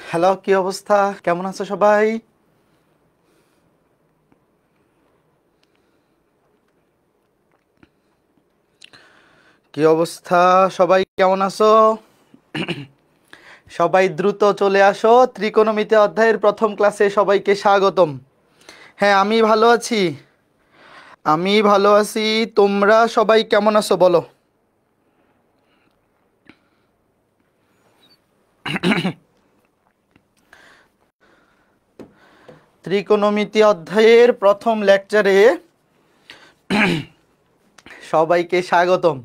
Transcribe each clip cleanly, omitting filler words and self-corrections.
Hello, কি অবস্থা? কেমন আছো সবাই? কি অবস্থা সবাই, কেমন আছো? সবাই দ্রুত চলে আসো, ত্রিকোণমিতি অধ্যায়ের প্রথম ক্লাসে সবাইকে স্বাগতম। হ্যাঁ, আমি ভালো আছি। আমি ভালো আছি। তোমরা সবাই কেমন আছো বলো? ত্রিকোণমিতি অধ্যায়ের প্রথম লেকচারে সবাইকে স্বাগতম।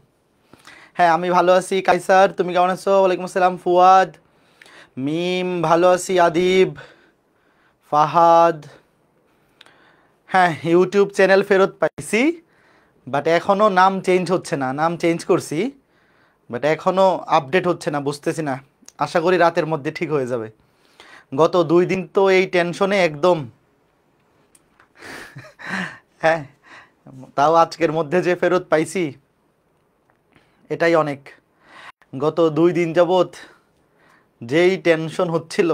হ্যাঁ, আমি ভালো আছি। কাইসার, তুমি কেমন আছো? ওয়ালাইকুম আসসালাম। ফুয়াদ, মিম, ভালো আছি। আদিব, ফাহাদ। হ্যাঁ, ইউটিউব চ্যানেল ফেরত পাইছি, বাট এখনও নাম চেঞ্জ হচ্ছে না। নাম চেঞ্জ করছি, বাট এখনও আপডেট হচ্ছে না, বুঝতেছি না। আশা করি রাতের মধ্যে ঠিক হয়ে যাবে। গত 2 দিন তো এই টেনশনে একদম। হ্যাঁ, তাও আজকের মধ্যে যে ফেরত পাইছি এটাই অনেক। গত 2 দিন যাবৎ যেই টেনশন হচ্ছিল,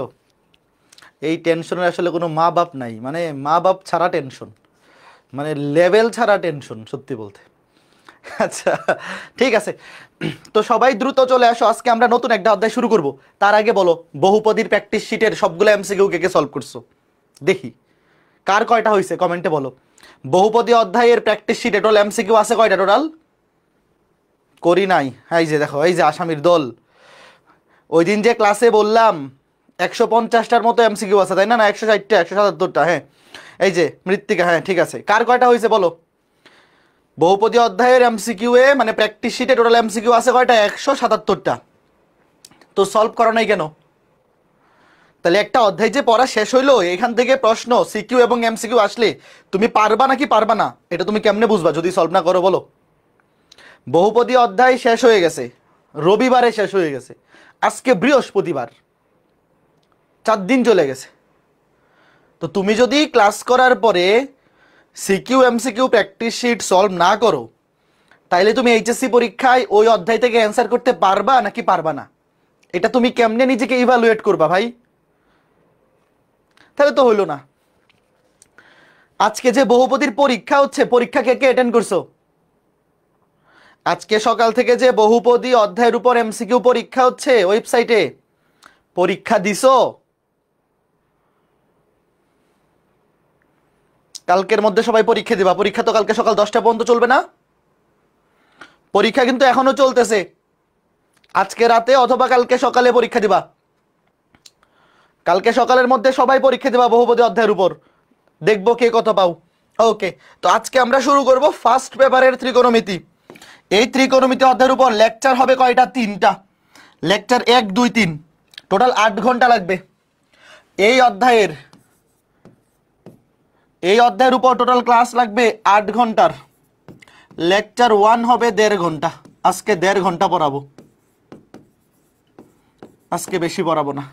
এই টেনশনের আসলে কোনো মা বাপ নাই। মানে মা বাপ ছাড়া টেনশন, মানে লেভেল ছাড়া টেনশন সত্যি বলতে। আচ্ছা, ঠিক আছে। তো সবাই দ্রুত চলে আসো, আজকে আমরা নতুন একটা অধ্যায় শুরু করব। তার আগে বলো, বহুপদীর প্র্যাকটিস শিটের সবগুলো এমসিকিউ কে কে সলভ করছো দেখি। কার কয়টা হয়েছে কমেন্টে বলো। বহুপদী অধ্যায়ের প্র্যাকটিস শিটে টোটাল এমসিকিউ আছে কয়টা টোটাল? করি নাই। এই যে দেখো, এই যে আসামির দল। ওই দিন যে ক্লাসে বললাম 150টার মতো এমসিকিউ আছে, তাই না? না, 160টা, 177টা। হ্যাঁ, এই যে মৃত্তিকা। হ্যাঁ, ঠিক আছে। কার কয়টা হয়েছে বলো? বহুপদী অধ্যায়ের এমসিকিউ এ মানে প্র্যাকটিস শিটে টোটাল এমসিকিউ আছে কয়টা? 177টা। তো সলভ করো নাই কেন? তাহলে একটা অধ্যায় যে পড়া শেষ হইলো, এখান থেকে প্রশ্ন সিকিউ এবং এমসিকিউ আসলে তুমি পারবা নাকি পারবা না, এটা তুমি কেমনে বুঝবা যদি সলভ না করো বলো? বহুপদী অধ্যায় শেষ হয়ে গেছে, রবিবারে শেষ হয়ে গেছে, আজকে বৃহস্পতিবার, 4 দিন চলে গেছে। তো তুমি যদি ক্লাস করার পরে CQ MCQ practice sheet solve না করো, তাইলে তুমি এইচএসসি পরীক্ষায় ওই অধ্যায় থেকে অ্যান্সার করতে পারবা নাকি পারবা না, এটা তুমি কেমনে নিজেকে ইভালুয়েট করবা ভাই? তাহলে তো হইলো না। আজকে যে বহুপদীর পরীক্ষা হচ্ছে, পরীক্ষা কে কে অ্যাটেন্ড করছো? আজকে সকাল থেকে যে বহুপদী অধ্যায়ের উপর এমসিকিউ পরীক্ষা হচ্ছে ওয়েবসাইটে, পরীক্ষা দিছো? কালকের মধ্যে সবাই পরীক্ষা দিবা। পরীক্ষা তো কালকে সকাল 10টা পর্যন্ত চলবে না? পরীক্ষা কিন্তু এখনো চলতেছে। আজকে রাতে অথবা কালকে সকালে পরীক্ষা দিবা। কালকে সকালের মধ্যে সবাই পরীক্ষা দিবা বহুপদী অধ্যায়ের উপর, দেখবো কে কত পাও। ওকে, তো আজকে আমরা শুরু করব ফার্স্ট পেপারের ত্রিকোণমিতি। এই ত্রিকোণমিতি অধ্যায়ের উপর লেকচার হবে কয়টা? 3টা। লেকচার 1, 2, 3, টোটাল 8 ঘন্টা লাগবে। এই অধ্যায়ের উপর টোটাল ক্লাস লাগবে 8 ঘন্টার। লেকচার 1 হবে 1.5 ঘন্টা। আজকে 1.5 ঘন্টা পড়াবো, আজকে বেশি পড়াবো না।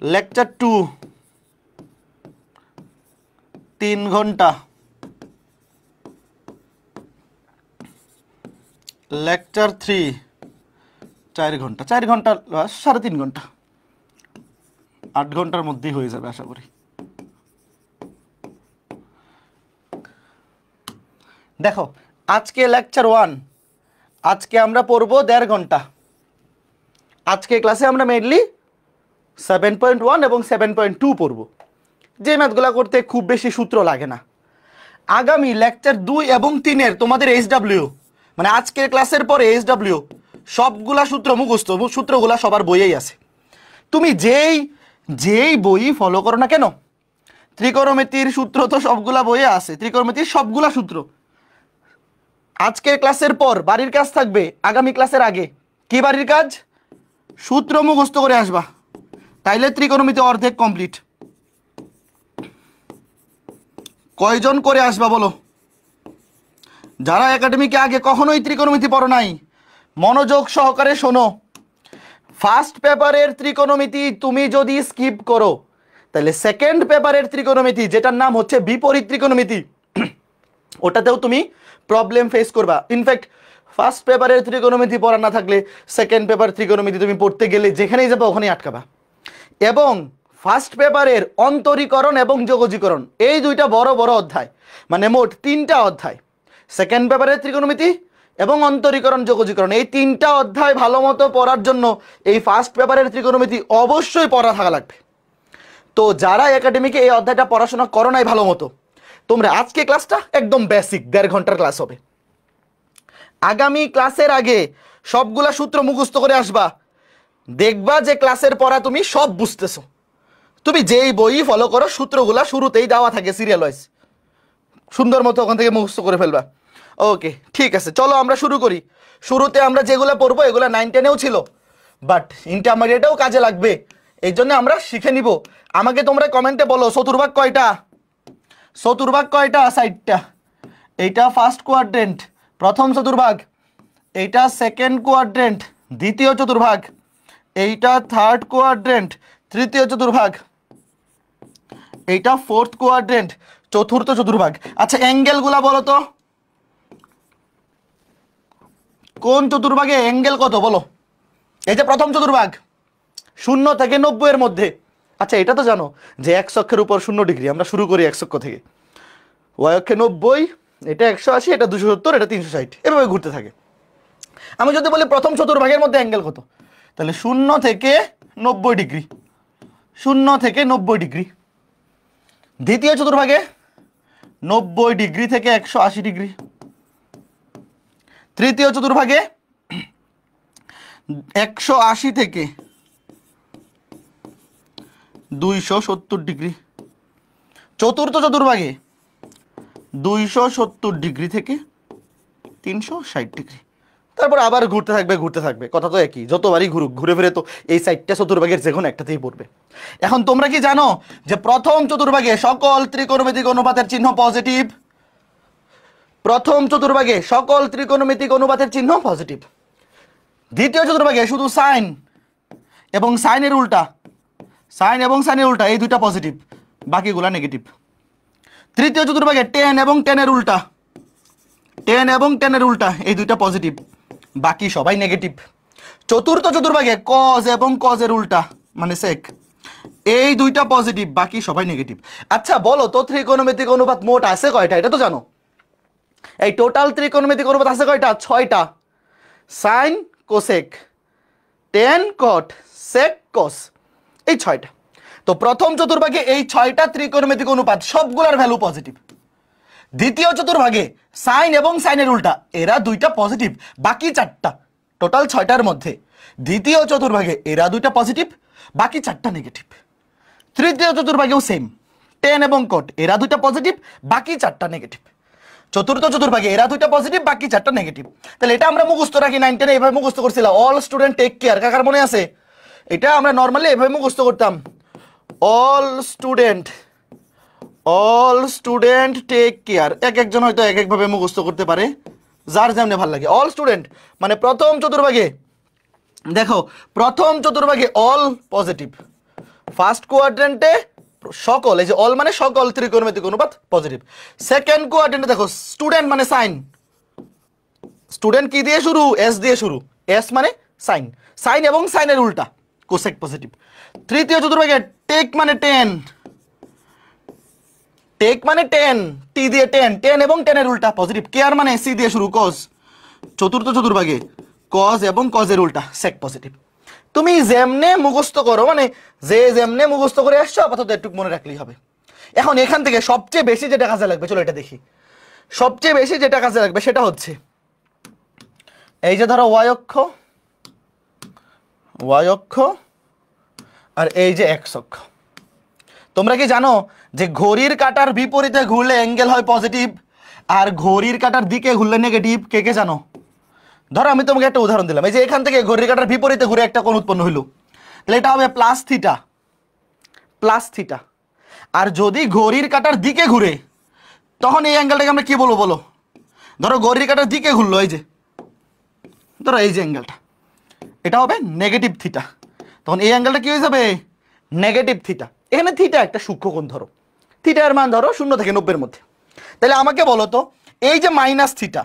লেকচার 2 3 ঘন্টা। লেকচার 3 4 ঘন্টা। 4 ঘন্টা 3.5 ঘন্টা। 8 ঘন্টার মধ্যেই হয়ে যাবে আশা করি। দেখো, আজকে লেকচার 1, আজকে আমরা পড়বো 1.5 ঘন্টা। আজকে ক্লাসে আমরা মেইনলি 7.1 এবং 7.2 পড়বো, যে ম্যাথগুলো করতে খুব বেশি সূত্র লাগে না। আগামী লেকচার 2 এবং 3-এর তোমাদের এইচডব্লিউ, মানে আজকের ক্লাসের পরে এইচডব্লিউ সবগুলা সূত্র মুখস্থ। সূত্রগুলা সবার বইয়েই আছে। তুমি যেই বই ফলো করো না কেন, ত্রিকোণমিতির সূত্র তো সবগুলা বইয়ে আছে। ত্রিকোণমিতির সবগুলা সূত্র আজকের ক্লাসের পর বাড়ির কাজ থাকবে আগামী ক্লাসের আগে। কি বাড়ির কাজ? সূত্র মুখস্থ করে আসবা, তাইলে ত্রিকোণমিতি অর্ধেক কমপ্লিট। কয়জন করে আসবা বলো? যারা একাডেমিকে আগে কখনোই ত্রিকোণমিতি পড়ো নাই, মনোযোগ সহকারে শোনো। ফার্স্ট পেপারের ত্রিকোণমিতি তুমি যদি স্কিপ করো, তাহলে সেকেন্ড পেপারের ত্রিকোণমিতি, যেটার নাম হচ্ছে বিপরীত ত্রিকোণমিতি, ওটাতেও তুমি প্রবলেম ফেস করবা। ইনফ্যাক্ট ফার্স্ট পেপারের ত্রিকোণমিতি পড়া না থাকলে সেকেন্ড পেপার ত্রিকোণমিতি তুমি পড়তে গেলে যেখানেই যাবে ওখানেই আটকাবা। এবং ফার্স্ট পেপারের অন্তরীকরণ এবং যোগজীকরণ, এই দুইটা বড় বড় অধ্যায়, মানে মোট 3টা অধ্যায়। সেকেন্ড পেপারের ত্রিকোণমিতি এবং অন্তরীকরণ যোগজীকরণ, এই 3টা অধ্যায় ভালো মতো পড়ার জন্য এই ফার্স্ট পেপারের ত্রিকোণমিতি অবশ্যই পড়া থাকা লাগবে। তো যারা একাডেমিকে এই অধ্যায়টা পড়াশোনা করো নাই ভালো মতো, তোমরা আজকে ক্লাসটা একদম বেসিক 1.5 ঘন্টার ক্লাস হবে। আগামী ক্লাসের আগে সবগুলা সূত্র মুখস্থ করে আসবা, দেখবা যে ক্লাসের পড়া তুমি সব বুঝতেছো। তুমি যেই বই ফলো করো সূত্রগুলা শুরুতেই দেওয়া থাকে সিরিয়াল ওয়াইজ, সুন্দর মতো ওখান থেকে মুখস্থ করে ফেলবা। ওকে, ঠিক আছে, চলো আমরা শুরু করি। শুরুতে আমরা যেগুলো পড়বো এগুলো 9-10-এও ছিল, বাট ইন্টারমিডিয়েটেও কাজে লাগবে, এই জন্য আমরা শিখে নিব। আমাকে তোমরা কমেন্টে বলো চতুর্ভাগ কয়টা, চতুর্ভাগ কয়টা? 60টা। এইটা ফার্স্ট কোয়াড্রেন্ট প্রথম চতুর্ভাগ, এইটা সেকেন্ড কোয়াড্রেন্ট দ্বিতীয় চতুর্ভাগ, এইটা থার্ড কোয়াড্রেন্ট তৃতীয় চতুর্ভাগ, এইটা ফোর্থ কোয়াড্রেন্ট চতুর্থ চতুর্ভাগ। আচ্ছা, অ্যাঙ্গেলগুলা বলো তো, কোন চতুর্ভাগে অ্যাঙ্গেল কত বলো? এই যে প্রথম চতুর্ভাগ 0 থেকে 90 এর মধ্যে। আচ্ছা, এটা তো জানো যে x অক্ষের উপর 0 ডিগ্রি, আমরা শুরু করি x অক্ষ থেকে, y অক্ষে 90, এটা 180, এটা 270, এটা 360, এভাবে ঘুরতে থাকে। আমি যদি বলি প্রথম চতুর্ভাগের মধ্যে অ্যাঙ্গেল কত, তাহলে 0 থেকে 90 ডিগ্রি, 0 থেকে 90 ডিগ্রি। দ্বিতীয় চতুর্ভাগে 90 ডিগ্রি থেকে 180 ডিগ্রি। তৃতীয় চতুর্ভাগে 180 থেকে 270 ডিগ্রি। চতুর্থ চতুর্ভাগে 270 ডিগ্রি থেকে 360 ডিগ্রি। তারপর আবার ঘুরতে থাকবে ঘুরতে থাকবে, কথা তো একই, যতবারই ঘুরুক ঘুরে ফিরে তো এই 4টা চতুর্ভাগের যে কোনো একটাতেই পড়বে। এখন তোমরা কি জানো যে প্রথম চতুর্ভাগে সকল ত্রিকোণমিতিক অনুপাতের চিহ্ন পজিটিভ? প্রথম চতুর্ভাগে সকল ত্রিকোণমিতিক অনুপাতের চিহ্ন পজিটিভ। দ্বিতীয় চতুর্ভাগে শুধু সাইন এবং সাইনের উল্টা, সাইন এবং সাইনের উল্টা এই দুইটা পজিটিভ, বাকিগুলা নেগেটিভ। তৃতীয় চতুর্ভাগে টেন এবং টেনের উল্টা, টেন এবং টেনের উল্টা এই দুইটা পজিটিভ, বাকি সবাই নেগেটিভ। চতুর্থ চতুর্ভাগে কজ এবং কজের উল্টা মানে সেক, এই দুইটা পজিটিভ, বাকি সবাই নেগেটিভ। আচ্ছা বলো তো, ত্রিকোণমিতিক অনুপাত মোট আছে কয়টা? এটা তো জানো। এই টোটাল ত্রিকোণমিতিক অনুপাত আছে কয়টা? 6টা। সাইন কোসেক, টেন কট, সেক কস, এই 6টা। তো প্রথম চতুর্ভাগে এই 6টা ত্রিকোণমিতিক অনুপাত সবগুলোর ভ্যালু পজিটিভ। দ্বিতীয় চতুর্ভাগে সাইন এবং সাইনের উল্টা এরা দুইটা পজিটিভ, বাকি 4টা, টোটাল 6টার মধ্যে দ্বিতীয় চতুর্ভাগে এরা দুইটা পজিটিভ, বাকি 4টা নেগেটিভ। তৃতীয় চতুর্ভাগেও সেম, টেন এবং কট এরা দুইটা পজিটিভ, বাকি 4টা নেগেটিভ। চতুর্থ চতুর্ভাগে এরা দুইটা পজিটিভ, বাকি 4টা নেগেটিভ। তাহলে এটা আমরা মুখস্থ রাখি, 9-10 এইভাবে মুখস্থ করছিলাম, অল স্টুডেন্ট টেক কেয়ার, কাকার মনে আছে? এটা আমরা নর্মালি এভাবে মুখস্থ করতাম, অল স্টুডেন্ট টেক কেয়ার। এক একজন হয়তো এক একভাবে মুখস্থ করতে পারে, যার যেমন ভালো লাগে। অল স্টুডেন্ট মানে প্রথম চতুর্ভাগে দেখো, প্রথম চতুর্ভাগে অল পজিটিভ, ফার্স্ট কোয়াড্রেন্টে সকল, এই যে অল মানে সকল ত্রিকোণমিতিক অনুপাত পজিটিভ। সেকেন্ড কোয়াড্রেন্টে দেখো স্টুডেন্ট মানে সাইন, স্টুডেন্ট কি দিয়ে শুরু? এস দিয়ে শুরু, এস মানে সাইন, সাইন এবং সাইনের উল্টা কোসেক পজিটিভ। তৃতীয় চতুর্ভাগে টেক মানে টেন, টেক মানে টেন, টি দিয়ে টেন, টেন এবং টেনের উল্টা পজিটিভ। কেয়ার মানে সি দিয়ে শুরু, কজ। চতুর্থ চতুর্ভাগে কজ এবং কজের উল্টা সেক পজিটিভ। তুমি যেমনে মুখস্থ করো, মানে যে যেমনে মুখস্থ করে আসছো আপাতত একটু মনে রাখলেই হবে। এখন এখান থেকে সবচেয়ে বেশি যেটা কাজে লাগবে, চলো এটা দেখি। সবচেয়ে বেশি যেটা কাজে লাগবে সেটা হচ্ছে এই যে ধরো ওয়াই অক্ষ আর এই যে এক্স অক্ষ। তোমরা কি জানো যে ঘড়ির কাঁটার বিপরীতে ঘুরলে অ্যাঙ্গেল হয় পজিটিভ, আর ঘড়ির কাঁটার দিকে ঘুরলে নেগেটিভ? কে কে জানো? ধরো আমি তোমাকে একটা উদাহরণ দিলাম, এই যে এখান থেকে ঘড়ির কাঁটার বিপরীতে ঘুরে একটা কোণ উৎপন্ন হইল, তাহলে এটা হবে প্লাস থিটা। আর যদি ঘড়ির কাঁটার দিকে ঘুরে, তখন এই অ্যাঙ্গেলটাকে আমরা কি বলবো বলো? ধরো ঘড়ির কাঁটার দিকে ঘুরলো, এই যে ধরো এই যে অ্যাঙ্গেলটা, এটা হবে নেগেটিভ থিটা। তখন এই অ্যাঙ্গেলটা কি হয়ে যাবে? Negative theta. এখানে থিটা একটা সূক্ষ্মকোণ, ধরো থিটার মান ধরো 0 থেকে 90 এর মধ্যে। তাহলে আমাকে বলো তো, এই যে মাইনাস থিটা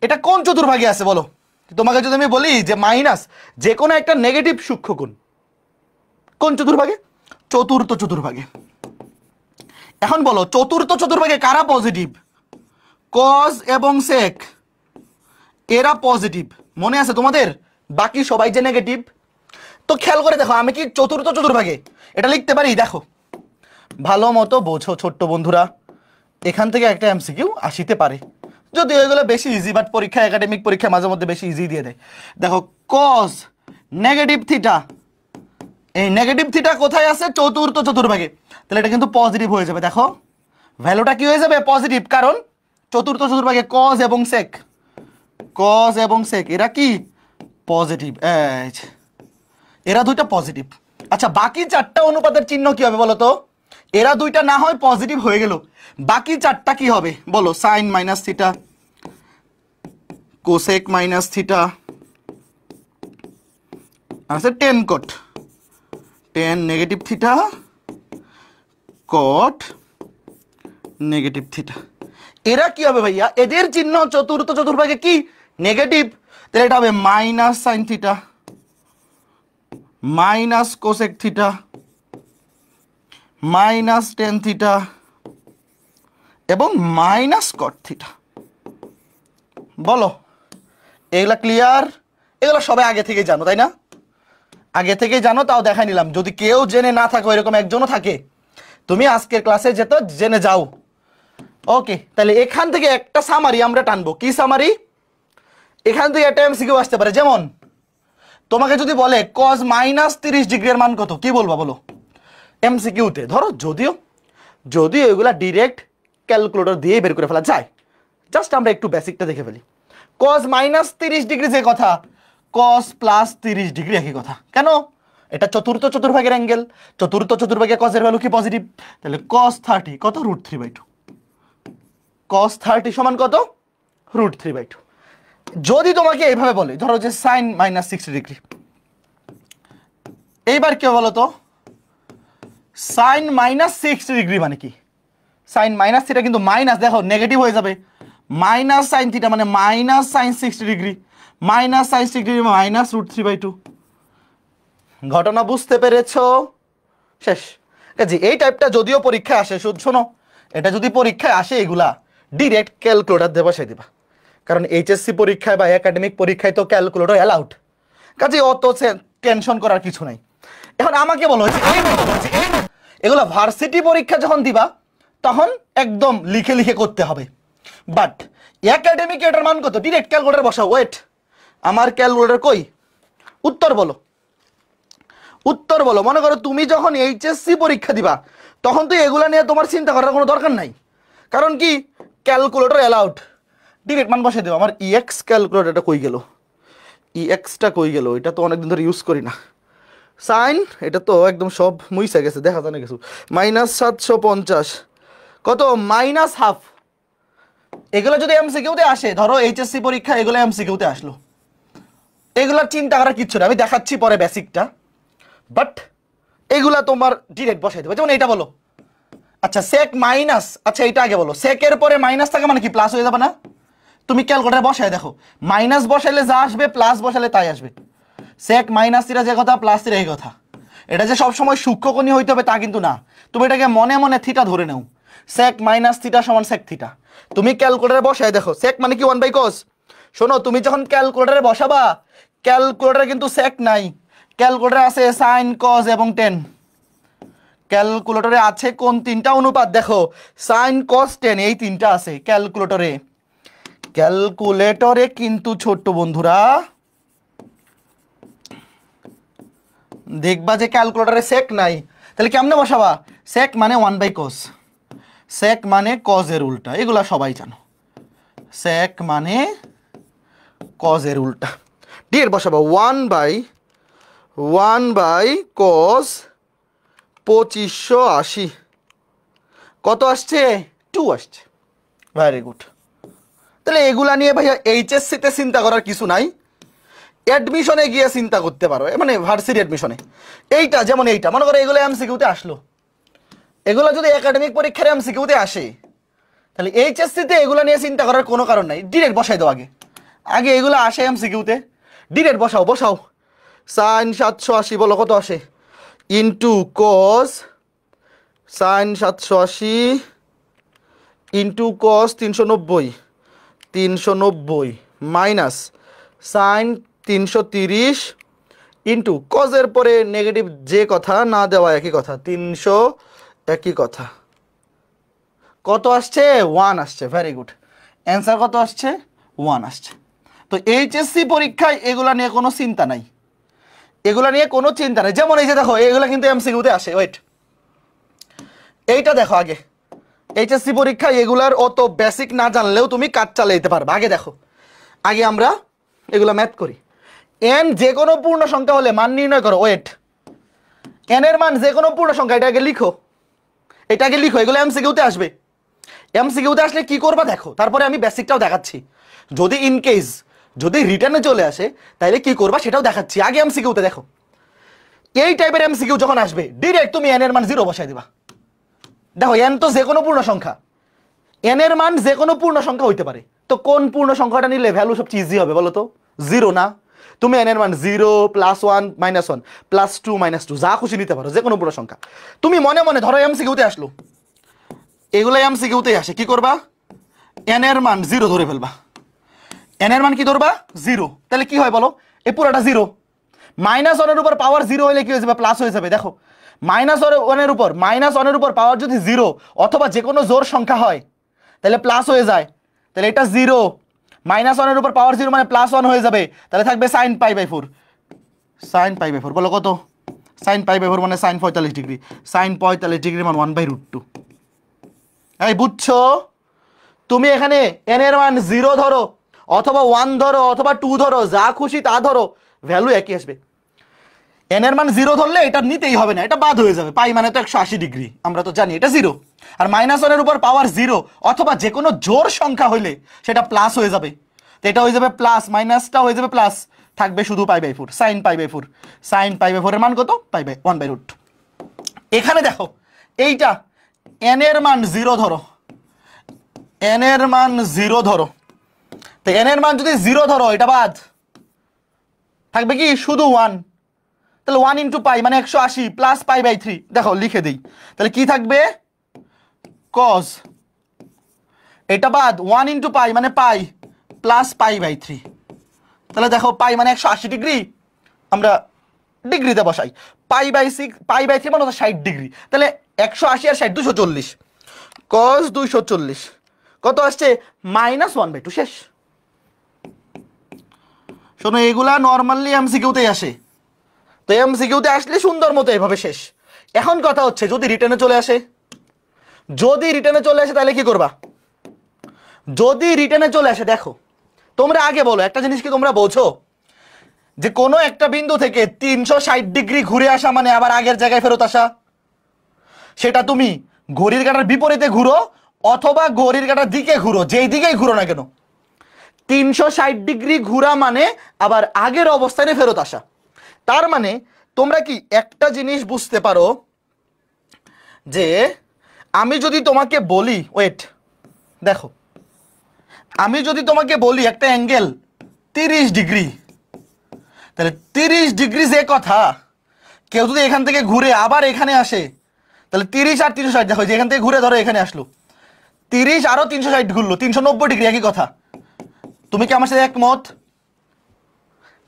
এটা কোন চতুর্ভাগে আছে বলো? তোমাকে যদি আমি বলি যে মাইনাস যে কোনো একটা নেগেটিভ সূক্ষ্মকোণ কোন চতুর্ভাগে? চতুর্থ চতুর্ভাগে। এখন বলো চতুর্থ চতুর্ভাগে কারা পজিটিভ? কজ এবং সেক এরা পজিটিভ, মনে আছে তোমাদের? বাকি সবাই যে নেগেটিভ। তো খেয়াল করে দেখো, আমি কি চতুর্থ চতুর্ভাগে এটা লিখতে পারি? দেখো ভালো মতো বোঝো ছোট্ট বন্ধুরা, এখান থেকে একটা এমসিকিউ আসিতে পারে, যদিও এগুলো বেশি ইজি, বাট পরীক্ষা একাডেমিক পরীক্ষা মাঝে মধ্যে বেশি ইজি দিয়ে দেয়। দেখো কজ নেগেটিভ থিটা, এই নেগেটিভ থিটা কোথায় আছে? চতুর্থ চতুর্ভাগে, তাহলে এটা কিন্তু পজিটিভ হয়ে যাবে। দেখো ভ্যালুটা কি হয়ে যাবে? পজিটিভ, কারণ চতুর্থ চতুর্ভাগে কজ এবং সেক, কজ এবং সেক এরা কি পজিটিভ, এরা দুইটা পজিটিভ। আচ্ছা বাকি চারটা অনুপাতের চিহ্ন কি হবে বলো তো? এরা দুইটা না হয় পজিটিভ হয়ে গেল, বাকি চারটা কি হবে বলো? Sine minus theta, cosec minus theta, আছে tan cot, tan negative theta, cot negative theta. এরা কি হবে ভাইয়া? এদের চিহ্ন চতুর্থ চতুর্ভাগে কি নেগেটিভ, তাহলে এটা হবে minus sine theta, minus cosec theta, minus tan theta এবং মাইনাস কট থিটা। বলো এগুলা ক্লিয়ার? এগুলো সবাই আগে থেকে জানো তাই না? আগে থেকে জানো, তাও দেখাই নিলাম। যদি কেউ জেনে না থাকো, এরকম একজনও থাকে, তুমি আজকের ক্লাসে যেত জেনে যাও। ওকে, তাহলে এখান থেকে একটা সামারি আমরা টানবো। কি সামারি? এখান থেকে একটা এমসিকিউ আসতে পারে, যেমন তোমাকে যদি বলে কজ মাইনাস 30 ডিগ্রির মান কত, কি বলবা বলো এমসিকিউতে? ধরো যদিও যদিও এগুলা ডিরেক্ট ক্যালকুলেটর দিয়ে বের করে ফেলা যায়, জাস্ট আমরা একটু বেসিকটা দেখে ফেলি। কজ মাইনাস 30 ডিগ্রি যে কথা, কস প্লাস 30 ডিগ্রি একই কথা। কেন? এটা চতুর্থ চতুর্ভাগের অ্যাঙ্গেল, চতুর্থ চতুর্ভাগে কজের ভ্যালু কি পজিটিভ, তাহলে কস 30 কত? √3/2। কস 30 সমান কত? √3/2। যদি তোমাকে এইভাবে বলে, ধরো যে সাইন মাইনাস 60 ডিগ্রি, এইবার কেউ বলো তো সাইন মাইনাস 60 ডিগ্রি মানে কি? সাইন মাইনাস থিটা কিন্তু মাইনাস, দেখো নেগেটিভ হয়ে যাবে, মাইনাস সাইন থিটা মানে minus sine 60 degree, minus sine 60 degree minus √3/2। ঘটনা বুঝতে পেরেছো? শেষ। কাজে এই টাইপটা যদিও পরীক্ষায় আসে, শোনো এটা যদি পরীক্ষায় আসে, এগুলা ডিরেক্ট ক্যালকুলেটর দিয়ে বসাই দিবা, কারণ এইচএসসি পরীক্ষায় বা একাডেমিক পরীক্ষায় তো ক্যালকুলেটর অ্যালাউড। কাজে অত টেনশন করার কিছু নাই। এখন আমাকে বলো, এগুলো ভার্সিটি পরীক্ষা যখন দিবা তখন একদম লিখে লিখে করতে হবে, বাট একাডেমিক এটার মান কত? ডিরেক্ট ক্যালকুলেটর বসাও। ওয়েট, আমার ক্যালকুলেটর কই? উত্তর বলো, উত্তর বলো। মনে করো তুমি যখন এইচএসসি পরীক্ষা দিবা তখন তো এগুলা নিয়ে তোমার চিন্তা করার কোনো দরকার নাই, কারণ কি ক্যালকুলেটর অ্যালাউড, ডিরেক্ট মান বসে দেবো। আমার ইএক্স ক্যালকুলেটরটা কই গেল? ইএক্সটা কই গেল? এটা তো অনেকদিন ধরে ইউজ করি না। সাইন এটা তো একদম সব মুইসা গেছে, দেখা যায় না কিছু। মাইনাস 750 কত? Minus half. এগুলো যদি এমসিকিউতে আসে, ধরো এইচএসসি পরীক্ষা এগুলো এমসিকিউতে আসলো, এগুলোর চিন্তা করার কিচ্ছু না, আমি দেখাচ্ছি পরে বেসিকটা, বাট এগুলা তোমার ডিরেক্ট বসাই দেবে। যেমন এইটা বলো, আচ্ছা সেক মাইনাস, আচ্ছা এটা আগে বলো, সেকের পরে মাইনাস থাকে মানে কি প্লাস হয়ে যাবে না? তুমি ক্যালকুলেটরে বসায় দেখো, মাইনাস বসাইলে যা আসবে প্লাস বসালে তাই আসবে। সেক মাইনাস থিটা যে কথা, প্লাস থিটা এই কথা। এটা যে সবসময় সূক্ষ্মকোণী হইতে হবে তা কিন্তু না, তুমি এটাকে মনে মনে থিটা ধরে নাও। সেক মাইনাস থিটা সমান সেক থিটা, তুমি ক্যালকুলেটরে বসায় দেখো। সেক মানে কি 1/cos। শোনো তুমি যখন ক্যালকুলেটরে বসাবা, ক্যালকুলেটরে কিন্তু সেক নাই, ক্যালকুলেটরে আছে সাইন কজ এবং টেন। ক্যালকুলেটরে আছে কোন তিনটা অনুপাত? দেখো সাইন কস টেন, এই তিনটা আছে ক্যালকুলেটরে। ক্যালকুলেটরে কিন্তু ছোট্ট বন্ধুরা দেখবা যে ক্যালকুলেটরে সেক নাই, তাহলে কেমনে বসাবা? সেক মানে 1/cos, সেক মানে কজের উল্টা, এগুলা সবাই জানো। সেক মানে কজের উল্টা, ডিরেক্ট বসাবা 1/cos 2580। কত আসছে? 2 আসছে। Very good. তাহলে এগুলা নিয়ে ভাইয়া এইচএসসিতে চিন্তা করার কিছু নাই, অ্যাডমিশনে গিয়ে চিন্তা করতে পারো, মানে ভার্সিটি অ্যাডমিশনে। এইটা যেমন এইটা মনে করো এগুলো এমসিকিউতে আসলো, এগুলো যদি একাডেমিক পরীক্ষার এমসিকিউতে আসে, তাহলে এইচএসসিতে এগুলো নিয়ে চিন্তা করার কোনো কারণ নাই, ডিরেক্ট বসাই দাও। আগে আগে এগুলো আসে এমসিকিউতে, ডিরেক্ট বসাও। সাইন 780 বলো কত আসে? Into cos sine 780 into cos 390 minus sine 330 into কজের পরে নেগেটিভ যে কথা না দেওয়া একই কথা 300 একই কথা। কত আসছে? 1 আসছে। ভেরি গুড, অ্যান্সার কত আসছে? 1 আসছে। তো এইচএসসি পরীক্ষায় এগুলা নিয়ে কোনো চিন্তা নাই, এগুলা নিয়ে কোনো চিন্তা নাই। যেমন এই যে দেখো, এগুলা কিন্তু এমসিকিউতে আসে। ওয়েট, এইটা দেখো আগে। এইচএসসি পরীক্ষায় এগুলার অত বেসিক না জানলেও তুমি কাজ চালিয়ে দিতে পারবে। আগে দেখো, আগে আমরা এগুলা ম্যাথ করি। এন যে কোনো পূর্ণ সংখ্যা হলে মান নির্ণয় করো। ওয়েট, এন এর মান যে কোনো পূর্ণ সংখ্যা, এটা আগে লিখো, এটা আগে লিখো। এগুলো এমসিকিউতে আসবে। এমসিকিউতে আসলে কি করবা দেখো, তারপরে আমি বেসিকটাও দেখাচ্ছি। যদি ইন কেস যদি রিটার্নে চলে আসে তাহলে কি করবা সেটাও দেখাচ্ছি। আগে এমসিকিউতে দেখো, এই টাইপের এমসিকিউ যখন আসবে ডিরেক্ট তুমি এন এর মান 0 বসাই দিবা। দেখো, এন তো যে কোনো পূর্ণ সংখ্যা, এন এর মান যে কোনো পূর্ণ সংখ্যা হইতে পারে। তো কোন পূর্ণ সংখ্যাটা নিলে ভ্যালু সবচেয়ে ইজি হবে বলো তো? 0 না? তুমি এন এর মান 0 +1 -1 +2 -2 যা খুশি নিতে পারো, যে কোনো পূর্ণ সংখ্যা। তুমি মনে মনে ধরো এমসিকিউতে আসলো, এগুলো এমসিকিউতে আসে, কি করবা? এন এর মান 0 ধরে ফেলবা। এন এর মান কি ধরবা? 0। তাহলে কি হয় বলো? এই পুরোটা 0। -1 এর উপর পাওয়ার 0 হলে কি হয়ে যাবে? প্লাস হয়ে যাবে। দেখো, -1 এর উপর পাওয়ার যদি 0 অথবা যে কোনো জোড় সংখ্যা হয় তাহলে প্লাস হয়ে যায়। তাহলে এটা 0, -1 এর উপর পাওয়ার 0 মানে +1 হয়ে যাবে। তাহলে থাকবে sin π/4। sin π/4 বলো কত? sin π/4 মানে sin 45 ডিগ্রি। sin 45 ডিগ্রি মান 1/√2। এই বুঝছো? তুমি এখানে n এর মান 0 ধরো অথবা 1 ধরো অথবা 2 ধরো, যা খুশি তা ধরো, ভ্যালু একই আসবে। n এর মান 0 ধরলে এটা নিতেই হবে না, এটা বাদ হয়ে যাবে। পাই মানে তো 180 ডিগ্রি, আমরা তো জানি এটা 0। আর -1 এর উপর পাওয়ার 0 অথবা যে কোনো জোড় সংখ্যা হইলে সেটা প্লাস হয়ে যাবে। তো এটা হয়ে যাবে প্লাস, মাইনাসটা হয়ে যাবে প্লাস, থাকবে শুধু π/4, sin π/4। sin π/4 এর মান কত? π/1/√2। এখানে দেখো, এইটা n এর মান 0 ধরো, n এর মান 0 ধরো। তো n এর মান যদি 0 ধরো, এটা বাদ, থাকবে কি? শুধু 1। তাহলে 1 × π মানে 180 প্লাস π/3। দেখো লিখে দিই, তাহলে কি থাকবে? cos, এটা বাদ, 1 × π মানে π প্লাস π/3। তাহলে দেখো π মানে 180 ডিগ্রি, আমরা ডিগ্রিতে বসাই। π/6 π/3 মানে 60 ডিগ্রি। তাহলে 180 আর 60 240, cos 240 কত আসছে? -1/2। শেষ। শোনো, এগুলা নর্মালি এমসিকিউতেই আসে। তো এমসিকিউতে আসলে সুন্দর মতো এভাবে শেষ। এখন কথা হচ্ছে, যদি রিটার্নে চলে আসে, যদি রিটার্নে চলে আসে তাহলে কি করবা? যদি রিটার্নে চলে আসে, দেখো তোমরা আগে বলো, একটা জিনিস কি তোমরা বোঝো যে কোনো একটা বিন্দু থেকে 360 ডিগ্রি ঘুরে আসা মানে আবার আগের জায়গায় ফেরত আসা। সেটা তুমি ঘড়ির কাঁটার বিপরীতে ঘুরো অথবা ঘড়ির কাঁটার দিকে ঘুরো, যেই দিকেই ঘুরো না কেন, 360 ডিগ্রি ঘুরা মানে আবার আগের অবস্থানে ফেরত আসা। তার মানে তোমরা কি একটা জিনিস বুঝতে পারো যে আমি যদি তোমাকে বলি, ওয়েট দেখো, আমি যদি তোমাকে বলি একটা অ্যাঙ্গেল 30 ডিগ্রি, তাহলে 30 ডিগ্রি যে কথা, কেউ যদি এখান থেকে ঘুরে আবার এখানে আসে, তাহলে 30 আর 360, দেখো যে এখান থেকে ঘুরে ধরো এখানে আসলো, 30 আরো 360 ঘুরলো, 390 ডিগ্রি, একই কথা। তুমি কি আমার সাথে একমত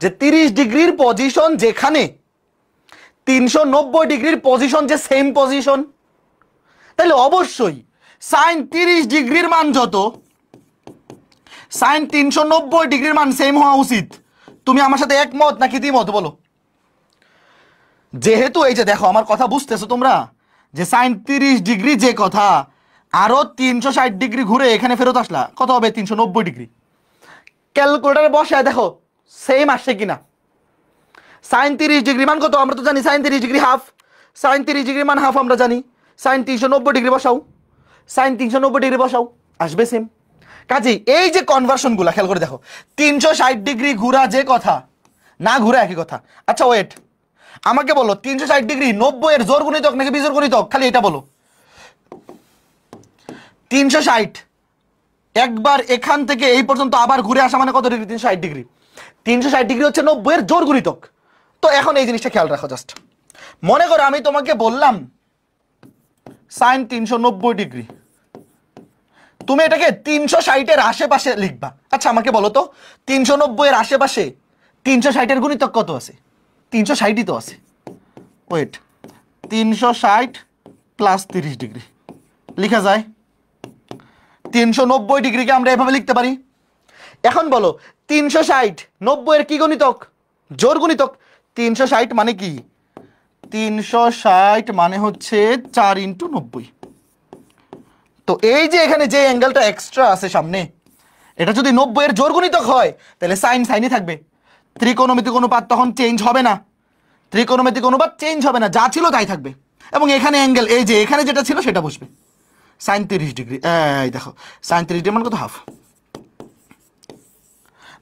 যে 30 ডিগ্রির পজিশন যেখানে, 390 ডিগ্রির পজিশন যে সেম পজিশন? তাহলে অবশ্যই সাইন 30 ডিগ্রির মান যত, সাইন 390 ডিগ্রির মান সেম হওয়া উচিত। তুমি আমার সাথে একমত নাকি দ্বিমত বলো? যেহেতু এই যে দেখো, আমার কথা বুঝতেছো তোমরা, যে সাইন 30 ডিগ্রি যে কথা, আরো 360 ডিগ্রি ঘুরে এখানে ফেরত আসলা, কত হবে? 390 ডিগ্রি। ক্যালকুলেটারে বসায় দেখো সেম আসছে কিনা। সাইন 30 ডিগ্রি মান কত? আমরা তো জানি sine 30 degree half, sine 30 degree মান হাফ আমরা জানি। সাইন 390 ডিগ্রি বসাও, সাইন 390 ডিগ্রি বসাও, আসবে সেম। কাজেই এই যে কনভার্সনগুলো খেয়াল করে দেখো, 360 ডিগ্রি ঘুরা যে কথা, না ঘুরা একই কথা। আচ্ছা ওয়েট, আমাকে বলো 360 ডিগ্রি 90 এর জোর গুণিতক নাকি বিজোড় গুণিতক? খালি এটা বলো। 360 একবার এখান থেকে এই পর্যন্ত আবার ঘুরে আসা মানে কত ডিগ্রি? 360 ডিগ্রি। 360 ডিগ্রি হচ্ছে 90 এর জোর গুণিতক। তো এখন এই জিনিসটা খেয়াল রাখো জাস্ট, মনে করো আমি তোমাকে বললাম সাইন 390 ডিগ্রি, তুমি এটাকে 360-এর আশেপাশে লিখবা। আচ্ছা আমাকে বলো তো 390-এর আশেপাশে 360-এর গুণিতক কত আছে? 360ই তো আছে। ওয়েট, 360 প্লাস 30 ডিগ্রি লিখা যায়। 390 ডিগ্রিকে আমরা এভাবে লিখতে পারি। এখন বলো 360 90-এর কি গুণিতক? জোর গুণিতক। 360 মানে কি? 360 মানে হচ্ছে 4 × 90। তো এই যে এখানে যে অ্যাঙ্গেলটা এক্সট্রা আছে সামনে, এটা যদি 90-এর জোর গুণিতক হয় তাহলে সাইন সাইনই থাকবে। ত্রিকোণমিতিক অনুপাত তখন চেঞ্জ হবে না, ত্রিকোণমিতিক অনুপাত চেঞ্জ হবে না, যা ছিল তাই থাকবে। এবং এখানে অ্যাঙ্গেল এই যে এখানে যেটা ছিল সেটা বসবে, সাইন 30 ডিগ্রি। এই দেখো সাইন 30 ডিগ্রি মানে কত? হাফ।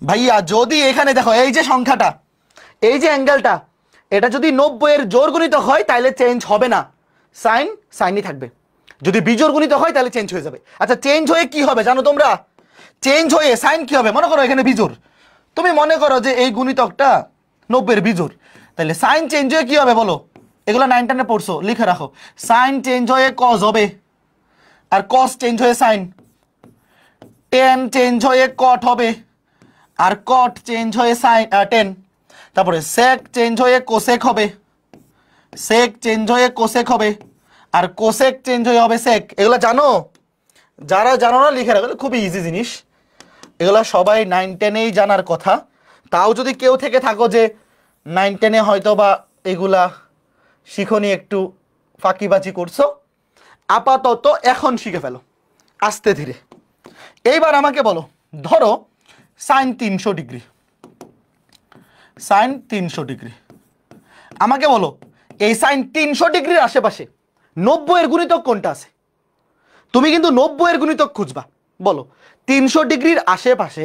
ভাইয়া যদি এখানে দেখো এই যে সংখ্যাটা, এই যে অ্যাঙ্গেলটা, এটা যদি 90-এর জোর গুণিতক হয় তাহলে চেঞ্জ হবে না, সাইন সাইনই থাকবে। যদি বিজোড় গুণিতক হয় তাহলে চেঞ্জ হয়ে যাবে। আচ্ছা চেঞ্জ হয়ে কি হবে জানো তোমরা? চেঞ্জ হয়ে সাইন কি হবে? মনে করো এখানে বিজোড়, তুমি মনে করো যে এই গুণিতকটা 90-এর বিজোড়, তাহলে সাইন চেঞ্জ হয়ে কি হবে বলো? এগুলো 9 10-এ পড়ছো, লিখে রাখো। সাইন চেঞ্জ হয়ে কজ হবে, আর কস চেঞ্জ হয়ে সাইন। টেন চেঞ্জ হয়ে কট হবে, আর কট চেঞ্জ হয়ে সাইন 10। তারপরে সেক চেঞ্জ হয়ে কোসেক হবে, সেক চেঞ্জ হয়ে কোসেক হবে, আর কোসেক চেঞ্জ হয়ে হবে সেক। এগুলো জানো? যারা জানো না লিখে রাখো, খুবই ইজি জিনিস এগুলো, সবাই 9 10-এই জানার কথা। তাও যদি কেউ থেকে থাকো যে 9 10-এ হয়তো বা এগুলা শিখনি, একটু ফাঁকিবাজি করছো, আপাতত এখন শিখে ফেলো আস্তে ধীরে। এইবার আমাকে বলো, ধরো সাইন 300 ডিগ্রি, সাইন 300 ডিগ্রি। আমাকে বলো এই সাইন 300 ডিগ্রির আশেপাশে 90-এর গুণিতক কোনটা আছে? তুমি কিন্তু 90-এর গুণিতক খুঁজবা। বলো 300 ডিগ্রির আশেপাশে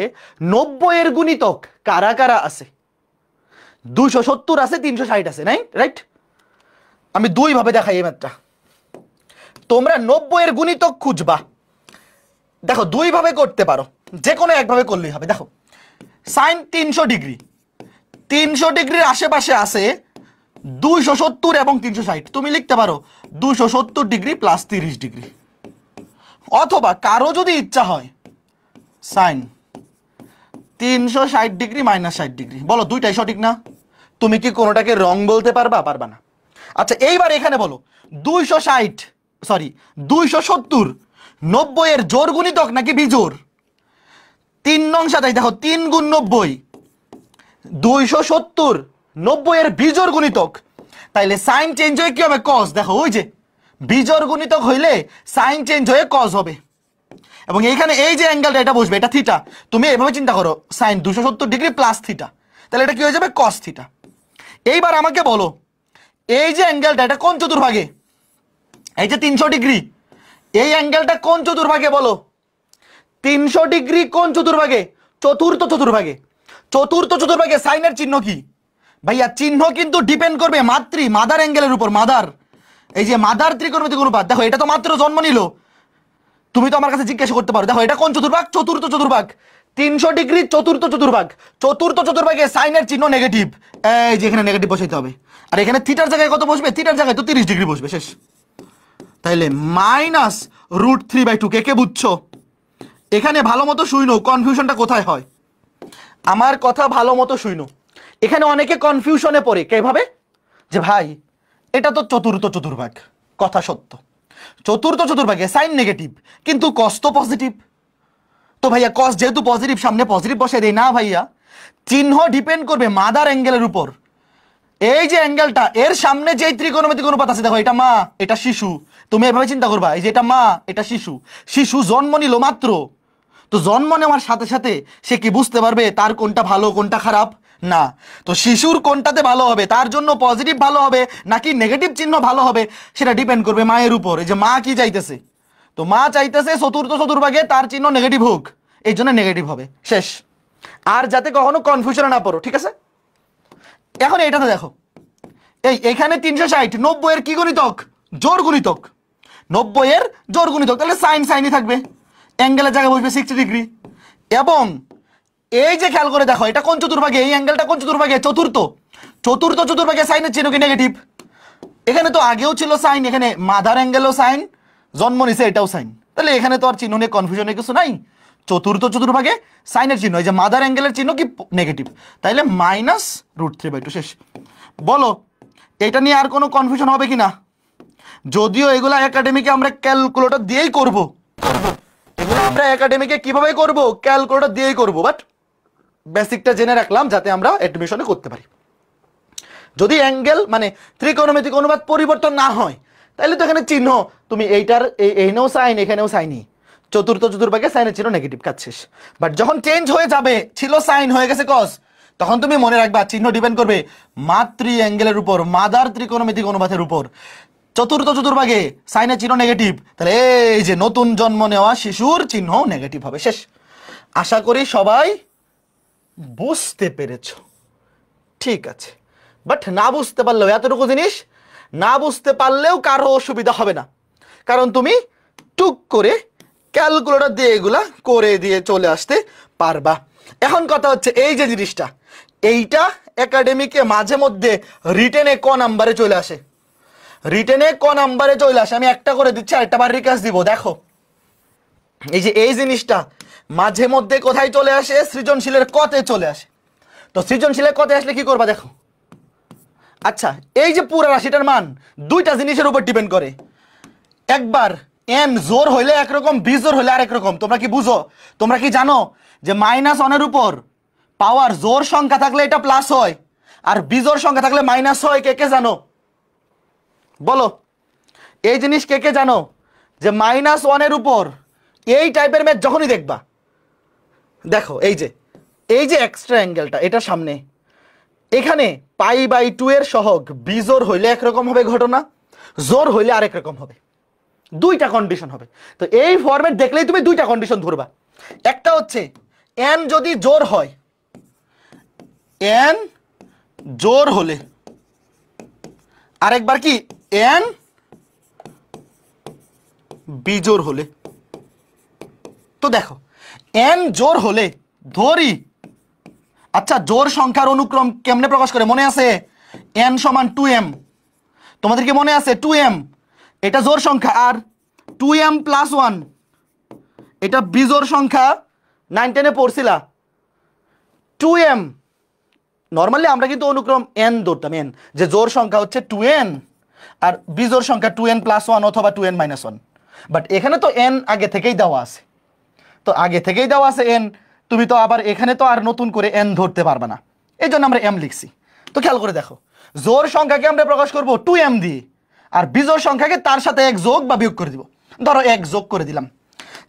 90-এর গুণিতক কারা কারা আছে? 270 আছে, 360 আছে, নাই? রাইট। আমি দুই ভাবে দেখাই এই ম্যাথটা। তোমরা 90-এর গুণিতক খুঁজবা। দেখো দুই ভাবে করতে পারো, যে কোনো একভাবে করলেই হবে। দেখো সাইন 300 ডিগ্রি, 300 ডিগ্রির আশেপাশে আছে 270 এবং 360। তুমি লিখতে পারো 270 ডিগ্রি প্লাস 30 ডিগ্রি। অথবা কারো যদি ইচ্ছা হয় সাইন 360 ডিগ্রি মাইনাস 60 ডিগ্রি। বলো দুইটাই সঠিক না? তুমি কি কোনোটাকে রং বলতে পারবা? পারবা না। আচ্ছা এইবার এখানে বলো 270 90-এর জোর গুণিতক নাকি বিজোড়? 3 নং সাজাই দেখো, 3 গুণ 90, 270 90-এর বিজোড় গুণিতক, তাইলে সাইন চেঞ্জ হয়ে কি হবে? কস। দেখো ওই যে বিজোড় গুণিতক হইলে সাইন চেঞ্জ হয়ে কস হবে। এবং এইখানে এই যে অ্যাঙ্গেলটা এটা বসবে, এটা থিটা। তুমি এভাবে চিন্তা করো সাইন 270 ডিগ্রি প্লাস থিটা, তাহলে এটা কি হয়ে যাবে? Cos theta. এইবার আমাকে বলো এই যে অ্যাঙ্গেলটা এটা কোন চতুর্ভাগে? এই যে 300 ডিগ্রি, এই অ্যাঙ্গেলটা কোন চতুর্ভাগে বলো? 300 ডিগ্রি কোন চতুর্ভাগে? চতুর্থ চতুর্ভাগে। চতুর্থ চতুর্ভাগে সাইনের চিহ্ন কি? ভাইয়া চিহ্ন কিন্তু ডিপেন্ড করবে মাদার অ্যাঙ্গেলের উপর। মাদার, এই যে মাদার ত্রিকোণমিতিক অনুপাত, দেখো এটা তো মাত্র জন্ম নিল। তুমি তো আমার কাছে জিজ্ঞাসা করতে পারো দেখো এটা কোন চতুর্ভাগ? চতুর্থ চতুর্ভাগ। 300 ডিগ্রি চতুর্থ চতুর্ভাগ। চতুর্থ চতুর্ভাগে সাইনের চিহ্ন নেগেটিভ, এই যে এখানে নেগেটিভ বসাইতে হবে। আর এখানে থিটার জায়গায় কত বসবে? থিটার জায়গায় তো 30 ডিগ্রি বসবে, শেষ। তাইলে মাইনাস √3/2। কে বুঝছো? এখানে ভালো মতো শুইনো কনফিউশনটা কোথায় হয়। আমার কথা ভালো মতো শুইনো। এখানে অনেকে কনফিউশনে পড়ে কিভাবে যে ভাই এটা তো চতুর্থ চতুর্ভাগ, কথা সত্য। চতুর্থ চতুর্ভাগে সাইন নেগেটিভ কিন্তু কস তো পজিটিভ। তো ভাইয়া কস যেহেতু পজিটিভ, সামনে পজিটিভ বসে দেই না ভাইয়া, চিহ্ন ডিপেন্ড করবে মাদার অ্যাঙ্গেলের উপর। এই যে অ্যাঙ্গেলটা এর সামনে যে ত্রিকোণমিতিক অনুপাত আছে, দেখো এটা মা এটা শিশু। তুমি এভাবে চিন্তা করবা, এই যে এটা মা এটা শিশু। শিশু জন্ম নিল মাত্র, তো জন্ম নেওয়ার সাথে সাথে সে কি বুঝতে পারবে তার কোনটা ভালো কোনটা খারাপ? না। তো শিশুর কোনটাতে ভালো হবে, তার জন্য পজিটিভ ভালো হবে নাকি নেগেটিভ চিহ্ন ভালো হবে, সেটা ডিপেন্ড করবে মায়ের উপর। এই যে মা কি চাইতেছে, তো মা চাইতেছে চতুর্থ চতুর্ভাগে তার চিহ্ন নেগেটিভ হোক, এই জন্য নেগেটিভ হবে, শেষ। আর যাতে কখনো কনফিউশনে না পড়ো, ঠিক আছে? এখন এটাতে দেখো এখানে 360 90-এর কি গুণিতক? জোর গুণিতক। 90-এর জোর গুণিতক, তাহলে সাইন সাইনই থাকবে। অ্যাঙ্গেলের জায়গায় বসবে 60 ডিগ্রি। এবং এই যে খেয়াল করে দেখো এটা কোন চতুর্ভাগে? এই অ্যাঙ্গেলটা কোন চতুর্ভাগে? চতুর্থ। চতুর্থ চতুর্ভাগে সাইনের চিহ্ন কি নেগেটিভ? এখানে তো আগেও ছিল সাইন, এখানে মাদার অ্যাঙ্গেলও সাইন, জন্ম নিছে এটাও সাইন, তাহলে এখানে তো আর চিহ্ন নিয়ে কনফিউশনের কিছু নাই। চতুর্ভাগে সাইনের চিহ্ন, এই যে মাদার অ্যাঙ্গেলের চিহ্ন কি নেগেটিভ, তাইলে -√3/2 শেষ। বলো এটা নিয়ে আর কোনো কনফিউশন হবে কি না? যদিও এগুলা একাডেমিকে আমরা ক্যালকুলেটর দিয়েই করব, এগুলো আমরা একাডেমিকে কিভাবে করব, ক্যালকুলেটর দিয়েই করব, বাট বেসিকটা জেনে রাখলাম যাতে আমরা অ্যাডমিশনে করতে পারি। যদি অ্যাঙ্গেল মানে ত্রিকোণমিতিক অনুপাত পরিবর্তন না হয় তাহলে তো এখানে চিহ্ন তুমি এইটার এইখানেও সাইন এখানেও সাইনই, চতুর্ভাগে সাইনের চিহ্ন নেগেটিভ, কাজ শেষ। বাট যখন চেঞ্জ হয়ে যাবে, ছিল সাইন হয়ে গেছে কস, তখন তুমি মনে রাখবা চিহ্ন ডিপেন্ড করবে মাতৃ অ্যাঙ্গেলের উপর, মাদার ত্রিকোণমিতিক অনুপাতের উপর। চতুর্ভাগে সাইনের চিহ্ন নেগেটিভ, তাহলে এই যে নতুন জন্ম নেওয়া শিশুর চিহ্ন নেগেটিভ হবে, শেষ। আশা করি সবাই বুঝতে পেরেছ, ঠিক আছে। বাট না বুঝতে পারলেও, এতটুকু জিনিস না বুঝতে পারলেও কারো অসুবিধা হবে না, কারণ তুমি টুক করে ক্যালকুলেটর দিয়ে এগুলা করে দিয়ে চলে আসতে পারবা। এখন কথা হচ্ছে এই যে জিনিসটা, এইটা একাডেমিকে মাঝে মধ্যে রিটেনে ক নাম্বারে চলে আসে, রিটেনে ক নাম্বারে চলে আসে। আমি একটা করে দিচ্ছি, আরেকটা বার রিকাস দিব। দেখো এই যে এই জিনিসটা মাঝে মধ্যে কোথায় চলে আসে, সৃজনশীলের কতে চলে আসে। তো সৃজনশীলের কতে আসলে কি করবা দেখো। আচ্ছা এই যে পুরো রাশিটার মান দুইটা জিনিসের উপর ডিপেন্ড করে, একবার এন জোর হইলে একরকম, বিজোর হইলে আরেক রকম। তোমরা কি বুঝো, তোমরা কি জানো যে -1 উপর পাওয়ার জোর সংখ্যা থাকলে এটা প্লাস হয়, আর বিজোর সংখ্যা থাকলে মাইনাস হয়? কে কে জানো বলো, এই জিনিস কে কে জানো যে -1 উপর এই টাইপের ম্যাচ যখনই দেখবা, দেখো এই যে এক্সট্রা অ্যাঙ্গেলটা এটা সামনে, এখানে π/2 এর সহগ বিজোর হইলে একরকম হবে ঘটনা, জোর হইলে আরেক রকম হবে, দুইটা কন্ডিশন হবে। তো এই ফরম্যাট দেখলেই তুমি দুইটা কন্ডিশন ধরবা, একটা হচ্ছে এন যদি জোর হয়, এন জোর হলে, আরেকবার কি এন বিজোর হলে। তো দেখো এন জোর হলে ধরি, আচ্ছা জোর সংখ্যার অনুক্রম কেমনে প্রকাশ করে মনে আছে? n = 2m, তোমাদের কি মনে আছে? 2m এটা জোর সংখ্যা, আর 2m + 1 এটা বিজোড় সংখ্যা। 9-10 পড়ছিলা 2m, নর্মালি আমরা কিন্তু অনুক্রম n ধরতাম, n যে জোর সংখ্যা হচ্ছে 2n আর বিজোড় সংখ্যা 2n + 1 অথবা 2n - 1, বাট এখানে তো n আগে থেকেই দেওয়া আছে, তো আগে থেকেই দেওয়া আছে n, তুমি তো আবার এখানে তো আর নতুন করে n ধরতে পারবে না, এই জন্য আমরা m লিখছি। তো খেয়াল করে দেখো, জোর সংখ্যাকে আমরা প্রকাশ করব 2m দিয়ে, আর বিজোড় সংখ্যাকে তার সাথে 1 যোগ বা বিয়োগ করে দিব। ধরো 1 যোগ করে দিলাম,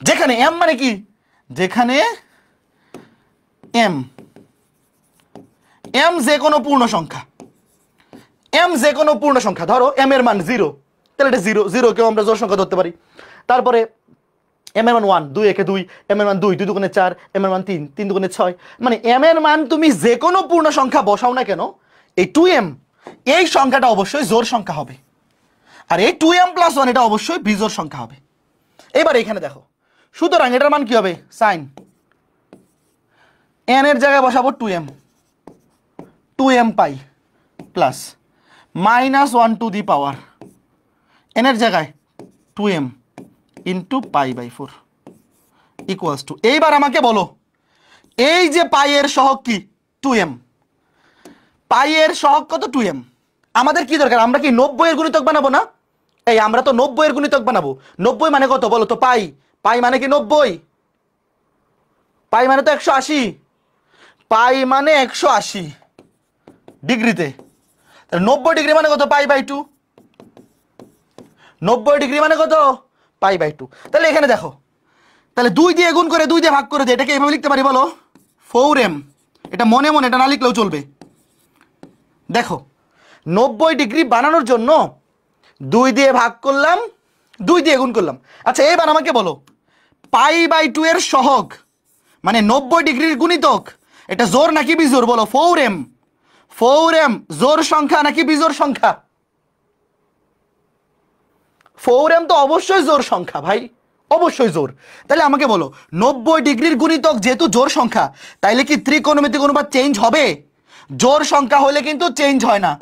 যেখানে m মানে কি, যেখানে m যে কোনো পূর্ণ সংখ্যা, m যে কোনো পূর্ণ সংখ্যা, ধরো m এর মান 0, তাহলে এটা 0 কেও আমরা জোড় সংখ্যা ধরতে পারি। তারপরে m এর মান 1, 2 একে 2, m এর মান 2, 2 দুগুণে 4, m এর মান 3, 3 দুগুণে 6, মানে m এর মান তুমি যে কোনো পূর্ণ সংখ্যা বসাও না কেন, এই 2m এই সংখ্যাটা অবশ্যই জোড় সংখ্যা হবে, আর এই 2m + 1 এটা অবশ্যই বিজোড় সংখ্যা হবে। এবার এখানে দেখো, সুতরাং এটার মান কি হবে, সাইন n এর জায়গায় বসাবো 2m π প্লাস -1 n এর জায়গায় 2m × π/4 ইকুয়ালস টু, এইবার আমাকে বলো এই যে পাই এর সহগ কি 2m, পাই এর সহগ কত 2m, আমাদের কি দরকার, আমরা কি 90 এর গুণিতক বানাবো না? এই আমরা তো 90 এর গুণিতক বানাবো। 90 মানে কত বলো তো, পাই, পাই মানে কি 90, পাই মানে তো 180, পাই মানে 180 ডিগ্রিতে, তাহলে 90 ডিগ্রি মানে কত, π/2, 90 ডিগ্রি মানে কত, π/2। তাহলে এখানে দেখো, তাহলে 2 দিয়ে গুণ করে 2 দিয়ে ভাগ করে দিয়ে এটাকে এইভাবে লিখতে পারি বলো 4m, এটা মনে মনে এটা না লিখলেও চলবে। দেখো 90 ডিগ্রি বানানোর জন্য 2 দিয়ে ভাগ করলাম, 2 দিয়ে গুণ করলাম। আচ্ছা এবার আমাকে বলো π/2 এর সহগ মানে 90 ডিগ্রির গুণিতক, এটা জোড় নাকি বিজোড় বলো, 4m, 4m জোড় সংখ্যা নাকি বিজোড় সংখ্যা? 4m তো অবশ্যই জোড় সংখ্যা ভাই, অবশ্যই জোড়। তাহলে আমাকে বলো 90 ডিগ্রির গুণিতক যেহেতু জোড় সংখ্যা, তাইলে কি ত্রিকোণমিতিক অনুপাত চেঞ্জ হবে? জোড় সংখ্যা হলে কিন্তু চেঞ্জ হয় না,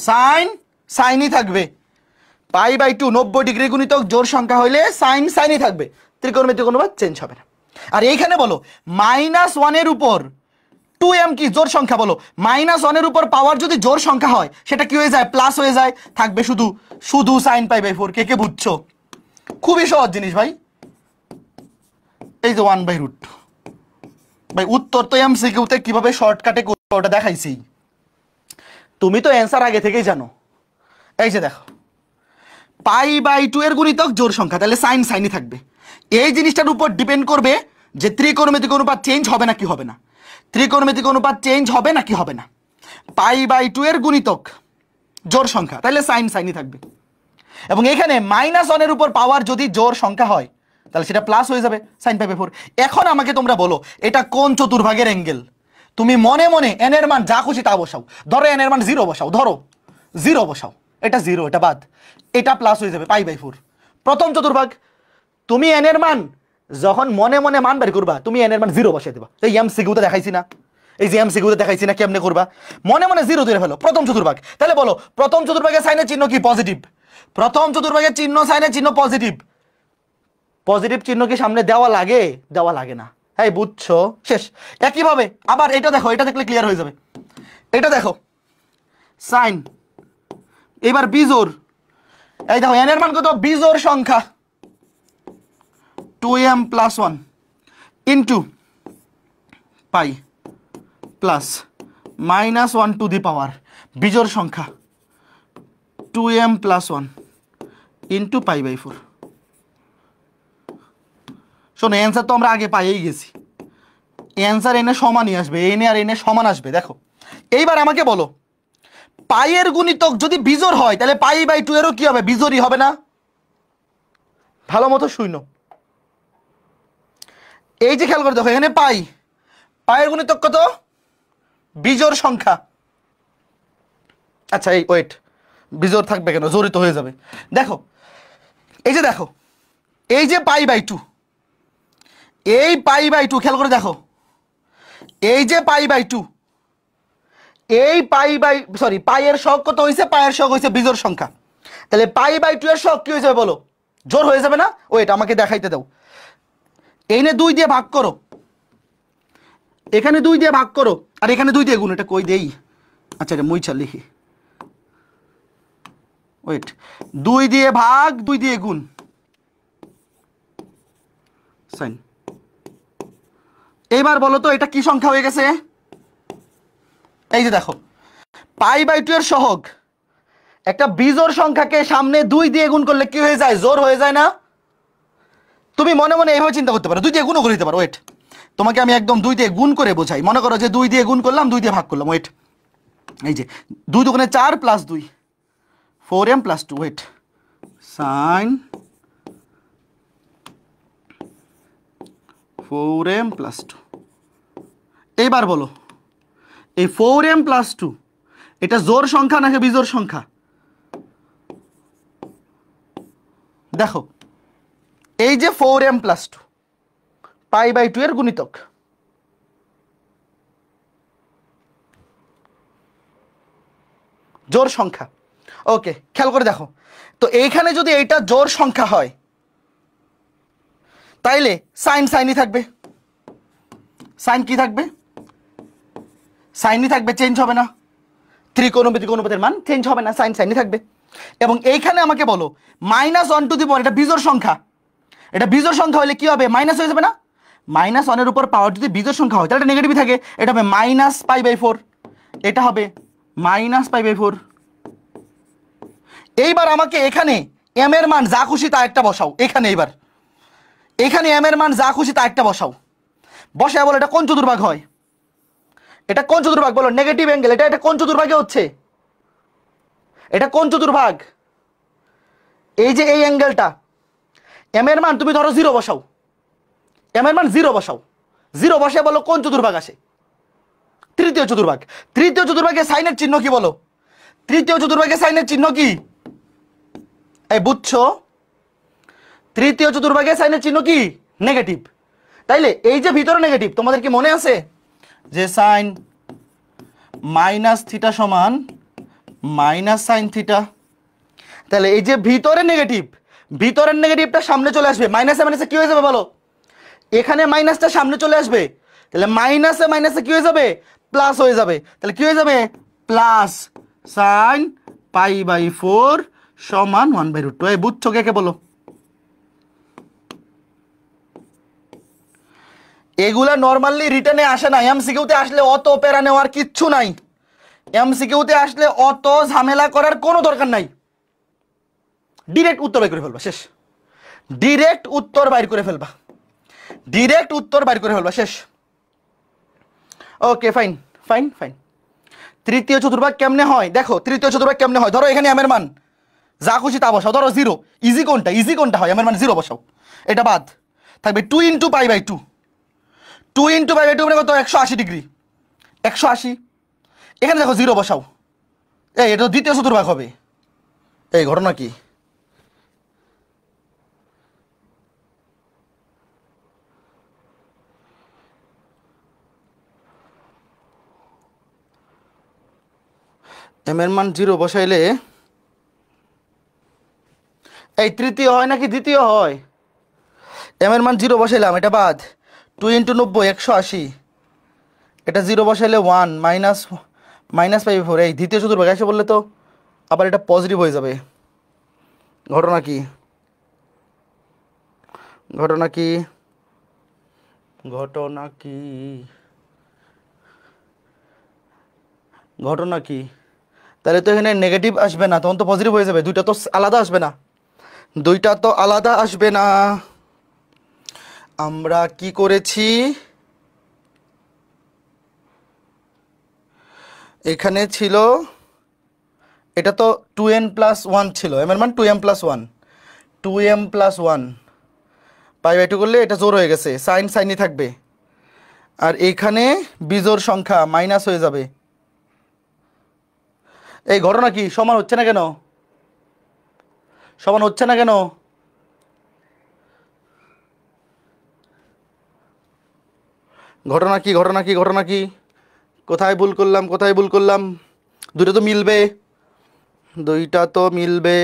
সাইন সাইনই থাকবে। π/2 90 ডিগ্রি গুণিতক জোড় সংখ্যা হইলে সাইন সাইনই থাকবে, ত্রিকোণমিতিক অনুপাত চেঞ্জ হবে না। আর এইখানে বলো -1 এর উপর 2m কি জোড় সংখ্যা, বলো -1 এর উপর পাওয়ার যদি জোড় সংখ্যা হয় সেটা কি হয়ে যায়, প্লাস হয়ে যায়, থাকবে শুধু শুধু sin π/4। কে কে বুঝছো? খুবই সহজ জিনিস ভাই। এই যে 1/√2 ভাই, উত্তর তো এমসিকিউতে কিভাবে শর্টকাটে করবে ওটা দেখাইছি। তুমি তো অ্যান্সার আগে থেকেই জানো। এই যে দেখো π/2 এর গুণিতক জোড় সংখ্যা, তাহলে সাইন সাইনই থাকবে। এই জিনিসটার উপর ডিপেন্ড করবে যে ত্রিকোণমিতিক অনুপাত চেঞ্জ হবে নাকি হবে না, ত্রিকোণমিতিক অনুপাত চেঞ্জ হবে নাকি হবে না। π/2 এর গুণিতক জোড় সংখ্যা, তাহলে সাইন সাইনই থাকবে। এবং এখানে -1 এর উপর পাওয়ার যদি জোড় সংখ্যা হয় তাহলে সেটা প্লাস হয়ে যাবে sin π/4। এখন আমাকে তোমরা বলো এটা কোন চতুর্ভাগের অ্যাঙ্গেল? তুমি মনে মনে n এর মান যা খুশি তা বসাও, ধরো n এর মান 0 বসাও, ধরো 0 বসাও, এটা 0, এটা বাদ, এটা প্লাস হয়ে যাবে π/4। প্রথম চতুর্ভাগ, তুমি n এর মান যখন মনে মনে মান বের করবা তুমি n এর মান 0 বসাই দেবা। এই এমসিকিউতে দেখাইছি না, এই যে এমসিকিউতে দেখাইছি না কেমনে করবা, মনে মনে 0 ধরে ফেলো। প্রথম চতুর্ভাগ, তাহলে বলো প্রথম চতুর্ভাগের সাইনের চিহ্ন কি? পজিটিভ। প্রথম চতুর্ভাগের চিহ্ন সাইনের চিহ্ন পজিটিভ। পজিটিভ চিহ্ন কি সামনে দেওয়া লাগে? দেওয়া লাগে না। হ্যাঁ বুঝছো? শেষ। একইভাবে আবার এটা দেখো, এটা দেখলে ক্লিয়ার হয়ে যাবে। এটা দেখো সাইন, এবার বিজোড়, এই দেখো n এর মান কত? বিজোড় সংখ্যা 2m + 1 into pi plus -1 to the power বিজোড় সংখ্যা 2m + 1 ইন্টু π/4। শোনো অ্যান্সার তো আমরা আগে পাইয়েই গেছি, অ্যান্সার এনে সমানই আসবে, এনে আর এনে সমান আসবে। দেখো এইবার আমাকে বলো পাইয়ের গুণিতক যদি বিজোড় হয় তাহলে π/2 এরও কি হবে? বিজোড়ই হবে না? ভালো মতো শুনো। এই যে খেয়াল করে দেখো এখানে পাইয়ের গুণিতক কত? বিজোড় সংখ্যা। আচ্ছা এই ওয়েট, বিজোড় থাকবে কেন? জড়িত হয়ে যাবে। দেখো এই যে দেখো এই যে π/2, এই π/2 খেয়াল করে দেখো, এই যে π/2, এই পাইয়ের সহগ কত হয়েছে? পাইয়ের সহগ হয়েছে বিজোড় সংখ্যা। তাহলে π/2 এর সহগ কি হয়ে যাবে বলো? জোড় হয়ে যাবে না? ওয়েট আমাকে দেখাইতে দাও। এইনে 2 দিয়ে ভাগ করো, এখানে 2 দিয়ে ভাগ করো, আর এখানে 2 দিয়ে গুণ। এটা কই দেই? আচ্ছা এটা মুইছা লিখি। ওয়েট, 2 দিয়ে ভাগ 2 দিয়ে গুণ সাইন। এইবার বলো তো এটা কি সংখ্যা হয়ে গেছে? এই যে দেখো π/2 এর সহগ একটা বিজোড় সংখ্যাকে সামনে 2 দিয়ে গুণ করলে কি হয়ে যায়? জোড় হয়ে যায় না? তুমি মনে মনে এইভাবে চিন্তা করতে পারো, 2 দিয়ে গুণও করে দিতে পারো। ওয়েট, তোমাকে আমি একদম 2 দিয়ে গুণ করে বোঝাই। মনে করো যে 2 দিয়ে গুণ করলাম, 2 দিয়ে ভাগ করলাম। ওয়েট, এই যে 2 দুগুণে 4 + 2 4m + 2। Wait, sine 4m + 2। এইবার বলো এই 4m + 2 এটা জোড় সংখ্যা নাকি বিজোড় সংখ্যা? দেখো এই যে 4m + 2 π/2 এর গুণিতক, জোড় সংখ্যা। ওকে খেয়াল করে দেখো তো এইখানে যদি এইটা জোড় সংখ্যা হয় তাইলে সাইন সাইনই থাকবে। সাইন কি থাকবে? সাইনই থাকবে, চেঞ্জ হবে না। ত্রিকোণমিতিক অনুপাতের মান চেঞ্জ হবে না, সাইন সাইনই থাকবে। এবং এইখানে আমাকে বলো -1 টু দি পাওয়ার, এটা বিজোড় সংখ্যা, এটা বিজোড় সংখ্যা হলে কি হবে? মাইনাস হয়ে যাবে না? -1 এর উপর পাওয়ার যদি বিজোড় সংখ্যা হয় তাহলে এটা নেগেটিভ থাকে, এটা হবে -π/4, এটা হবে -π/4। এইবার আমাকে এখানে m এর মান যা খুশি তা একটা বসাও। এখানে এইবার এখানে m এর মান যা খুশি তা একটা বসাও, বসায় বলো এটা কোন চতুর্ভাগ হয়? এটা কোন চতুর্ভাগ বলো? Negative angle. এটা কোন চতুর্ভাগে হচ্ছে? এটা কোন চতুর্ভাগ? এই যে এই অ্যাঙ্গেলটা, m এর মান তুমি ধরো 0 বসাও, m এর মান 0 বসাও, 0 বসে বলো কোন চতুর্ভাগ আসে? তৃতীয় চতুর্ভাগ। তৃতীয় চতুর্ভাগে সাইনের চিহ্ন কি বলো? তৃতীয় চতুর্ভাগে সাইনের চিহ্ন কি? এই বুঝছো? তৃতীয় চতুর্ভাগে সাইনের চিহ্ন কি? নেগেটিভ। তাইলে এই যে ভিতরে নেগেটিভ, তোমাদের কি মনে আছে যে সাইন -θ = মাইনাস সাইন থিটা। তাহলে এই যে ভিতরের নেগেটিভটা সামনে চলে আসবে, মাইনাসে মাইনাসে কি হয়ে যাবে বলো, এখানে মাইনাসটা সামনে চলে আসবে, তাহলে মাইনাসে মাইনাসে কি হয়ে যাবে, প্লাস হয়ে যাবে। তাহলে কি হয়ে যাবে, প্লাস সাইন π/4 সমান 1/√2। এই বুঝছো কে বলো? এগুলা নর্মালি রিটেনে আসে না, এমসিকিউতে আসলে অত প্যারা নেওয়ার কিচ্ছু নাই, এমসিকিউতে আসলে অত ঝামেলা করার কোনো দরকার নাই, ডিরেক্ট উত্তর বাইর করে ফেলবা, শেষ। ডিরেক্ট উত্তর বাইর করে ফেলবা, ডিরেক্ট উত্তর বাইর করে ফেলবা, শেষ। Okay fine fine fine. তৃতীয় চতুর্ভাগ কেমনে হয় দেখো, তৃতীয় চতুর্ভাগ কেমনে হয়, ধরো এখানে এমের মান যা খুশি তা বসাও, ধরো 0, ইজি কোনটা হয়, এমের মান 0 বসাও, এটা বাদ থাকবে 2 × π/2, 2 × π/2 মানে কত, 180 ডিগ্রি, 180। এখানে দেখো 0 বসাও, এই এটা দ্বিতীয় চতুর্ভাগ হবে। এই ঘটনা কি, এম এর মান 0 বসাইলে এই তৃতীয় হয় নাকি দ্বিতীয় হয়, এম এর মান 0 বসাইলাম, এটা বাদ, 2 × 90 180, এটা 0 বসাইলে 1 মাইনাস π/4। এই দ্বিতীয় চতুর্ভাগ এসে বললে তো আবার এটা পজিটিভ হয়ে যাবে। ঘটনা কি, ঘটনা কি, ঘটনা কি, ঘটনা কি? তাহলে তো এখানে নেগেটিভ আসবে না, তখন তো পজিটিভ হয়ে যাবে, দুইটা তো আলাদা আসবে না, দুইটা তো আলাদা আসবে না। আমরা কি করেছি, এখানে ছিল এটা তো 2n+1 ছিল, এম এর মান 2m+1, 2m+1 π/2 করলে এটা জোর হয়ে গেছে, সাইন সাইনই থাকবে, আর এখানে বিজোড় সংখ্যা মাইনাস হয়ে যাবে। এই ঘটনা কি, সমান হচ্ছে না কেন, সমান হচ্ছে না কেন? ঘটনা কি, ঘটনা কি, ঘটনা কি, কোথায় ভুল করলাম, কোথায় ভুল করলাম? দুইটা তো মিলবে, দুইটা তো মিলবে,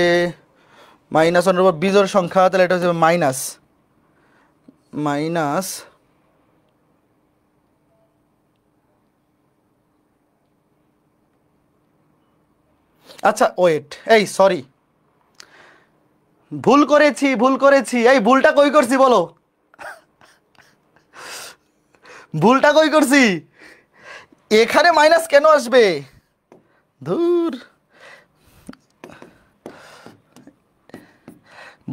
মাইনাস ওয়ানের উপর বিজোড় সংখ্যা, তাহলে এটা হচ্ছে মাইনাস মাইনাস, আচ্ছা ওয়েট, এই সরি, ভুল করেছি, ভুল করেছি, এই ভুলটা কই করছি বলো, ভুলটা কই করছি, এখানে মাইনাস কেন আসবে, ধুর,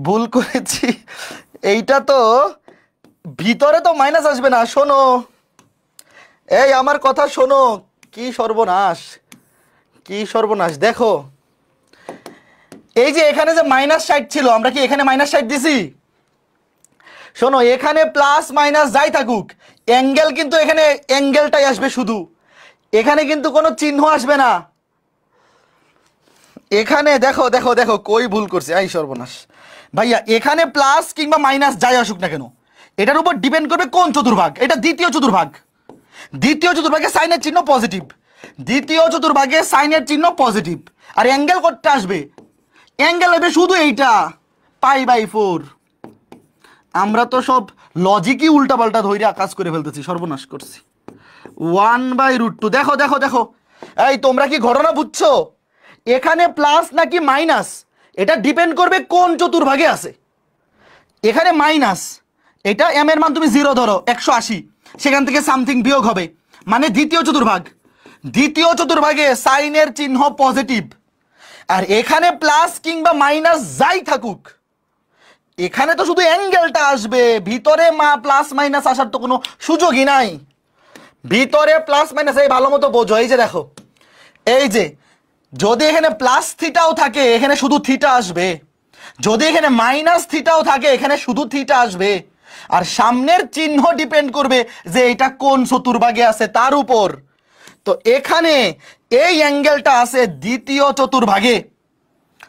ভুল করেছি, এইটা তো ভিতরে তো মাইনাস আসবে না, শোনো, এই আমার কথা শোনো, কি সর্বনাশ, কি সর্বনাশ, দেখো এই যে এখানে যে -60 ছিল, আমরা কি এখানে -60 দিছি, শোনো এখানে প্লাস মাইনাস যাই থাকুক, অ্যাঙ্গেল কিন্তু এখানে অ্যাঙ্গেলটাই আসবে শুধু, এখানে কিন্তু কোনো চিহ্ন আসবে না, এখানে দেখো দেখো দেখো কই ভুল করছে, এই সর্বনাশ ভাইয়া, এখানে প্লাস কিংবা মাইনাস যাই আসুক না কেন, এটার উপর ডিপেন্ড করবে কোন চতুর্ভাগ, এটা দ্বিতীয় চতুর্ভাগ, দ্বিতীয় চতুর্ভাগে সাইনের চিহ্ন পজিটিভ, দ্বিতীয় চতুর্ভাগে সাইনের চিহ্ন পজিটিভ, আর অ্যাঙ্গেল করতে আসবে, অ্যাঙ্গেল হবে শুধু এইটা π/4। আমরা তো সব লজিকই উল্টাপাল্টা ধইরা কাজ করে ফেলতেছি, সর্বনাশ করছি। 1/√2, দেখো দেখো দেখো, এই তোমরা কি ঘটনা বুঝছো, এখানে প্লাস নাকি মাইনাস এটা ডিপেন্ড করবে কোন চতুর্ভাগে আছে, এখানে মাইনাস, এটা এম এর মান তুমি 0 ধরো 180, সেখান থেকে সামথিং বিয়োগ হবে, মানে দ্বিতীয় চতুর্ভাগ, দ্বিতীয় চতুর্ভাগে সাইনের চিহ্ন পজিটিভ, আর এখানে প্লাস কিংবা মাইনাস যাই থাকুক, এখানে তো শুধু অ্যাঙ্গেলটা আসবে, ভিতরে প্লাস মাইনাস আসার তো কোনো সুযোগই নাই, ভিতরে প্লাস মাইনাস, এই ভালো মতো বোঝো, এই যে দেখো, এই যে যদি এখানে প্লাস থিটাও থাকে এখানে শুধু থিটা আসবে, যদি এখানে মাইনাস থিটাও থাকে এখানে শুধু থিটা আসবে, আর সামনের চিহ্ন ডিপেন্ড করবে যে এটা কোন চতুর্ভাগে আছে তার উপর। তো এখানে এই অ্যাঙ্গেলটা আছে দ্বিতীয় চতুর্ভাগে,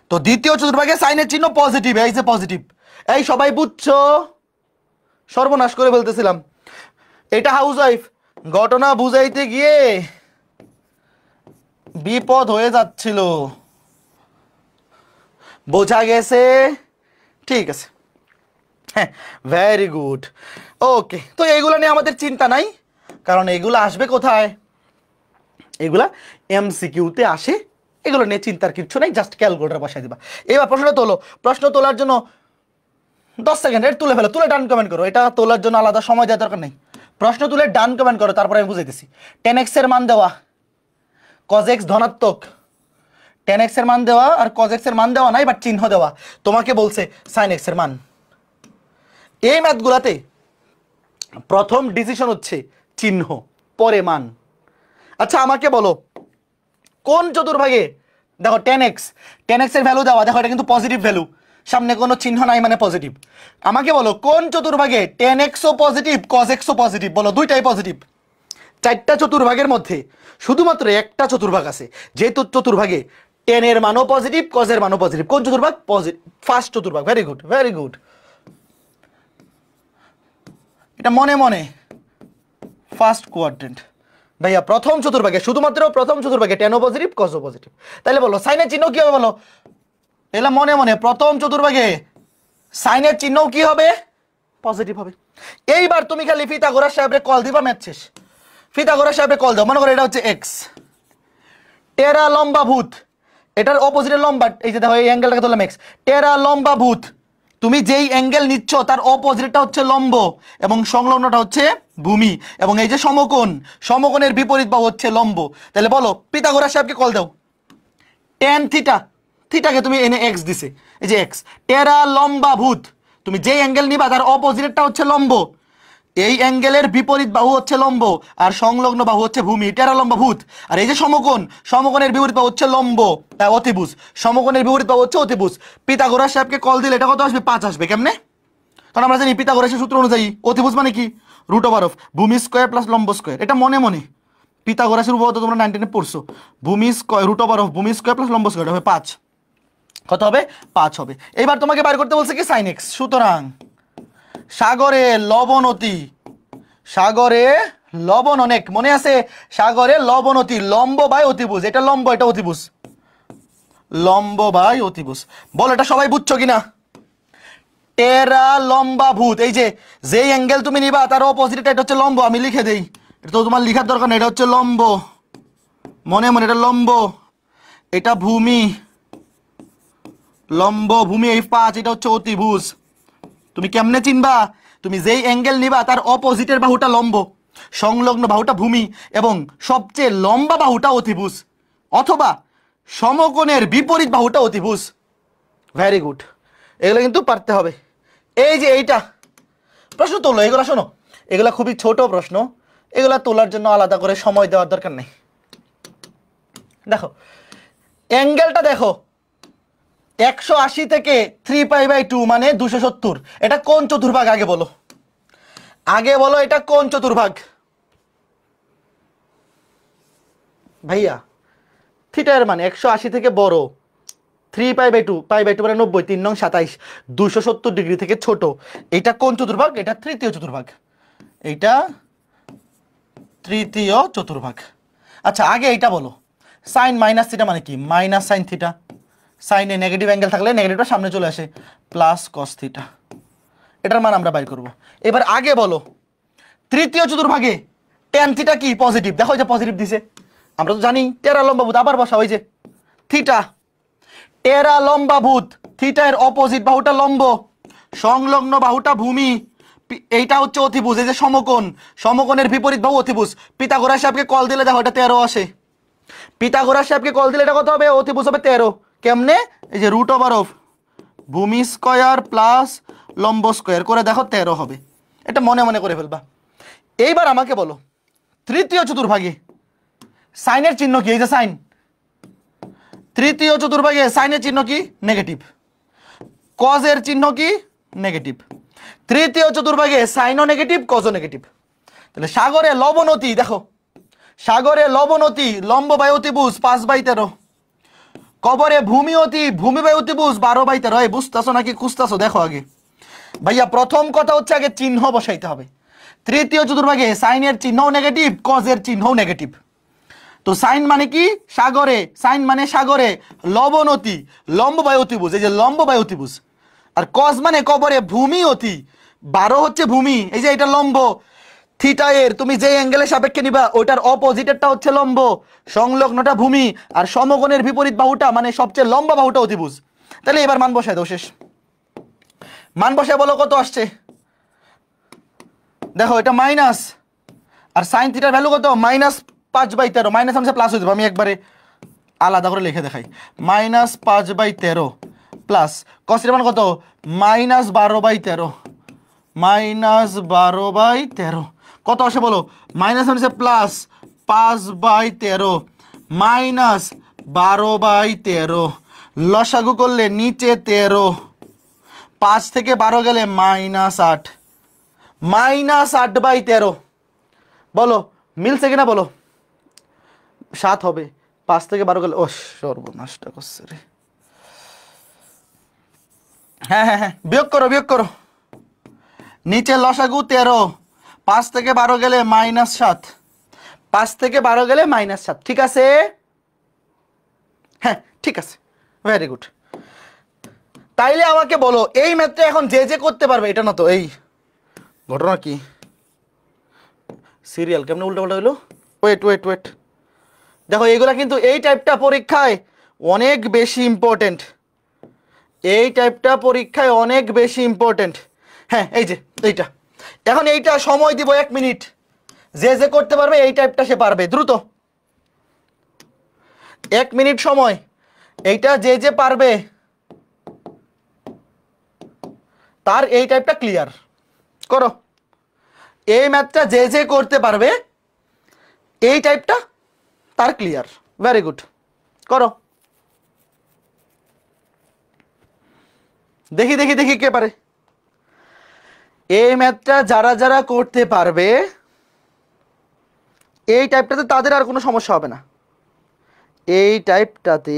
তো দ্বিতীয় চতুর্ভাগে সাইনের চিহ্ন পজিটিভ, এই যে পজিটিভ, এই সবাই বুঝছো, সর্বনাশ করে ফেলতেছিলাম। এটা হাউস ওয়াইফ ঘটনা বুঝাইতে গিয়ে বিপদ হয়ে যাচ্ছিল। বোঝা গেছে? ঠিক আছে, হ্যাঁ, ভেরি গুড। ওকে, তো এইগুলো নিয়ে আমাদের চিন্তা নাই, কারণ এগুলো আসবে কোথায়? এগুলা এমসিকিউতে আসে, এগুলো নিয়ে চিন্তার কিছু নাই, জাস্ট ক্যালকুলেটর বসাই দিবা। এবার প্রশ্নটা তোলো। প্রশ্ন তোলার জন্য 10 সেকেন্ড, এটা তুলে ফেলো, তুলে ডান কমেন্ট করো। এটা তোলার জন্য আলাদা সময় দেওয়ার দরকার নেই। প্রশ্ন তুলে ডান কমেন্ট করো, তারপরে আমি বুঝাইতেছি। 10x এর মান দেওয়া, cos x ধনাত্মক, 10x এর মান দেওয়া আর cos x এর মান দেওয়া নাই, বাট চিহ্ন দেওয়া। তোমাকে বলছে sin x এর মান। এই ম্যাথগুলাতে প্রথম ডিসিশন হচ্ছে চিহ্ন, পরে মান। আচ্ছা আমাকে বলো, কোন চতুর্ভাগে, দেখো 10x, 10x এর ভ্যালু দেওয়া, দেখো এটা কিন্তু পজিটিভ ভ্যালু, সামনে কোনো চিহ্ন নাই মানে পজিটিভ। আমাকে বলো কোন চতুর্ভাগে 10x ও পজিটিভ, cos x ও পজিটিভ, বলো দুইটাই পজিটিভ। 4টা চতুর্ভাগের মধ্যে শুধুমাত্র একটা চতুর্ভাগ আছে যেহেতু চতুর্ভাগে 10 এর মানও পজিটিভ, cos এর মানও পজিটিভ। কোন চতুর্ভাগ? পজিটিভ, ফার্স্ট চতুর্ভাগ। Very good, very good. এটা মনে মনে ফার্স্ট কোয়াড্রেন্ট। ভাইয়া প্রথম চতুর্ভাগে, শুধুমাত্র প্রথম চতুর্ভাগে 10 ও পজিটিভ, cos ও পজিটিভ। তাহলে বলো সাইনের চিহ্ন কি হবে? বলো এলা মনে মনে, প্রথম চতুর্ভাগে সাইনের চিহ্ন কি হবে? পজিটিভ হবে। এইবার তুমি খালি পিথাগোরাস সাহেবরে কল দিবা, ম্যাথ শেষ। পিথাগোরাস সাহেবরে কল দাও। মনে করো এটা হচ্ছে x, টেরা লম্বা ভূত, এটার অপোজিটের লম্বা, এই যে দেখো এই অ্যাঙ্গেলটাকে ধরলাম x, টেরা লম্বা ভূত। তুমি যেই অ্যাঙ্গেল নিচ্ছ তার অপোজিটটা হচ্ছে লম্ব এবং সংলগ্নটা হচ্ছে ভূমি, এবং এই যে সমকোণ, সমকোণের বিপরীত বাহু হচ্ছে লম্ব। তাহলে বলো পিথাগোরাস সাহেবকে কল দাও। tan থিটা, থিটাকে তুমি এনে x দিছে, এই যে x, টেরা লম্বা ভূত, তুমি যেই অ্যাঙ্গেল নিবা তার অপোজিটটা হচ্ছে লম্ব, এই অ্যাঙ্গেলের বিপরীত বাহু হচ্ছে লম্ব আর সংলগ্ন বাহু হচ্ছে ভূমি, টেরা লম্বা ভূত। আর এই যে সমকোণ, সমকোণের বিপরীত বাহু হচ্ছে লম্ব, অতিভুজ, সমকোণের বিপরীত বাহু হচ্ছে অতিভুজ। পিথাগোরাস সাহেবকে কল দিলে এটা কত আসবে? 5 আসবে। কেমনে? কারণ আমরা জানি পিথাগোরাসের সূত্র অনুযায়ী অতিভুজ মানে কি? রুট ওভার অফ ভূমি স্কয়ার প্লাস লম্ব স্কয়ার। এটা মনে মনে পিথাগোরাসের উপপাদ্য তোমরা 9 এ পড়ছো। ভূমি স্কয়ার, রুট ওভার অফ ভূমি স্কয়ার প্লাস লম্ব স্কয়ার হবে 5। কত হবে? 5 হবে। এবার তোমাকে বের করতে বলছে কি? sin x। সুতরাং সাগরে লবণ অতি, সাগরে লবণ অনেক, মনে আছে? সাগরে লবণ অতি, লম্ব বাই অতিভুজ, এটা লম্ব এটা অতিভুজ, লম্ব বাই অতিভুজ। বল এটা সবাই বুঝছো কিনা? টেরা লম্বা ভূত, এই যে যেই অ্যাঙ্গেল তুমি নিবা তার অপোজিট এটা হচ্ছে লম্ব। আমি লিখে দেই, এটা তো তোমার লিখার দরকার নেই, এটা হচ্ছে লম্ব, মনে মনে এটা লম্ব, এটা ভূমি, লম্ব ভূমি, এই 5, এটা হচ্ছে অতিভুজ। তুমি কেমনে চিনবা? তুমি যেই অ্যাঙ্গেল নিবা তার অপোজিটের বাহুটা লম্ব, সংলগ্ন বাহুটা ভূমি এবং সবচেয়ে লম্বা বাহুটা অতিভুজ, অথবা সমকোণের বিপরীত বাহুটা অতিভুজ। ভেরি গুড, এগুলো কিন্তু পারতে হবে। এই যে এইটা প্রশ্ন তোলো, এগুলো শোনো, এগুলা খুবই ছোট প্রশ্ন, এগুলা তোলার জন্য আলাদা করে সময় দেওয়ার দরকার নেই। দেখো অ্যাঙ্গেলটা দেখো, 180 থেকে 3π/2 মানে 270, এটা কোন চতুর্ভাগ? আগে বলো, আগে বলো এটা কোন চতুর্ভাগ? ভাইয়া থিটার মানে 180 থেকে বড়, 3π/2, π/2 মানে 90, 3 নং 27, 270 ডিগ্রি থেকে ছোট, এটা কোন চতুর্ভাগ? এটা তৃতীয় চতুর্ভাগ, এইটা তৃতীয় চতুর্ভাগ। আচ্ছা আগে এইটা বলো, সাইন মাইনাস থিটা মানে কি? মাইনাস সাইন থিটা, সাইনে নেগেটিভ অ্যাঙ্গেল থাকলে নেগেটিভটা সামনে চলে আসে, প্লাস কস থিটা, এটার মান আমরা বাইর করব। এবার আগে বলো তৃতীয় চতুর্ভাগে ট্যান থিটা কি? পজিটিভ। দেখো এই যে পজিটিভ দিছে, আমরা তো জানি টেরা লম্বা ভূত, আবার বসা, ওই যে থিটা, টেরা লম্বা ভূত, থিটা এর অপোজিট বাহুটা লম্ব, সংলগ্ন বাহুটা ভূমি, এইটা হচ্ছে অতিভুজ, এই যে সমকোণ, সমকোণের বিপরীত বাহু অতিভুজ। পিথাগোরাস সাহেবকে কল দিলে দেখো এটা 13 আসে, পিথাগোরাস সাহেবকে কল দিলে এটা কত হবে? অতিভুজ হবে 13। কেমনে? এই যে রুট ওভার অফ ভূমি স্কয়ার প্লাস লম্ব স্কয়ার করে দেখো 13 হবে। এটা মনে মনে করে ফেলবা। এইবার আমাকে বলো তৃতীয় চতুর্ভাগে সাইনের চিহ্ন কি? এই যে সাইন, তৃতীয় চতুর্ভাগে সাইনের চিহ্ন কি? নেগেটিভ। কজের চিহ্ন কি? নেগেটিভ। তৃতীয় চতুর্ভাগে সাইনও নেগেটিভ, কজও নেগেটিভ। তাহলে সাগরে লবণতি, দেখো সাগরে লবণতি, লম্ব বাই অতিভুজ 5/13, কবরে ভূমি অতি, ভূমি বাই অতিভুজ 12/13। এই বুঝতেছো নাকি খুঁজতেছো? দেখো আগে ভাইয়া, প্রথম কথা হচ্ছে আগে চিহ্ন বসাইতে হবে। তৃতীয় চতুর্ভাগে সাইনের চিহ্নও নেগেটিভ, কজের চিহ্নও নেগেটিভ। তো সাইন মানে কি সাগরে, সাইন মানে সাগরে, লবণ অতি, লম্ব বাই অতিভুজ, এই যে লম্ব বাই অতিভুজ। আর কস মানে কবরে, ভূমি অতি, 12 হচ্ছে ভূমি, এই যে এটা লম্ব, থিটা এর তুমি যে অ্যাঙ্গেলের সাপেক্ষে নিবা ওটার অপোজিটেরটা হচ্ছে লম্ব, সংলগ্নটা ভূমি, আর সমকোণের বিপরীত বাহুটা মানে সবচেয়ে লম্বা বাহুটা অতিভুজ। তাহলে এবার মান বসায় দাও, শেষ। মান বসায় বলো কত আসছে, দেখো এটা মাইনাস, আর সাইন থিটার ভ্যালু কত, -5/13, মাইনাস আমি প্লাস হয়ে যাবো, আমি একবারে আলাদা করে লিখে দেখাই, -5/13 প্লাস কস থিটার মান কত, -12/13, -12/13 কত আসে বলো, মাইনাস মানে প্লাস 5/13 -12/13, লসাগু করলে নিচে 13, 5 থেকে 12 গেলে -8, -8/13, বলো মিলছে কিনা বলো, 7 হবে, 5 থেকে 12 গেলে, ও সর্বনাশটা করছে রে, হ্যাঁ হ্যাঁ হ্যাঁ বিয়োগ করো বিয়োগ করো, নিচে লসাগু 13, 5 থেকে 12 গেলে -7, 5 থেকে 12 গেলে -7, ঠিক আছে, হ্যাঁ ঠিক আছে, ভেরি গুড। তাইলে আমাকে বলো এই ম্যাথটা এখন যে যে করতে পারবে, এটা না তো, এই ঘটনা কি সিরিয়াল কেমনে উল্টো পাল্টা হইলো, ওয়েট ওয়েট ওয়েট, দেখো এইগুলা কিন্তু এই টাইপটা পরীক্ষায় অনেক বেশি ইম্পর্টেন্ট, এই টাইপটা পরীক্ষায় অনেক বেশি ইম্পর্টেন্ট। হ্যাঁ এই যে এইটা, এখন এইটা সময় দিব 1 মিনিট, যে যে করতে পারবে এই টাইপটা সে পারবে দ্রুত, 1 মিনিট সময়, এইটা যে যে পারবে তার এই টাইপটা ক্লিয়ার করো, এই ম্যাথটা যে যে করতে পারবে এই টাইপটা তার ক্লিয়ার, ভেরি গুড, করো, দেখি দেখি দেখি কে পারে, এই ম্যাথটা যারা যারা করতে পারবে এই টাইপটাতে তাদের আর কোনো সমস্যা হবে না, এই টাইপটাতে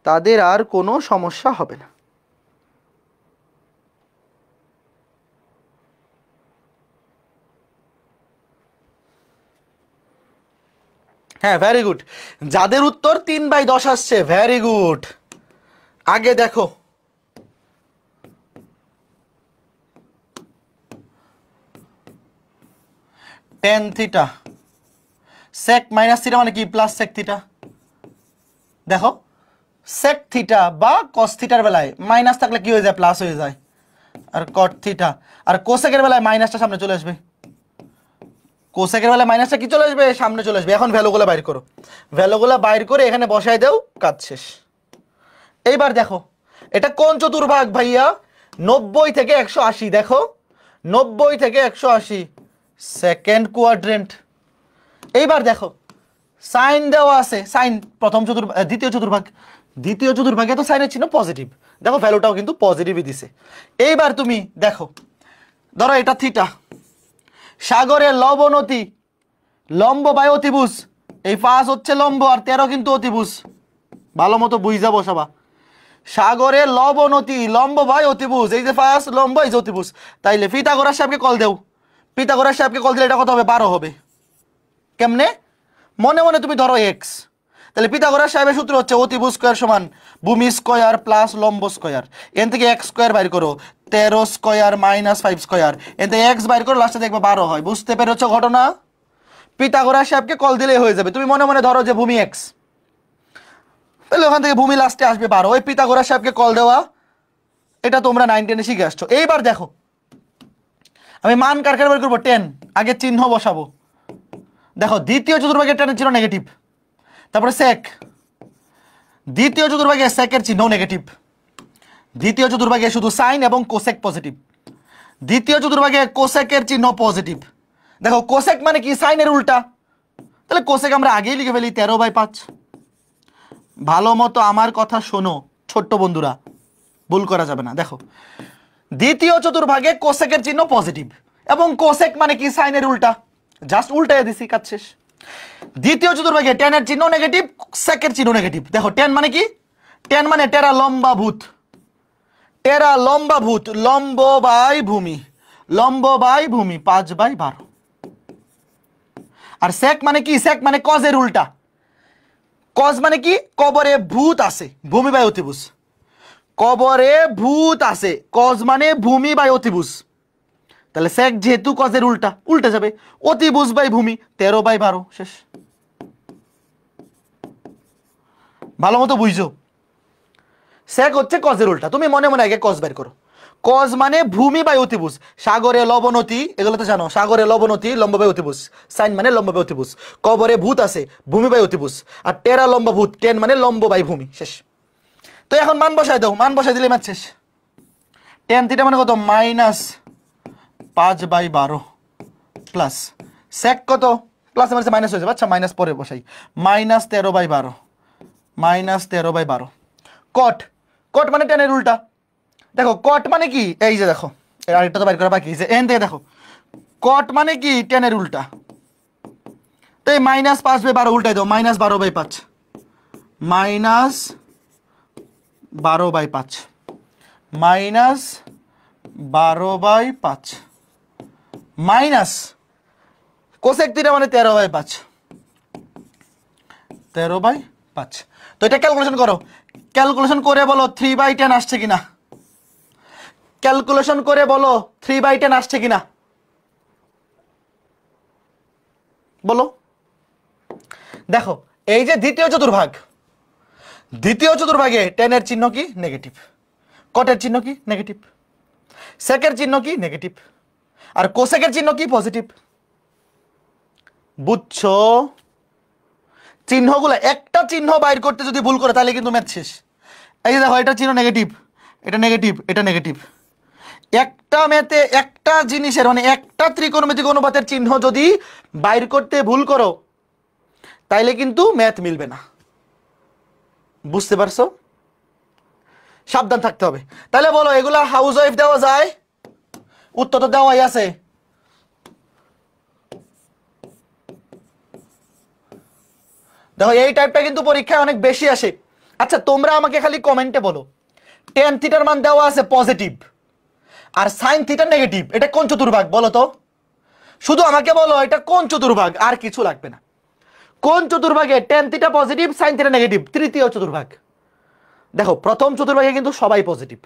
তাদের আর কোনো সমস্যা হবে না। হ্যাঁ ভেরি গুড, যাদের উত্তর 3/10 আসছে, ভেরি গুড, আগে দেখো tan theta sec minus theta মানে কি, প্লাস sec থিটা, দেখো sec থিটা বা cos থিটার বেলায় মাইনাস থাকলে কি হয়ে যায়, প্লাস হয়ে যায়, আর cot থিটা আর কোসেকের বেলায় মাইনাসটা সামনে চলে আসবে, কোসেকের বেলায় মাইনাসটা কি চলে আসবে, সামনে চলে আসবে। এখন ভ্যালুগুলো বাইর করো, ভ্যালুগুলো বাইর করে এখানে বসাই দাও, কাজ শেষ। এইবার দেখো এটা কোন চতুর্ভাগ ভাইয়া, 90 থেকে 180, দেখো 90 থেকে 180, সেকেন্ড কোয়াড্রেন্ট। এইবার দেখো সাইন দেওয়া আছে, সাইন প্রথম চতুর্ভাগ, দ্বিতীয় চতুর্ভাগে তো সাইনের চিহ্ন পজিটিভ, দেখো ভ্যালুটাও কিন্তু পজিটিভই দিছে। এইবার তুমি দেখো, ধরো এটা থিটা, সাগরের লবণ অতি, লম্ব বাই অতিভুজ, এই 5 হচ্ছে লম্ব আর 13 কিন্তু অতিভুজ, ভালো মতো বুঝা বসাবা, সাগরের লবণ অতি, লম্ব বাই অতিভুজ, এই যে 5 লম্ব, এই যে অতিভুজ, তাইলে পিথাগোরাস সাহেবকে কল দেও, পিথাগোরাস সাহেবকে কল দিলে এটা কত হবে, 12 হবে। কেমনে, মনে মনে তুমি ধরো x, তাহলে পিথাগোরাস সাহেবের সূত্র হচ্ছে অতিভুজ স্কয়ার সমান ভূমি স্কয়ার প্লাস লম্ব স্কয়ার, এন থেকে x স্কয়ার বাইর করো, 13 স্কয়ার মাইনাস 5 স্কয়ার, এন থেকে x বাইর করো, লাস্টে দেখবে 12 হয়। বুঝতে পেরেছো ঘটনা, পিথাগোরাস সাহেবকে কল দিলেই হয়ে যাবে, তুমি মনে মনে ধরো যে ভূমি x, তাহলে ওখান থেকে ভূমি লাস্টে আসবে 12, ওই পিথাগোরাস সাহেবকে কল দেওয়া, এটা তোমরা 9 10 শিখে আসছো। এইবার দেখো আমি মান কার কার বের করবো, 10, আগে চিহ্ন বসাবো, দেখো দ্বিতীয় চতুর্ভাগের টেনের চিহ্ন নেগেটিভ, তারপরে সেক, দ্বিতীয় চতুর্ভাগে সেকের চিহ্ন নেগেটিভ, দ্বিতীয় চতুর্ভাগে শুধু সাইন এবং কোসেক পজিটিভ, দ্বিতীয় চতুর্ভাগে কোসেকের চিহ্ন পজিটিভ, দেখো কোসেক মানে কি, সাইনের উল্টা, তাহলে কোসেক আমরা আগেই লিখে ফেলি 13/5। ভালো মতো আমার কথা শোনো ছোট্ট বন্ধুরা, ভুল করা যাবে না। দেখো দ্বিতীয় চতুর্ভাগে কোসেকের চিহ্ন পজিটিভ এবং কোসেক মানে কি, সাইনের উল্টা, জাস্ট উল্টায় দিছি, কাজ শেষ। দ্বিতীয় চতুর্ভাগে tan এর চিহ্ন নেগেটিভ, সেকের চিহ্ন নেগেটিভ, দেখো tan মানে কি, tan মানে টেরা লম্বা ভূত, টেরা লম্বা ভূত, লম্ব বাই ভূমি, লম্ব বাই ভূমি 5/12। আর সেক মানে কি? সেক মানে কজের উল্টা। কজ মানে কি? কবরে ভূত আছে, ভূমি বাই অতিভুজ। কবরে ভূত আছে, কজ মানে ভূমি বাই অতিভুজ। তাহলে সেক যেহেতু কজের উল্টা, উল্টে যাবে। অতিভুজ বাই ভূমি, 13/12 শেষ। ভালো মতো বুঝছো? সেক হচ্ছে কজের উল্টা। তুমি মনে মনে আগে কজ বের করো। কজ মানে ভূমি বাই অতিভুজ। সাগরে লবণতি, এগুলো তো জানো, সাগরে লবণতি লম্ব বাই অতিভুজ। সাইন মানে লম্ব বাই অতিভুজ। কবরে ভূত আছে, ভূমি বাই অতিভুজ। আর টেরা লম্ব ভূত, টেন মানে লম্ব বাই ভূমি, শেষ। তো এখন মান বসাই দাও, মান বসাই দিলে ম্যাথ শেষ। টেন থিটা মানে কত? -5/12 প্লাস সেক কত? প্লাস মাইনাস হয়ে যাবে। আচ্ছা মাইনাস পরে বসাই। -13/12 -13/12। কট, কট মানে টেনের উল্টা। দেখো কট মানে কি? এই যে দেখো, আরেকটা তো বাইর করা বাকি আছে। এন থেকে দেখো, কট মানে কি? টেনের উল্টা। তো এই -5/12 উল্টাই দাও, -12/5 -12/5 -12/5 মাইনাস কোসেক থিটা মানে 13/5 13/5। তো এটা ক্যালকুলেশন করো। ক্যালকুলেশন করে বলো 3/10 আসছে কিনা। ক্যালকুলেশন করে বলো 3/10 আসছে কিনা, বলো। দেখো এই যে দ্বিতীয় চতুর্ভাগ, দ্বিতীয় চতুর্ভাগে টেনের চিহ্ন কি? নেগেটিভ। কটের চিহ্ন কি? নেগেটিভ। সেকের চিহ্ন কি? নেগেটিভ। আর কোসেকের চিহ্ন কি? পজিটিভ। বুঝছো? চিহ্নগুলো একটা চিহ্ন বাইর করতে যদি ভুল করে তাহলে কিন্তু ম্যাথ শেষ। এই যে দেখো, এটা চিহ্ন নেগেটিভ, এটা নেগেটিভ, এটা নেগেটিভ। একটা ম্যাথে একটা জিনিসের মানে একটা ত্রিকোণমিতিক অনুপাতের চিহ্ন যদি বাইর করতে ভুল করো তাইলে কিন্তু ম্যাথ মিলবে না। বুঝতে পারছো? সাবধান থাকতে হবে। তাহলে বলো এগুলা হাউস ওয়াইফ দেওয়া যায়? উত্তর তো দেওয়াই আছে। দেখো এই টাইপটা কিন্তু পরীক্ষায় অনেক বেশি আসে। আচ্ছা তোমরা আমাকে খালি কমেন্টে বলো, টেন থিটার মান দেওয়া আছে পজিটিভ আর সাইন থিটা নেগেটিভ, এটা কোন চতুর্ভাগ বলো তো? শুধু আমাকে বলো এটা কোন চতুর্ভাগ, আর কিছু লাগবে না। কোন চতুর্ভাগে tan theta positive sine theta negative? তৃতীয় চতুর্ভাগ। দেখো প্রথম চতুর্ভাগে কিন্তু সবাই পজিটিভ,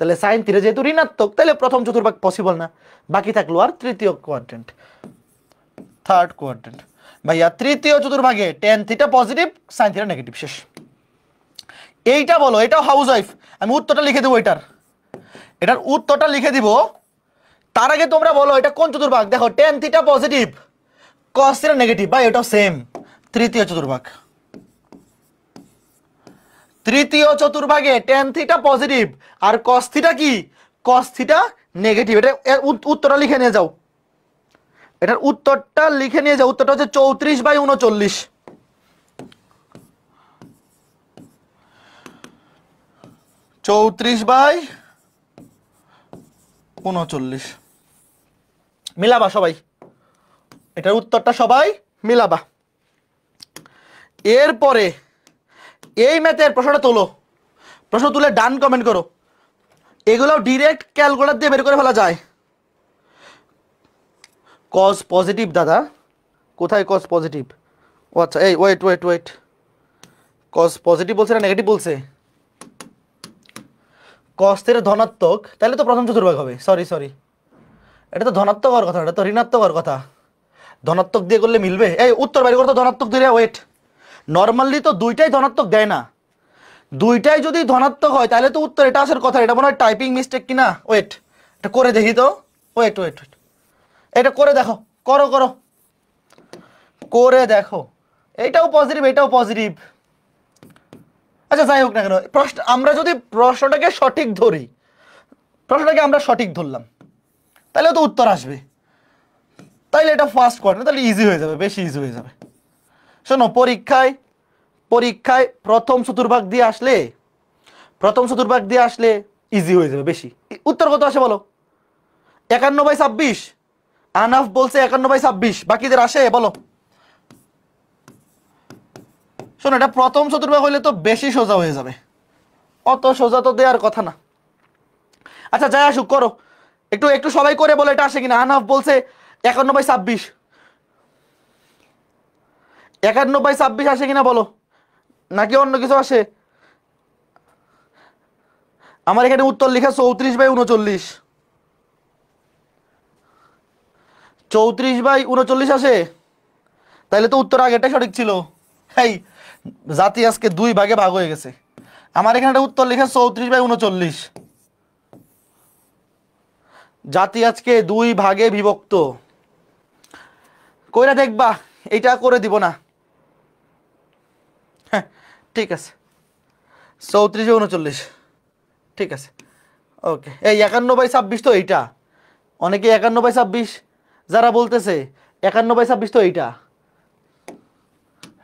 তাহলে সাইন থিটা যেহেতু ঋণাত্মক তাহলে প্রথম চতুর্ভাগ পসিবল না। বাকি থাকলো আর তৃতীয় কোয়াড্রেন্ট, থার্ড কোয়াড্রেন্ট। ভাইয়া তৃতীয় চতুর্ভাগে tan theta positive sine theta negative, শেষ। এইটা বলো, এটাও হাউস ওয়াইফ। আমি উত্তরটা লিখে দেবো, এটার উত্তরটা লিখে দিব। তার আগে তোমরা বলো এটা কোন চতুর্ভাগ। দেখো ten theta positive cos theta negative, ভাই এটাও সেম, তৃতীয় চতুর্ভাগ। তৃতীয় চতুর্ভাগে টেন থিটা পজিটিভ আর কস থিটা কি? Cos theta negative. এটা উত্তরটা লিখে নিয়ে যাও, এটার উত্তরটা লিখে নিয়ে যাও। উত্তরটা হচ্ছে 34/39। 34/39 মিলাবা সবাই, এটার উত্তরটা সবাই মিলাবা। এরপরে এই ম্যাথের প্রশ্নটা তোলো, প্রশ্ন তুলে ডান কমেন্ট করো। এগুলো ডিরেক্ট ক্যালকুলেটর দিয়ে বের করে ফেলা যায়। কজ পজিটিভ দাদা, কোথায় কজ পজিটিভ? ও আচ্ছা, এই wait wait wait, cause positive বলছে না নেগেটিভ বলছে? কজ থেকে ধনাত্মক, তাহলে তো প্রথম চতুর্ভাগ হবে। সরি সরি, এটা তো ধনাত্মক হওয়ার কথা, এটা তো ঋণাত্মক হওয়ার কথা। ধনাত্মক দিয়ে করলে মিলবে? এই উত্তর বাইরে করতো ধনাত্মক দিয়ে। ওয়েট, নর্মালি তো দুইটাই ধনাত্মক দেয় না। দুইটাই যদি ধনাত্মক হয় তাহলে তো উত্তর এটা আসার কথা। এটা মনে হয় টাইপিং মিস্টেক কিনা। ওয়েট, এটা করে দেখি তো। ওয়েট ওয়েট ওয়েট, এটা করে দেখো, করো করো, করে দেখো। এইটাও পজিটিভ, এটাও পজিটিভ। আচ্ছা যাই হোক না কেন, প্রশ্ন আমরা যদি প্রশ্নটাকে সঠিক ধরি, প্রশ্নটাকে আমরা সঠিক ধরলাম তাহলে তো উত্তর আসবে। তাইলে এটা ফার্স্ট কোয়ার্টার, তাহলে ইজি হয়ে যাবে, বেশি ইজি হয়ে যাবে। শোনো, পরীক্ষায় পরীক্ষায় প্রথম চতুর্ভাগ দিয়ে আসলে, প্রথম চতুর্ভাগ দিয়ে আসলে ইজি হয়ে যাবে বেশি। উত্তর কত আসে বলো? 51/26। আনাফ বলছে 51/26, বাকিদের আসে বলো। শোনো, এটা প্রথম চতুর্ভাগ হইলে তো বেশি সোজা হয়ে যাবে, অত সোজা তো দেওয়ার কথা না। আচ্ছা যাই আসুক, করো একটু একটু সবাই করে বলো এটা আসে কিনা। আনাফ বলছে 51/26। 51/26 আসে কিনা বলো, নাকি অন্য কিছু আসে? আমার এখানে উত্তর লেখা 34/39। 34/39 আসে, তাইলে তো উত্তর আগেরটাই সঠিক ছিল। এই জাতি আজকে 2 ভাগে ভাগ হয়ে গেছে। আমার এখানে একটা উত্তর লেখা 34/39, জাতি আজকে 2 ভাগে বিভক্ত। কইরা দেখবা, এইটা করে দিব না। হ্যাঁ ঠিক আছে, 34/39 ঠিক আছে। ওকে, এই 51/26 তো এইটা। অনেকে 51/26 যারা বলতেছে 51/26 তো এইটা,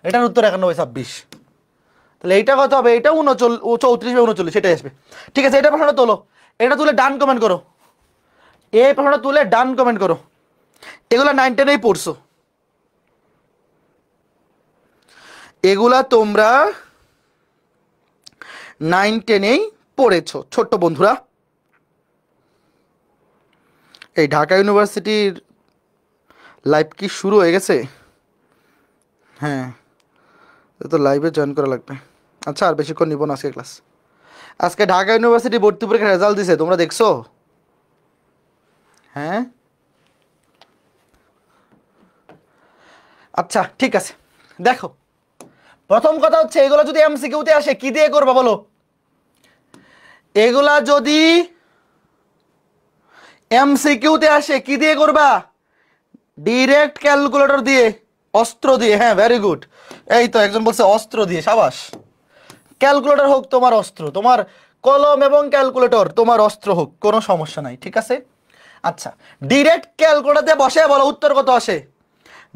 এটার উত্তর 51/26। তাহলে এইটা কত হবে? এটা 34/39 সেটাই আসবে। ঠিক আছে, এটা প্রশ্নটা তোলো, এটা তুলে ডান কমেন্ট করো। এই প্রশ্নটা তুলে ডান কমেন্ট করো। এগুলা 9 10এই পড়ছো, এগুলা তোমরা 9 10এই পড়েছো ছোট্ট বন্ধুরা। এই ঢাকা ইউনিভার্সিটির লাইভ কি শুরু হয়ে গেছে? হ্যাঁ, তো লাইভে জয়েন করা লাগবে। আচ্ছা, আর বেশিক্ষণ নিব না আজকে ক্লাস। আজকে ঢাকা ইউনিভার্সিটি ভর্তি পরীক্ষার রেজাল্ট দিছে, তোমরা দেখছো? হ্যাঁ আচ্ছা ঠিক আছে, দেখো প্রথম কথা হচ্ছে এগুলো যদি এমসিকিউতে আসে কি দিয়ে করবা বলো? এগুলা যদি এমসিকিউতে আসে কি দিয়ে করবা? ডিরেক্ট ক্যালকুলেটর দিয়ে, অস্ত্র দিয়ে। হ্যাঁ ভেরি গুড, এই তো একজন বলছে অস্ত্র দিয়ে, সাবাস। ক্যালকুলেটর হোক তোমার অস্ত্র, তোমার কলম এবং ক্যালকুলেটর তোমার অস্ত্র হোক, কোনো সমস্যা নাই, ঠিক আছে। আচ্ছা, ডিরেক্ট ক্যালকুলেটর দিয়ে বসায় বলো উত্তর কত আসে।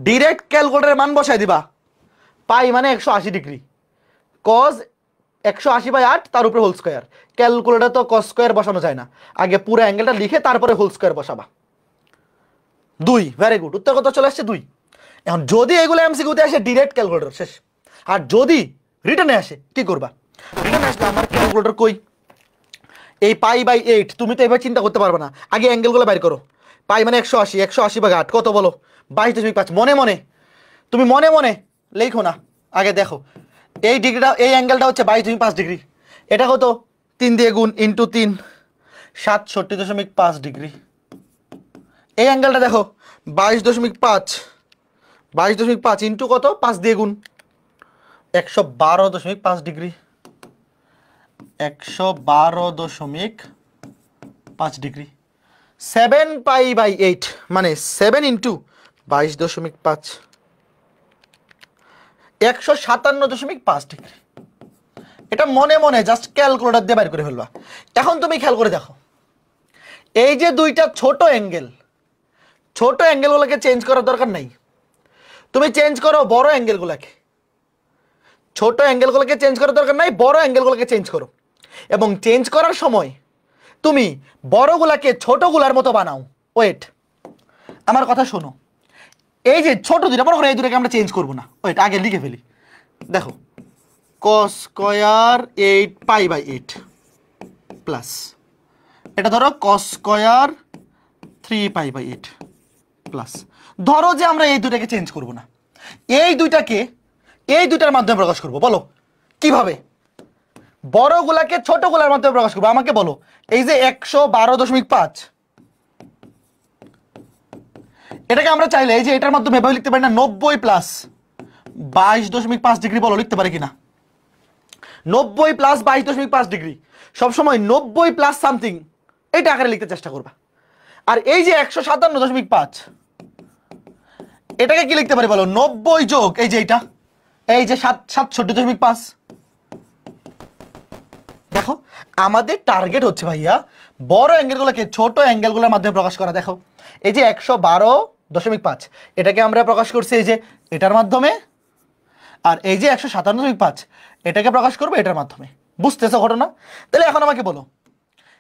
ডিরেক্ট ক্যালকুলেটরের মান বসায় দিবা। পাই মানে 180 ডিগ্রি, কজ 180/8 তার উপরে হোল স্কোয়ার। ক্যালকুলেটর তো কস স্কোয়ার বসানো যায় না, আগে পুরো অ্যাঙ্গেলটা লিখে তারপরে হোল স্কোয়ার বসাবা। 2, ভেরি গুড, উত্তর কত চলে আসছে 2। এখন যদি এগুলো এমসিকিউতে আসে ডিরেক্ট ক্যালকুলেটর শেষ। আর যদি রিটার্নে আসে কি করবা? রিটার্নে আসলে আমার ক্যালকুলেটর কই? এই π/8 তুমি তো এবার চিন্তা করতে পারবে না, আগে অ্যাঙ্গেলগুলো বাইর করো। পাই মানে 180, 180/8 কত বলো? 22.5। মনে মনে তুমি মনে মনে লেখো না, আগে দেখো এই ডিগ্রিটা, এই অ্যাঙ্গেলটা হচ্ছে 22.5 ডিগ্রি। এটা কত? 3 দিয়ে গুণ ইন্টু 3, 67.5 ডিগ্রি। এই অ্যাঙ্গেলটা দেখো 22.5, 22.5 ইন্টু কত? 5 দিয়ে গুণ 112.5 ডিগ্রি, 112.5 ডিগ্রি। 7π/8 মানে 7 ইন্টু 22.5, 157.5 ডিগ্রি। এটা মনে মনে জাস্ট ক্যালকুলেটর দিয়ে বাইর করে ফেলবা। এখন তুমি খেয়াল করে দেখো, এই যে দুইটা ছোট অ্যাঙ্গেল, ছোট অ্যাঙ্গেলগুলোকে চেঞ্জ করার দরকার নাই, তুমি চেঞ্জ করো বড় অ্যাঙ্গেলগুলোকে। ছোট অ্যাঙ্গেলগুলোকে চেঞ্জ করার দরকার নাই, বড় অ্যাঙ্গেলগুলোকে চেঞ্জ করো। এবং চেঞ্জ করার সময় তুমি বড়গুলাকে ছোটগুলার মতো বানাও। ওয়েট, আমার কথা শোনো, এই যে ছোট দুটা, মনে করো এই দুটাকে আমরা চেঞ্জ করবো না। ওয়েট, আগে লিখে ফেলি। দেখো cos স্কয়ার 8π/8 প্লাস এটা ধরো cos স্কয়ার 3π/8 প্লাস। ধরো যে আমরা এই দুটাকে চেঞ্জ করব না, এই দুইটাকে এই দুইটার মাধ্যমে প্রকাশ করব। বলো কিভাবে? বড়গুলাকে ছোটগুলার মাধ্যমে প্রকাশ করবো, আমাকে বলো। এই যে 112.5, এটাকে আমরা চাইলে এই যে এটার মাধ্যমে এভাবে লিখতে পারি না, 90 প্লাস 22.5 ডিগ্রি। বলো লিখতে পারি কিনা? 90 প্লাস 22.5 ডিগ্রি, সবসময় 90 প্লাস সামথিং এটা আকারে লিখতে চেষ্টা করবা। আর এই যে 157.5, এটাকে কি লিখতে পারি বলো? 90 যোগ এই যে এইটা, এই যে 67.5। দেখো আমাদের টার্গেট হচ্ছে ভাইয়া বড় অ্যাঙ্গেলগুলোকে ছোট অ্যাঙ্গেলগুলোর মাধ্যমে প্রকাশ করা। দেখো এই যে 112.5, এটাকে আমরা প্রকাশ করছি এই যে এটার মাধ্যমে, আর এই যে 157.5 এটাকে প্রকাশ করবো এটার মাধ্যমে। বুঝতেছো ঘটনা? তাহলে এখন আমাকে বলো,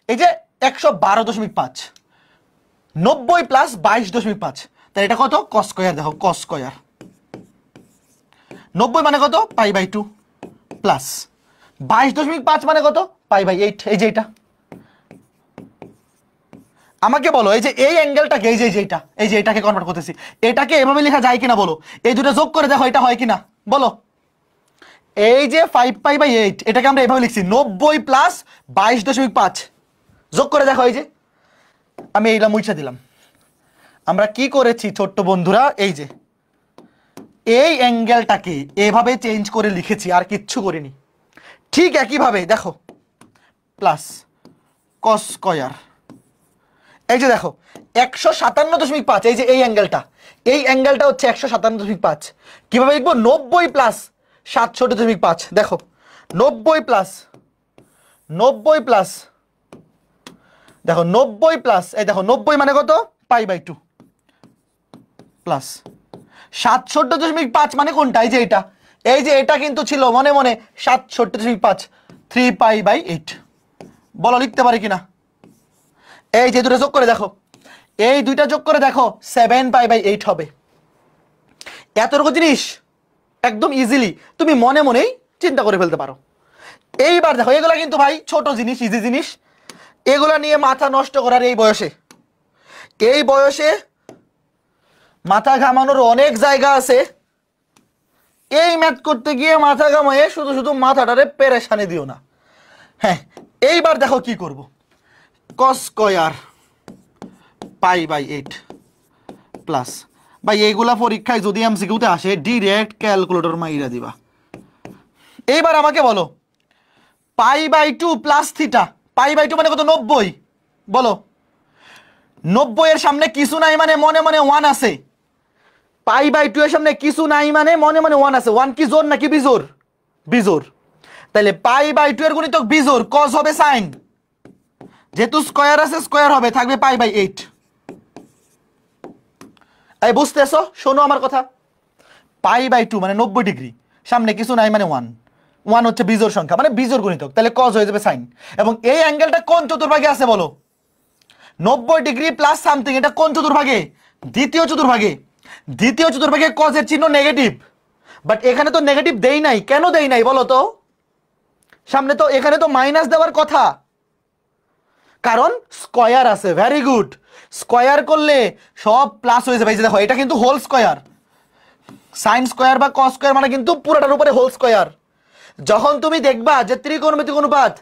এই যে 112.5 90 প্লাস 22.5, তাহলে এটা কত? cos square. দেখো cos স্কয়ার 90 মানে কত? π/2 প্লাস 22.5 মানে কত? π/8। এই যে এটা আমাকে বলো, এই যে এই অ্যাঙ্গেলটাকে এই যে এইটা, এই যে এটাকে কনভার্ট করতেছি, এটাকে এভাবে লেখা যায় কিনা বলো? এই দুটো যোগ করে দেখো এটা হয় কিনা। বলো। এই যে 5π/8 এটাকে আমরা এভাবে লিখছি 90 প্লাস 22.5। যোগ করে দেখো, এই যে আমি এইটা মুছে দিলাম। আমরা কি করেছি ছোট্ট বন্ধুরা, এই যে এই অ্যাঙ্গেলটাকে এভাবে চেঞ্জ করে লিখেছি, আর কিচ্ছু করিনি। ঠিক একইভাবে দেখো প্লাস কস স্কয়ার, এই যে দেখো 157.5, এই যে এই অ্যাঙ্গেলটা হচ্ছে 157.5। কিভাবে লিখবো? 90 প্লাস 67.5। দেখো 90 প্লাস দেখো 90 প্লাস, এই দেখো 90 মানে কত? π/2 প্লাস 67.5 মানে কোনটা? এই যে এটা কিন্তু ছিল মনে মনে 67.5, 3π/8। বলো লিখতে পারি কিনা? এই যে দুটো যোগ করে দেখো, এই দুইটা যোগ করে দেখো 7π/8 হবে। এতটুকু জিনিস একদম ইজিলি তুমি মনে মনেই চিন্তা করে ফেলতে পারো। এইবার দেখো, এগুলা কিন্তু ভাই ছোট জিনিস, ইজি জিনিস। এগুলা নিয়ে মাথা নষ্ট করার এই বয়সে মাথা ঘামানোর অনেক জায়গা আছে। এই ম্যাথ করতে গিয়ে মাথা ঘামায়ে শুধু মাথাটারে পেরেশানি দিও না। হ্যাঁ, এইবার দেখো কি করব। cos স্কয়ার π/8 প্লাস, ভাই এইগুলা পরীক্ষায় যদি এমসিকিউতে আসে ডিরেক্ট ক্যালকুলেটর মাইরা দিবা। এইবার আমাকে বলো π/2 প্লাস থিটা, π/2 মানে কত? 90। বলো 90 এর সামনে কিছু নাই মানে মনে মনে 1 আছে। π/2 এর সামনে কিছু নাই মানে মনে মনে 1 আছে। 1 কি জোর নাকি বিজোর? বিজোর। তাহলে π/2 এর গুণিতক বিজোর, cos হবে sin। যেহেতু স্কয়ার আছে স্কয়ার হবে, থাকবে π/8। এই বুঝতেছো? শোনো আমার কথা। π/2 মানে 90 ডিগ্রি, সামনে কিছু নাই মানে 1 হচ্ছে বিজোড় সংখ্যা মানে বিজোড় গুণিতক, তাহলে cos হয়ে যাবে sin। এবং এই অ্যাঙ্গেলটা কোন চতুর্ভাগে আছে বলো? 90 ডিগ্রি প্লাস সামথিং, এটা কোন চতুর্ভাগে? দ্বিতীয় চতুর্ভাগে। দ্বিতীয় চতুর্ভাগে cos এর চিহ্ন নেগেটিভ, বাট এখানে তো নেগেটিভ দেই নাই। কেন দেই নাই বলো তো? সামনে তো এখানে তো মাইনাস দেওয়ার কথা, কারণ স্কয়ার আছে। Very good. স্কয়ার করলে সব প্লাস হয়ে যাবে। এই যে দেখো, এটা কিন্তু হোল স্কয়ার। সাইন স্কয়ার বা কস স্কয়ার মানে কিন্তু পুরোটার উপরে হোল স্কয়ার। যখন তুমি দেখবা যে ত্রিকোণমিতিক অনুপাত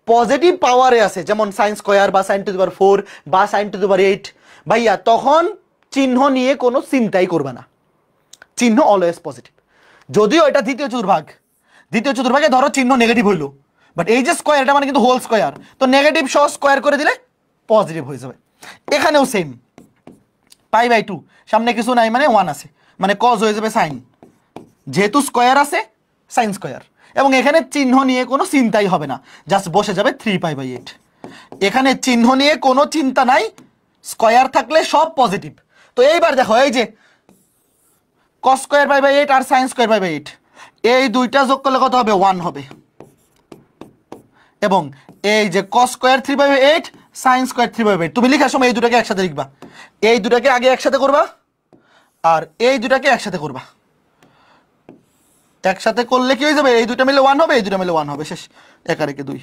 পজিটিভ পাওয়ারে আছে, যেমন সাইন স্কয়ার বা sin টু দি পাওয়ার 4 বা sin টু দি পাওয়ার 8, ভাইয়া তখন চিহ্ন নিয়ে কোনো চিন্তাই করবে না। চিহ্ন অলওয়েজ পজিটিভ। যদিও এটা দ্বিতীয় চতুর্ভাগে ধরো চিহ্ন নেগেটিভ হইলো, বাট এই যে স্কয়ার, এটা মানে কিন্তু হোল স্কয়ার, তো নেগেটিভ সহ স্কয়ার করে দিলে পজিটিভ হয়ে যাবে। এখানেও সেম, π/2 সামনে কিছু নাই মানে 1 আছে, মানে cos হয়ে যাবে sin। যেহেতু স্কয়ার আছে sin স্কয়ার, এবং এখানে চিহ্ন নিয়ে কোনো চিন্তাই হবে না, জাস্ট বসে যাবে 3π/8। এখানে চিহ্ন নিয়ে কোনো চিন্তা নাই, স্কয়ার থাকলে সব পজিটিভ। তো এইবার দেখো, এই যে cos স্কয়ার π/8 আর sin স্কয়ার π/8, এই দুইটা যোগ করলে কত হবে? 1 হবে। এবং এই যে cos স্কয়ার 3/8 sin স্কয়ার 3/8, তুমি লেখার সময় এই দুটাকে একসাথে লিখবা। এই দুটাকে আগে একসাথে করবা, আর এই দুটাকে একসাথে করবা। একসাথে করলে কি হয়ে যাবে? এই দুটা মিলে 1 হবে, এই দুটা মিলে 1 হবে, শেষ। 1 আর 1 2।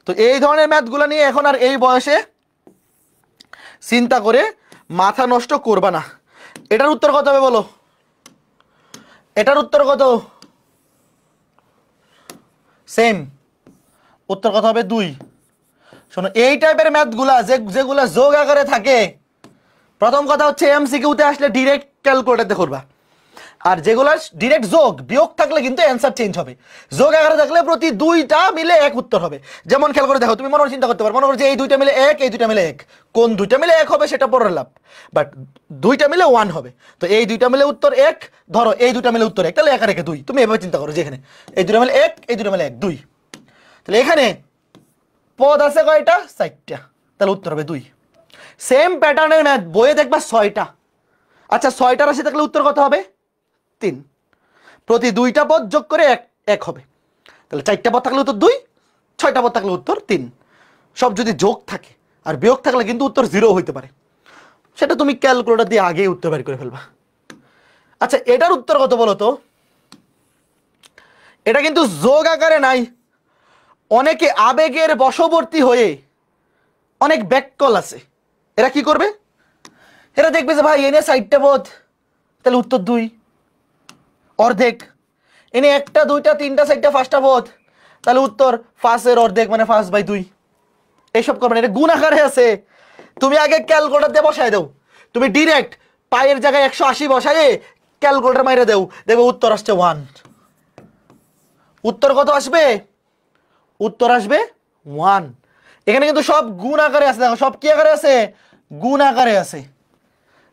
তো এই ধরনের ম্যাথগুলো নিয়ে এখন আর এই বয়সে চিন্তা করে মাথা নষ্ট করবা না। এটার উত্তর কত হবে বলো? এটার উত্তর কত? সেম উত্তর কত হবে? 2। শোনো, এই টাইপের ম্যাথগুলা যেগুলা যোগ আকারে থাকে, প্রথম কথা হচ্ছে এমসিকিউতে আসলে ডিরেক্ট ক্যালকুলেটর করবা। আর যেগুলো ডিরেক্ট যোগ বিয়োগ থাকলে কিন্তু অ্যান্সার চেঞ্জ হবে। যোগ আকারে থাকলে প্রতি দুইটা মিলে এক উত্তর হবে। যেমন খেয়াল করে দেখো, তুমি মনে চিন্তা করতে পারো, মনে করো যে এই দুইটা মিলে 1, এই দুইটা মিলে 1, কোন দুইটা মিলে 1 হবে সেটা পরের লাভ, বাট দুইটা মিলে 1 হবে। তো এই দুইটা মিলে উত্তর 1, ধরো এই দুইটা মিলে উত্তর 1, তাহলে 1 আর 1 2। তুমি এভাবে চিন্তা করো যে এখানে এই দুইটা মিলে 1, এই দুইটা মিলে 1 2, তাহলে এখানে পদ আছে কয়টা? 4টা, তাহলে উত্তর হবে 2। সেম প্যাটার্নের ম্যাথ বইয়ে দেখবা 6টা। আচ্ছা, 6টা রাশি থাকলে উত্তর কত হবে? 3। প্রতি দুইটা পদ যোগ করে 1 হবে, তাহলে 4টা পদ থাকলে উত্তর 2, 6টা পদ থাকলে উত্তর 3। সব যদি যোগ থাকে, আর বিয়োগ থাকলে কিন্তু উত্তর 0 হইতে পারে, সেটা তুমি ক্যালকুলেটর দিয়ে আগেই উত্তর বের করে ফেলবা। আচ্ছা, এটার উত্তর কত বলো তো? এটা কিন্তু যোগ আকারে নাই। অনেকে আবেগের বশবর্তী হয়ে, অনেক ব্যাককল আছে, এরা কি করবে? এরা দেখবে যে ভাই এনে 4টা পদ, তাহলে উত্তর 2, অর্ধেক। এনে একটা দুইটা তিনটা চারটা পাঁচটা পদ, তাহলে উত্তর 5 এর অর্ধেক মানে 5/2। এইসব করবেন, এটা গুণ আকারে আছে। তুমি আগে ক্যালকুলেটর দিয়ে বসাই দাও, তুমি ডিরেক্ট পায়ের জায়গায় 180 বসাই ক্যালকুলেটর মাইরে দেও, দেখবে উত্তর আসছে 1। উত্তর কত আসবে? উত্তর আসবে 1। এখানে কিন্তু সব গুণ আকারে আছে, দেখো সব কি আকারে আছে? গুণ আকারে আছে।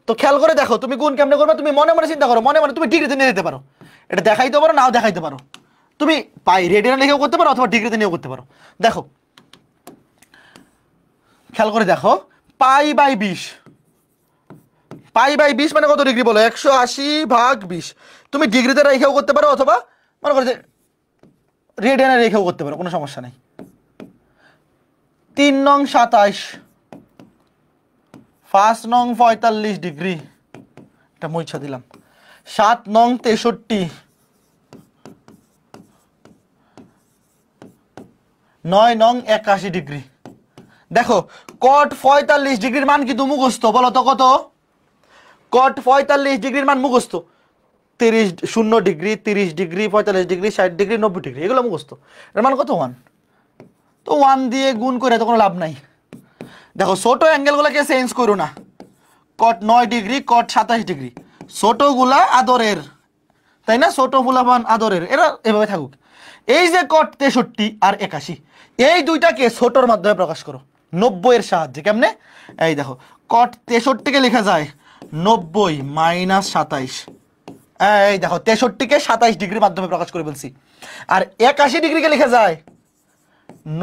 তো খেয়াল করে দেখো তুমি গুণ কেমনে করবে, তুমি মনে মনে চিন্তা করো, মনে মনে তুমি ডিগ্রিতে নিয়ে যেতে পারো, এটা দেখাইতে পারো নাও দেখাইতে পারো, তুমি পাই রেডিয়ান লিখেও করতে পারো অথবা ডিগ্রিতে নিয়েও করতে পারো। দেখো খেয়াল করে দেখো, π/20, π/20 মানে কত ডিগ্রি বলো? 180/20। তুমি ডিগ্রিতে রেখেও করতে পারো অথবা মনে করো যে রেডিয়ানে রেখেও করতে পারো, কোনো সমস্যা নেই। 3 নং 27, 5 নং 45 ডিগ্রি, এটা মুছা দিলাম। 7 নং 63, 9 নং 81 ডিগ্রি। দেখো কট 45 ডিগ্রির মান কিন্তু মুখস্থ, বলো তো কত? কট 45 ডিগ্রির মান মুখস্থ। 0 degree, 30 degree, 45 degree, 60 degree, 90 degree, এগুলো মুখস্থ। এর মান কত? 1। তো 1 দিয়ে গুণ করে তো কোনো লাভ নাই। দেখো ছোট অ্যাঙ্গেলগুলোকে চেঞ্জ করো না। কট 9 ডিগ্রি, কট 27 ডিগ্রি, ছোটগুলা আদরের, তাই না? ছোট ফুলাবান আদরের, এরা এভাবে থাকুক। এই যে কট 63 আর 81, এই দুইটাকে ছোটর মাধ্যমে প্রকাশ করো 90 এর সাহায্যে। কেমনে? এই দেখো কট 63 কে লেখা যায় 90 - 27। এই দেখো 63 কে 27 ডিগ্রির মাধ্যমে প্রকাশ করে বলছি। আর 81 ডিগ্রিকে লেখা যায়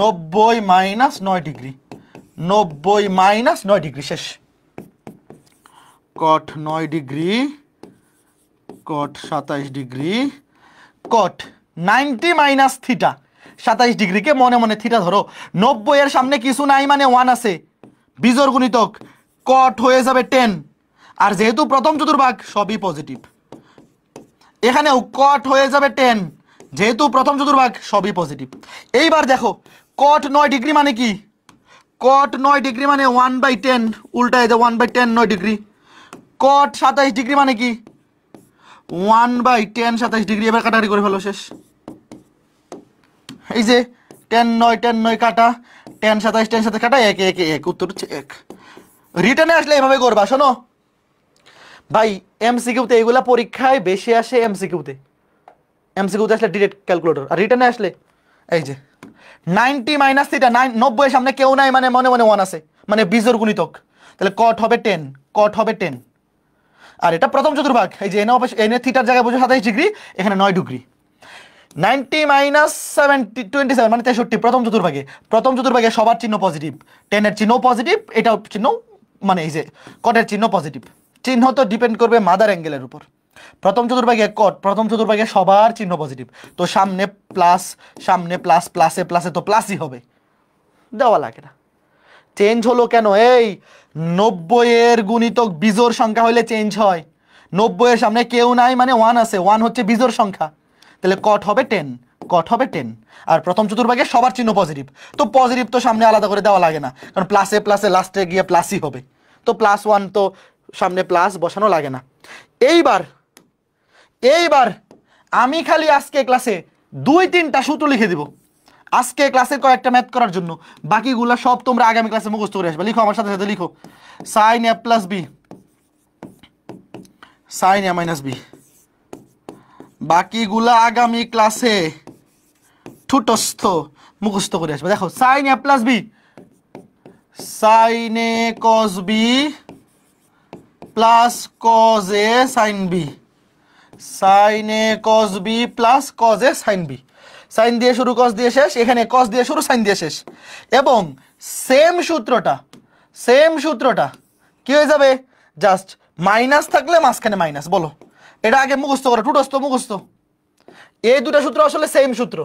90 - 9 ডিগ্রি, 90 - 9 ডিগ্রি। শেষ। কট 9 ডিগ্রি, কট 27 ডিগ্রি, কট 90 মাইনাস থিটা। 27 ডিগ্রিকে মনে মনে থিটা ধরো। 90 এর সামনে কিছু নাই মানে 1 আছে, বিজোড় গুণিতক, কট হয়ে যাবে 10। আর যেহেতু প্রথম চতুর্ভাগ সবই পজিটিভ, এখানেও কট হয়ে যাবে 10, যেহেতু প্রথম চতুর্ভাগ সবই পজিটিভ। এইবার দেখো কট 9 ডিগ্রি মানে কি? কট 9 ডিগ্রি মানে 1/10, উল্টায় যায় 1/10 9 ডিগ্রি। কট 27 ডিগ্রি মানে কি? 1/10 27 ডিগ্রি। এবার কাটাকাটি করে ফেলো, শেষ। এই যে 10 9 10 9 কাটা, 10 27 10 সাথে কাটা, 1 1 1, উত্তর হচ্ছে 1। রিটার্নে আসলে এভাবে করবা। শোনো ভাই, এমসিকিউতে এগুলা পরীক্ষায় বেশি আসে, এমসিকিউতে আসলে ডিরেক্ট ক্যালকুলেটর, আর রিটার্নে আসলে এই যে 90 মাইনাস থিটা, 90 এর সামনে কেউ নাই মানে মনে মনে 1 আছে, মানে বিজোড় গুণিতক, তাহলে কট হবে 10, কট হবে 10। আর এটা প্রথম চতুর্ভাগ, এই যে এনে থিটার জায়গায় বুঝো 27 ডিগ্রি, এখানে 9 ডিগ্রি। 90 - 27 মানে 63, প্রথম চতুর্ভাগে সবার চিহ্ন পজিটিভ, 10 এর চিহ্ন পজিটিভ, এটাও চিহ্ন, মানে এই যে কটের চিহ্ন পজিটিভ। চিহ্ন তো ডিপেন্ড করবে মাদার অ্যাঙ্গেলের উপর। প্রথম চতুর্ভাগে কট, প্রথম চতুর্ভাগে সবার চিহ্ন পজিটিভ, তো সামনে প্লাস, সামনে প্লাস, প্লাসে প্লাসে তো প্লাসই হবে, দেওয়া লাগে না। চেঞ্জ হলো কেন? এই 90 এর গুণিতক বিজোড় সংখ্যা হলে চেঞ্জ হয়। 90 এর সামনে কেউ নাই মানে 1 আছে, 1 হচ্ছে বিজোড় সংখ্যা, তাহলে কট হবে 10, কট হবে 10। আর প্রথম চতুর্ভাগে সবার চিহ্ন পজিটিভ, তো পজিটিভ তো সামনে আলাদা করে দেওয়া লাগে না, কারণ প্লাসে প্লাসে লাস্টে গিয়ে প্লাসই হবে, তো +1 তো সামনে প্লাস বসানো লাগে না। এইবার আমি খালি আজকে ক্লাসে 2-3টা সূত্র লিখে দিব, আজকে ক্লাসে কয়েকটা ম্যাথ করার জন্য। বাকিগুলো সব তোমরা আগামী ক্লাসে মুখস্থ করে আসবে। লিখো আমার সাথে সাথে, লিখো sin a + b, sin a - b। বাকিগুলা আগামী ক্লাসে ঠুটস্থ মুখস্থ করে আসবে। দেখো sin a + b, sin a cos b plus cos a sin b, sin a cos b plus cos a sin b। Sine দিয়ে শুরু, cos দিয়ে শেষ, এখানে cos দিয়ে শুরু, sin দিয়ে শেষ। এবং সেম সূত্রটা কি হয়ে যাবে? জাস্ট মাইনাস থাকলে মাঝখানে মাইনাস। বলো, এটা আগে মুখস্থ করো, টুটস্থ মুখস্থ। এই দুটা সূত্র আসলে সেম সূত্র।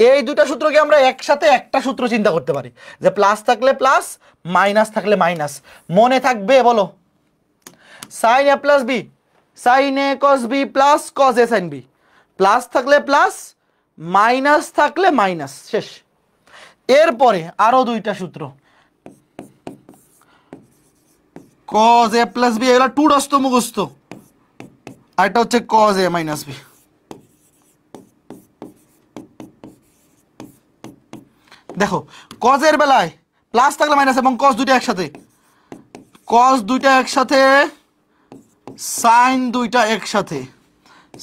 এই দুটা সূত্রকে আমরা একসাথে একটা সূত্র চিন্তা করতে পারি, যে প্লাস থাকলে প্লাস, মাইনাস থাকলে মাইনাস। মনে থাকবে? বলো, sin a + b, sin a cos b plus cos a sin b, plus থাকলে প্লাস, মাইনাস থাকলে মাইনাস, শেষ। এরপরে আরো দুইটা সূত্র, cos a + b, এগুলো টুটস্থ মুখস্থ, আর এটা হচ্ছে cos a - b। দেখো কজের বেলায় প্লাস থাকলে মাইনাস এবং কজ দুইটা একসাথে, কজ দুইটা একসাথে, সাইন দুইটা একসাথে,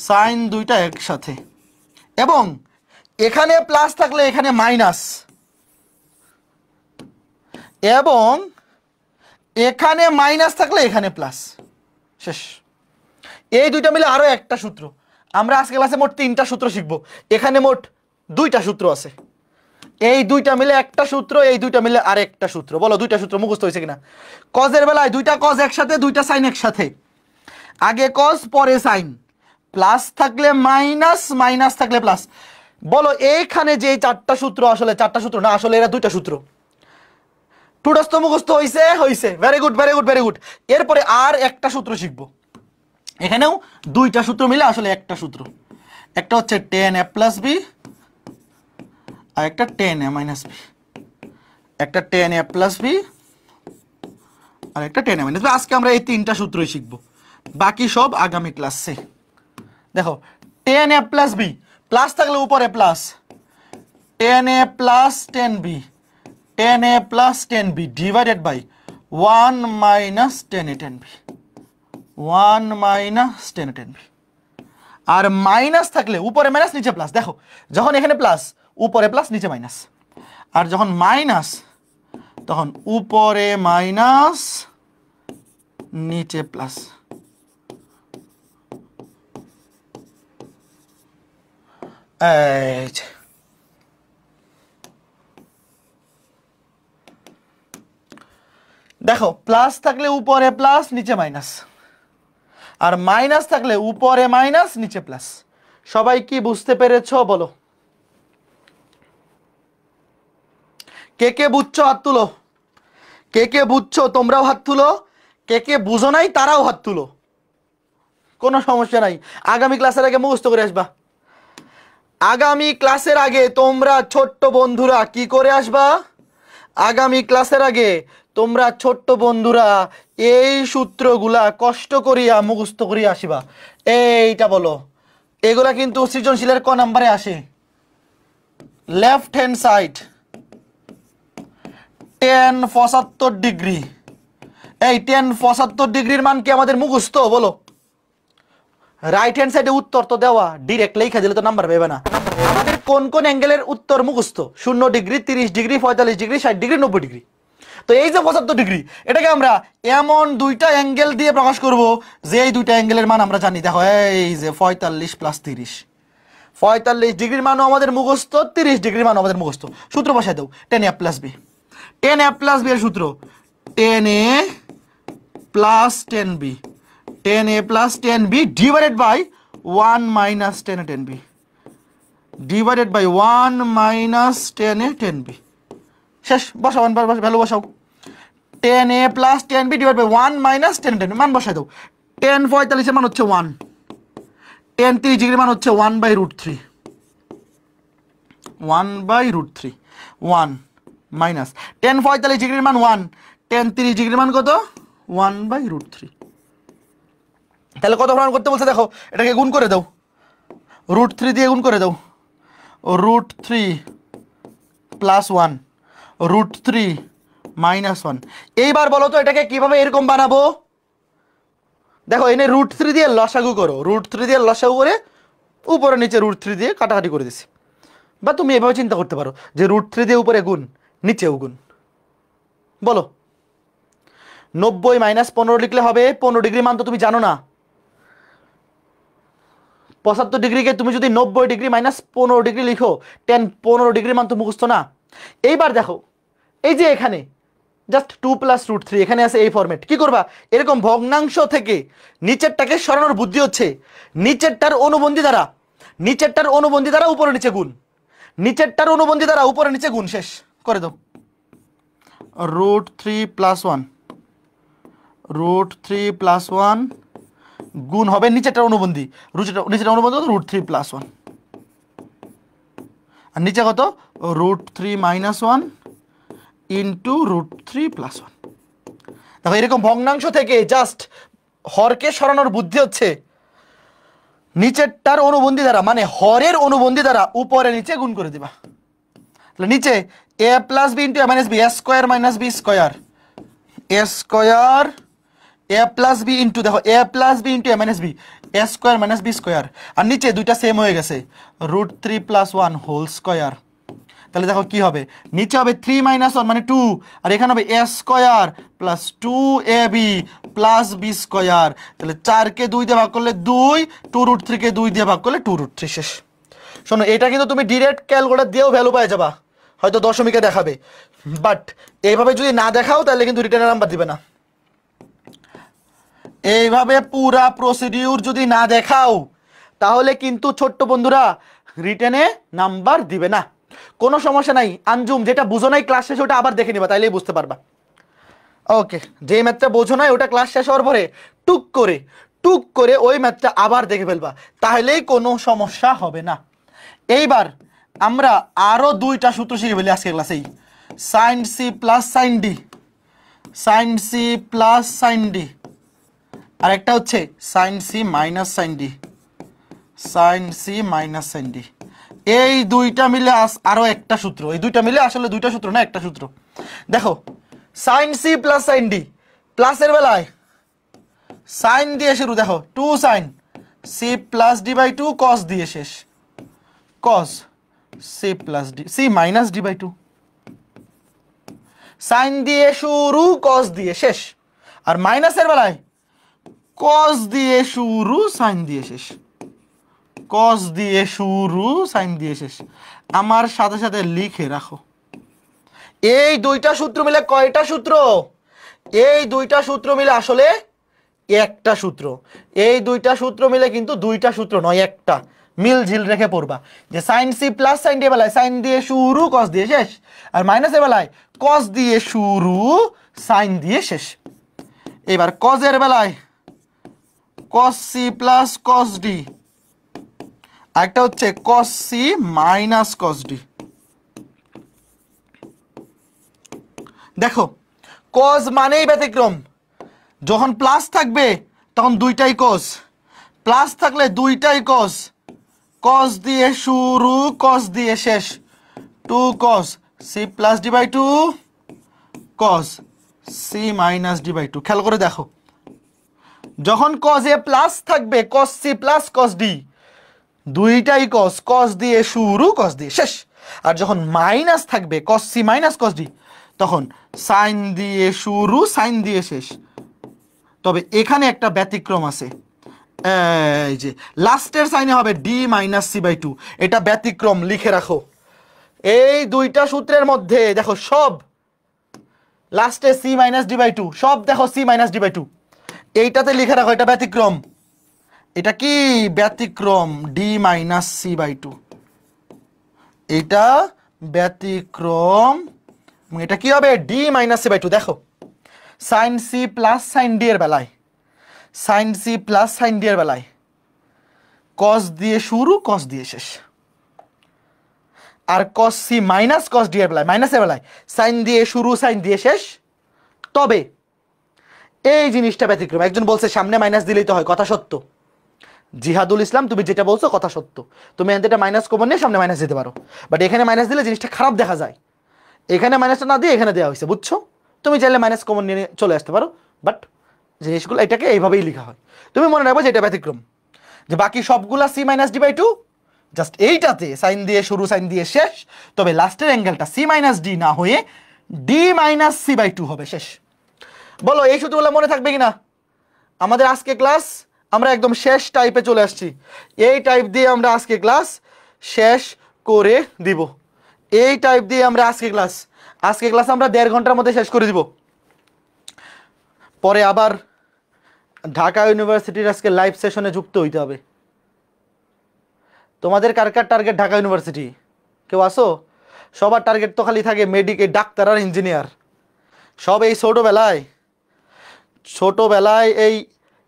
সাইন দুইটা একসাথে, এবং এখানে প্লাস থাকলে এখানে মাইনাস, এবং এখানে মাইনাস থাকলে এখানে প্লাস। শেষ। এই দুইটা মিলে আরো একটা সূত্র। আমরা আজকে ক্লাসে মোট 3টা সূত্র শিখবো, এখানে মোট 2টা সূত্র আছে। এই দুইটা মিলে একটা সূত্র, এই দুইটা মিলে আরেকটা সূত্র। বলো 2টা সূত্র মুখস্থ হয়েছে কিনা? কজের বেলায় 2টা কজ একসাথে, 2টা সাইন একসাথে, আগে কজ পরে সাইন, প্লাস থাকলে মাইনাস, মাইনাস থাকলে প্লাস। বলো এইখানে যে 4টা সূত্র, আসলে 4টা সূত্র না, আসলে এরা 2টা সূত্র। টুডস্ত মুখস্থ হইছে, হইছে, very good very good very good. এরপরে আর একটা সূত্র শিখবো, এখানেও 2টা সূত্র মিলে আসলে একটা সূত্র। একটা হচ্ছে tan a প্লাস বি, আর একটা tan a মাইনাস বি, একটা tan a প্লাস বি আর একটা tan a মাইনাস বি। আজকে আমরা এই 3টা সূত্রই শিখবো, বাকি সব আগামী ক্লাসে। দেখো tan a প্লাস বি, প্লাস থাকলে উপরে plus, tan a plus tan b, tan a plus tan b divided by 1 minus tan a tan b, 1 minus tan a tan b। আর মাইনাস থাকলে উপরে মাইনাস নিচে প্লাস। দেখো যখন এখানে প্লাস উপরে প্লাস নিচে মাইনাস, আর যখন মাইনাস তখন উপরে মাইনাস নিচে প্লাস। দেখো প্লাস থাকলে উপরে প্লাস নিচে মাইনাস, আর মাইনাস থাকলে উপরে মাইনাস নিচে প্লাস। সবাই কি বুঝতে পেরেছো বলো? কে কে বুঝছো হাত তুলো, কে কে বুঝছো তোমরাও হাত তুলো, কে কে বুঝো নাই তারাও হাত তুলো, কোনো সমস্যা নাই। আগামী ক্লাসের আগে মুখস্থ করে আসবা। আগামী ক্লাসের আগে তোমরা ছোট্ট বন্ধুরা কি করে আসবা? আগামী ক্লাসের আগে তোমরা ছোট্ট বন্ধুরা এই সূত্রগুলা কষ্ট করিয়া মুখস্থ করিয়া আসিবা। এইটা বলো, এগুলা কিন্তু সৃজনশীলের ক নাম্বারে আসে? Left hand side tan 75 degree. এই tan 75 ডিগ্রির মান কি আমাদের মুখস্থ? বলো। রাইট হ্যান্ড সাইডে উত্তর তো দেওয়া, ডিরেক্ট লেখা দিলে তো নাম্বার পাবে না। আমাদের কোন কোন অ্যাঙ্গেলের উত্তর মুখস্থ? 0 degree, 30 degree, 45 degree, 60 degree, 90 degree. তো এই যে 75 ডিগ্রি, এটাকে আমরা এমন 2টা অ্যাঙ্গেল দিয়ে প্রকাশ করব যে এই 2টা অ্যাঙ্গেলের মান আমরা জানি। দেখো এই যে 45 প্লাস 30, 45 ডিগ্রির মানও আমাদের মুখস্থ, 30 ডিগ্রির মানও আমাদের মুখস্থ। সূত্র বসাই দাও, tan a plus B. tan a plus B এর সূত্র tan a plus tan b, tan a plus tan b divided by 1 minus tan a tan b, divided by 1 minus tan a tan b। শেষ। বসাও value বসাও। tan a plus tan b divide by 1 minus tan a tan b মান বসাই দাও। tan 45 এর মান হচ্ছে 1, tan 30 ডিগ্রির মান হচ্ছে 1 by root 3, 1 by root 3, 1 minus tan 45 ডিগ্রির মান 1, tan 30 ডিগ্রির মান কত? 1 বাই রুট 3। তাহলে কত প্রমাণ করতে বলছে? দেখো এটাকে গুণ করে দাও, রুট 3 দিয়ে গুণ করে দাও। Root 3 plus 1, root 3 minus 1। এইবার বলো তো এটাকে কিভাবে এরকম বানাবো? দেখো এনে রুট 3 দিয়ে লসাগু করো, রুট 3 দিয়ে লসাগু করে উপরে নিচে রুট 3 দিয়ে কাটাকাটি করে দিছি। বা তুমি এভাবে চিন্তা করতে পারো যে রুট 3 দিয়ে উপরে গুণ, নিচেও গুণ। বলো 90 মাইনাস 15 লিখলে হবে 15 ডিগ্রি মান তো তুমি জানো না। 75 ডিগ্রিকে তুমি যদি 90 ডিগ্রি মাইনাস 15 ডিগ্রি লিখো, tan 15 ডিগ্রি মান তো মুখস্থ না। এইবার দেখো এই যে এখানে জাস্ট 2 প্লাস রুট 3 এখানে আছে এই ফরম্যাট। কি করবা? এরকম ভগ্নাংশ থেকে নিচেরটাকে সরানোর বুদ্ধি হচ্ছে নিচেরটার অনুবন্ধী দ্বারা, নিচেরটার অনুবন্ধী দ্বারা উপরে নিচে গুণ, নিচেরটার অনুবন্ধী দ্বারা উপরে নিচে গুণ। শেষ করে দাও। রুট 3 প্লাস 1, রুট 3 প্লাস 1 গুণ হবে নিচেরটার অনুবন্ধী, নিচেরটার অনুবন্ধী রুট 3 প্লাস 1, আর নিচে কত? Root 3 minus 1 into root 3 plus 1। দেখো এরকম ভগ্নাংশ থেকে জাস্ট হরকে সরানোর বুদ্ধি হচ্ছে নিচেরটার অনুবন্ধী দ্বারা, মানে হরের অনুবন্ধী দ্বারা উপরে নিচে গুণ করে দিবা। তাহলে নিচে এ প্লাস বি ইন্টু এ মাইনাস বি, এ স্কোয়ার মাইনাস বি স্কোয়ার, এ স্কোয়ার এ প্লাস বি ইন্টু, দেখো এ প্লাস বি ইন্টু এ মাইনাস বি, এ স্কোয়ার মাইনাস বি স্কোয়ার, আর নিচে দুইটা সেম হয়ে গেছে, √3 + 1 হোল স্কোয়ার। তাহলে দেখো কি হবে, নিচে হবে 3 - 1 মানে 2, আর এখানে হবে a square plus 2ab plus b square. তাহলে 4কে 2 দিয়ে ভাগ করলে 2, 2√3কে 2 দিয়ে ভাগ করলে 2√3, শেষ। শোনো, এটা কিন্তু তুমি ডিরেক্ট ক্যালকুলেটর দিয়েও ভ্যালু পাই যাবা, হয়তো দশমিকে দেখাবে, বাট এইভাবে যদি না দেখাও তাহলে কিন্তু রিটার্নের নাম্বার দিবে না। এইভাবে পুরা প্রসিডিউর যদি না দেখাও তাহলে কিন্তু ছোট্ট বন্ধুরা রিটেনে নাম্বার দিবে না। কোনো সমস্যা নাই আঞ্জুম, যেটা বুঝো নাই ক্লাস শেষে ওটা আবার দেখে নিবা, তাইলেই বুঝতে পারবা। ওকে, যে ম্যাথটা বোঝো নাই ওটা ক্লাস শেষ হওয়ার পরে টুক করে ওই ম্যাথটা আবার দেখে ফেলবা, তাহলেই কোনো সমস্যা হবে না। এইবার আমরা আরো দুইটা সূত্র শিখে ফেলি আজকে ক্লাসেই, sine C plus sine D, sine C plus sine d, আর একটা হচ্ছে sine C minus sine D, sine C minus sine d. এই দুইটা মিলে আরো একটা সূত্র, এই দুইটা মিলে আসলে দুইটা সূত্র না, একটা সূত্র। দেখো sine C plus sine D, প্লাসের বেলায় সাইন দিয়ে শুরু, দেখো 2 sine C plus D by 2 cos দিয়ে শেষ, cos C plus D, C minus D by 2, sine দিয়ে শুরু কস দিয়ে শেষ। আর মাইনাসের বেলায় কস দিয়ে শুরু সাইন দিয়ে শেষ, কস দিয়ে শুরু সাইন দিয়ে শেষ। আমার সাথে সাথে লিখে রাখো, এই দুইটা সূত্র মিলে কয়টা সূত্র? এই দুইটা সূত্র মিলে আসলে একটা সূত্র। এই দুইটা সূত্র মিলে কিন্তু দুইটা সূত্র নয়, একটা। মিলঝিল রেখে পড়বা যে sine C plus sine D বেলায় সাইন দিয়ে শুরু কস দিয়ে শেষ, আর মাইনাসের বেলায় কস দিয়ে শুরু সাইন দিয়ে শেষ। এবার কজের বেলায় cos C plus cos D, একটা হচ্ছে cos C minus cos D. দেখো কস মানেই ব্যতিক্রম, যখন প্লাস থাকবে তখন দুইটাই কস, প্লাস থাকলে দুইটাই কস, কস দিয়ে শুরু কস দিয়ে শেষ, 2 cos C plus D by 2 cos C minus D by 2। খেয়াল করে দেখো, যখন কস এ প্লাস থাকবে cos C plus cos D, দুইটাই কস, কস দিয়ে শুরু কস দিয়ে শেষ। আর যখন মাইনাস থাকবে cos C minus cos D, তখন সাইন দিয়ে শুরু সাইন দিয়ে শেষ। তবে এখানে একটা ব্যতিক্রম আছে, এই যে লাস্টের সাইনে হবে ডি মাইনাস সি বাই 2, এটা ব্যতিক্রম, লিখে রাখো। এই দুইটা সূত্রের মধ্যে দেখো সব লাস্টে সি মাইনাস ডি বাই 2, সব দেখো সি মাইনাস ডি বাই 2, এইটাতে লিখে রাখো, এটা ব্যতিক্রম। এটা কি ব্যতিক্রম? ডি মাইনাস সি বাই 2, এটা ব্যতিক্রম। এটা কি হবে? D minus c by 2। দেখো sine C plus sine d এর বেলায়, sine C plus sine d এর বেলায় কস দিয়ে শুরু কস দিয়ে শেষ, আর cos C minus cos d এর বেলায় মাইনাসের বেলায় সাইন দিয়ে শুরু সাইন দিয়ে শেষ। তবে এই জিনিসটা ব্যতিক্রম। একজন বলছে সামনে মাইনাস দিলেই তো হয়, কথা সত্য। জিহাদুল ইসলাম, তুমি যেটা বলছো কথা সত্য, তুমি এখানে মাইনাস কমন নিয়ে সামনে মাইনাস দিতে পারো, বাট এখানে মাইনাস দিলে জিনিসটা খারাপ দেখা যায়। এখানে মাইনাসটা না দিয়ে এখানে দেওয়া হয়েছে, বুঝছো? তুমি চাইলে মাইনাস কমন নিয়ে চলে আসতে পারো, বাট জিনিসগুলো এটাকে এইভাবেই লেখা হয়। তুমি মনে রাখবে যে এটা ব্যতিক্রম, যে বাকি সবগুলা C minus D by 2, just এইটাতে সাইন দিয়ে শুরু সাইন দিয়ে শেষ। তবে লাস্টের অ্যাঙ্গেলটা সি মাইনাস ডি না হয়ে ডি মাইনাস সি বাই 2 হবে, শেষ। বলো এই সূত্রগুলো মনে থাকবে কিনা? আমাদের আজকে ক্লাস আমরা একদম শেষ টাইপে চলে আসছি, এই টাইপ দিয়ে আমরা আজকে ক্লাস শেষ করে দিব। এই টাইপ দিয়ে আমরা আজকে ক্লাস আমরা 1.5 ঘন্টার মধ্যে শেষ করে দিব। পরে আবার ঢাকা ইউনিভার্সিটির আজকে লাইভ সেশনে যুক্ত হইতে হবে। তোমাদের কার কার টার্গেট ঢাকা ইউনিভার্সিটি? কেউ আসো? সবার টার্গেট তো খালি থাকে মেডিকেল, ডাক্তার আর ইঞ্জিনিয়ার। সব এই ছোটোবেলায় এই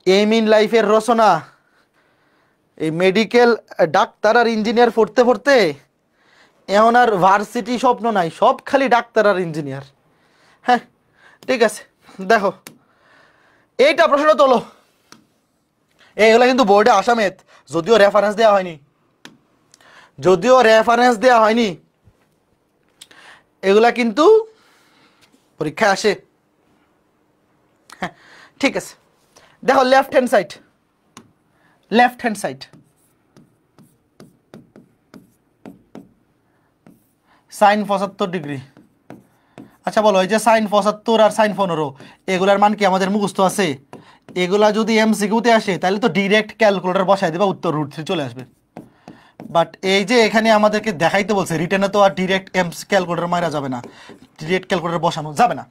এইম ইন লাইফের রচনা, এই মেডিকেল, ডাক্তার আর ইঞ্জিনিয়ার পড়তে পড়তে এখন আর ভার্সিটি স্বপ্ন নাই, সব খালি ডাক্তার আর ইঞ্জিনিয়ার। হ্যাঁ ঠিক আছে, দেখো এইটা প্রশ্ন তোলো। এইগুলো কিন্তু বোর্ডে আসামেত, যদিও রেফারেন্স দেওয়া হয়নি, এগুলা কিন্তু পরীক্ষায় আসে। হ্যাঁ ঠিক আছে, দেখো left hand side, left hand side sine 75 degree. আচ্ছা বলো, এই যে সাইন 75 আর সাইন 15 এগুলার মান কি আমাদের মুখস্থ আছে? এগুলা যদি এমসিকিউতে আসে তাহলে তো ডিরেক্ট ক্যালকুলেটর বসাই দেবা, উত্তর √3 চলে আসবে। বাট এই যে এখানে আমাদেরকে দেখাইতে বলছে, রিটেনে তো আর ডিরেক্ট ক্যালকুলেটর মারা যাবে না, ডিরেক্ট ক্যালকুলেটর বসানো যাবে না।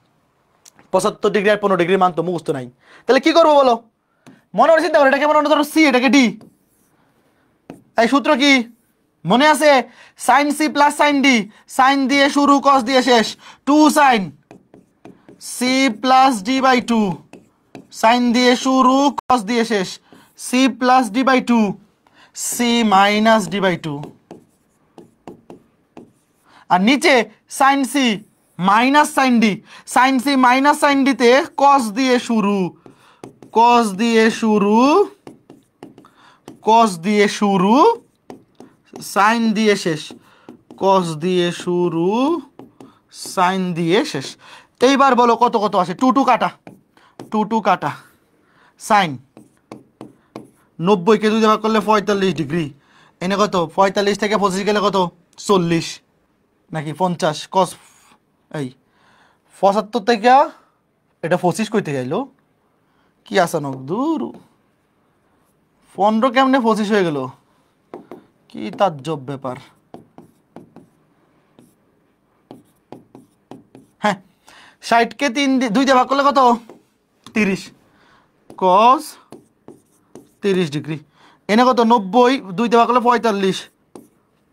75 ডিগ্রি আর 15 ডিগ্রির মান তো মুখস্থ নাই, তাহলে কি করবো বলো? মনে হয় চিন্তা করো, এটাকে মনে ধরো সি, এটাকে ডি। এই সূত্র কি মনে আছে? Sine C plus sine D, sine দিয়ে শুরু কস দিয়ে শেষ, 2 sine C plus D by 2, sine দিয়ে শুরু কস দিয়ে শেষ, C plus D by 2, C minus D by 2। আর নিচে sine C minus sine D, sine C minus sine ডিতে কস দিয়ে শুরু, কস দিয়ে শুরু, কস দিয়ে শুরু, সাইন দিয়ে শেষ, কস দিয়ে শুরু, সাইন দিয়ে শেষ। এইবার বলো কত কত আসে? 2 2 কাটা, 2 2 কাটা, সাইন 90 কে 2 দিয়ে ভাগ করলে 45 ডিগ্রি, এনে কত 45 থেকে 25 গেলে কত 40 নাকি 50, কস এই 75 থেকে এটা 25 কইতে যাইলো কি আসানো দূর, 15 কেমনে 25 হয়ে গেল, কি তাজ্জব ব্যাপার। হ্যাঁ 60 কে 2 দিয়ে ভাগ করলে কত 30, কস 30 ডিগ্রি, এনে কত 90 2 দিয়ে ভাগ করলে 45,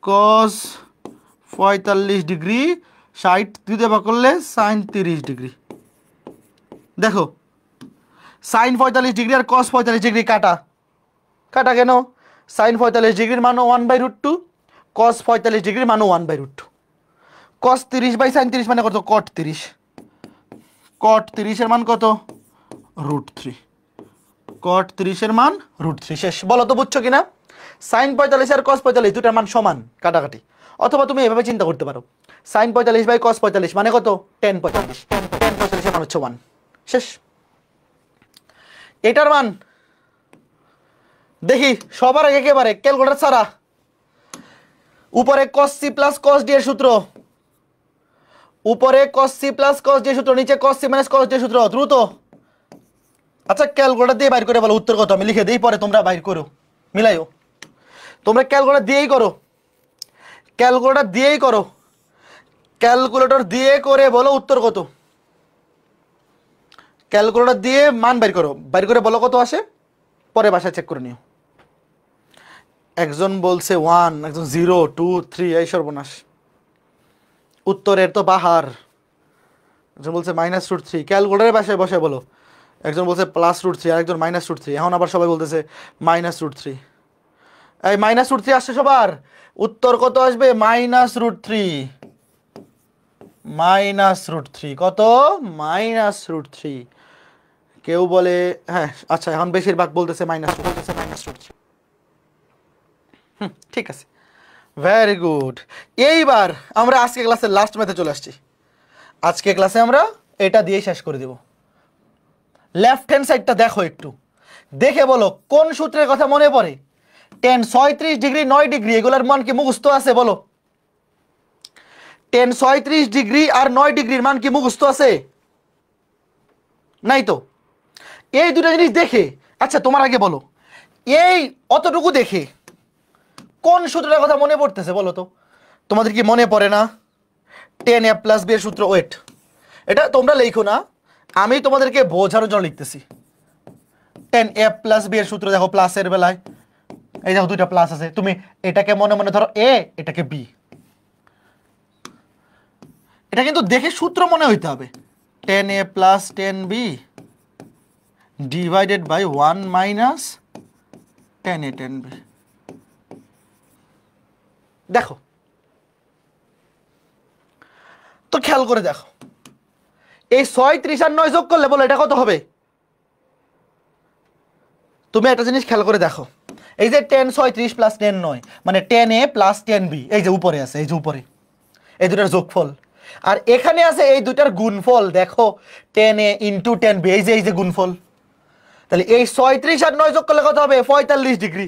কস 45 ডিগ্রি, 60 2 দিয়ে ভাগ করলে সাইন 30 ডিগ্রি। দেখো সাইন 45 ডিগ্রি আর কস 45 ডিগ্রি কাটা, কাটা কেন? সাইন 45 ডিগ্রির মানও 1/√2, কস 45 ডিগ্রির মানও 1/√2, কস 30 বাই সাইন 30 মানে কত কট 30, কট 30 এর মান কত √3, কট 30 এর মান √3। শেষ। বলো তো বুঝছো কিনা? সাইন 45 আর কস 45 দুটার মান সমান, কাটাকাটি। অথবা তুমি এভাবে চিন্তা করতে পারো, সাইন 45 বাই কস 45 মানে কত tan 45, tan 45 এর মান হচ্ছে 1। শেষ। এটার মান দেখি সবার আগে একেবারে ক্যালকুলেটর ছাড়া, উপরে cos c plus cos d এর সূত্র, উপরে cos c plus cos d এর সূত্র, নিচে cos c minus cos d এর সূত্র, দ্রুত। আচ্ছা ক্যালকুলেটর দিয়ে বাইর করে বলো উত্তর কত, আমি লিখে দিই পরে তোমরা বাইর করো, মিলাইও। তোমরা ক্যালকুলেটর দিয়েই করো, ক্যালকুলেটর দিয়েই করো, ক্যালকুলেটর দিয়ে করে বলো উত্তর কত, ক্যালকুলেটর দিয়ে মান বাইর করো, বাইর করে বলো কত আসে, পরে বাসায় চেক করে নিও। একজন বলছে 1, একজন 0 2 3, এই সর্বনাশ, উত্তরের তো বাহার। একজন বলছে -√3, ক্যালকুলেটরের বাসায় বসে বলো। একজন বলছে +√3 আর একজন -√3, এখন আবার সবাই বলতেছে -√3। এই -√3 আসছে সবার, উত্তর কত আসবে -√3, -√3 কত -√3। কেউ বলে হ্যাঁ আচ্ছা, এখন বেশিরভাগ বলতেছে -√3। ঠিক আছে, ভেরি গুড। এইবার আমরা আজকে ক্লাসের লাস্ট ম্যাথে চলে আসছি। আজকে ক্লাসে আমরা এটা দিয়ে শেষ করে দেব। লেফট হ্যান্ড সাইডটা দেখো একটু, দেখে বলো কোন সূত্রের কথা মনে পড়ে। tan 36 ডিগ্রি 9 ডিগ্রি এগুলোর মান কি মুখস্থ আছে? বলো tan 36 ডিগ্রি আর 9 ডিগ্রির মান কি মুখস্থ আছে? নাই তো। এই দুটো জিনিস দেখে, আচ্ছা তোমার আগে বলো, এই অতটুকু দেখে কোন সূত্রের কথা মনে পড়তেছে বলো তো? তোমাদের কি মনে পড়ে না tan a প্লাস b এর সূত্র? ওয়েট, এটা তোমরা লেখো না, আমি তোমাদেরকে বোঝানোর জন্য লিখতেছি। tan a প্লাস b এর সূত্র দেখো, প্লাসের বেলায় এই দেখো দুইটা প্লাস আছে, তুমি এটাকে মনে মনে ধরো a, এটাকে b। এটা কিন্তু দেখে সূত্র মনে হইতে হবে, tan a plus tan b divided by 1 minus tan a tan b। দেখো তো খেয়াল করে দেখো, এই 36 আর 9 যোগ করলে বলো এটা কত হবে? তুমি একটা জিনিস খেয়াল করে দেখো, এই যে tan 36 প্লাস tan 9 মানে tan a plus tan b, এই যে উপরে আছে, এই যে উপরে এই দুটার যোগফল, আর এখানে আছে এই দুটার গুণফল, দেখো 10a ইন্টু 10b, এই যে গুণফল। তাহলে এই 36 আর 9 যোগ করলে কত হবে? 45 ডিগ্রি।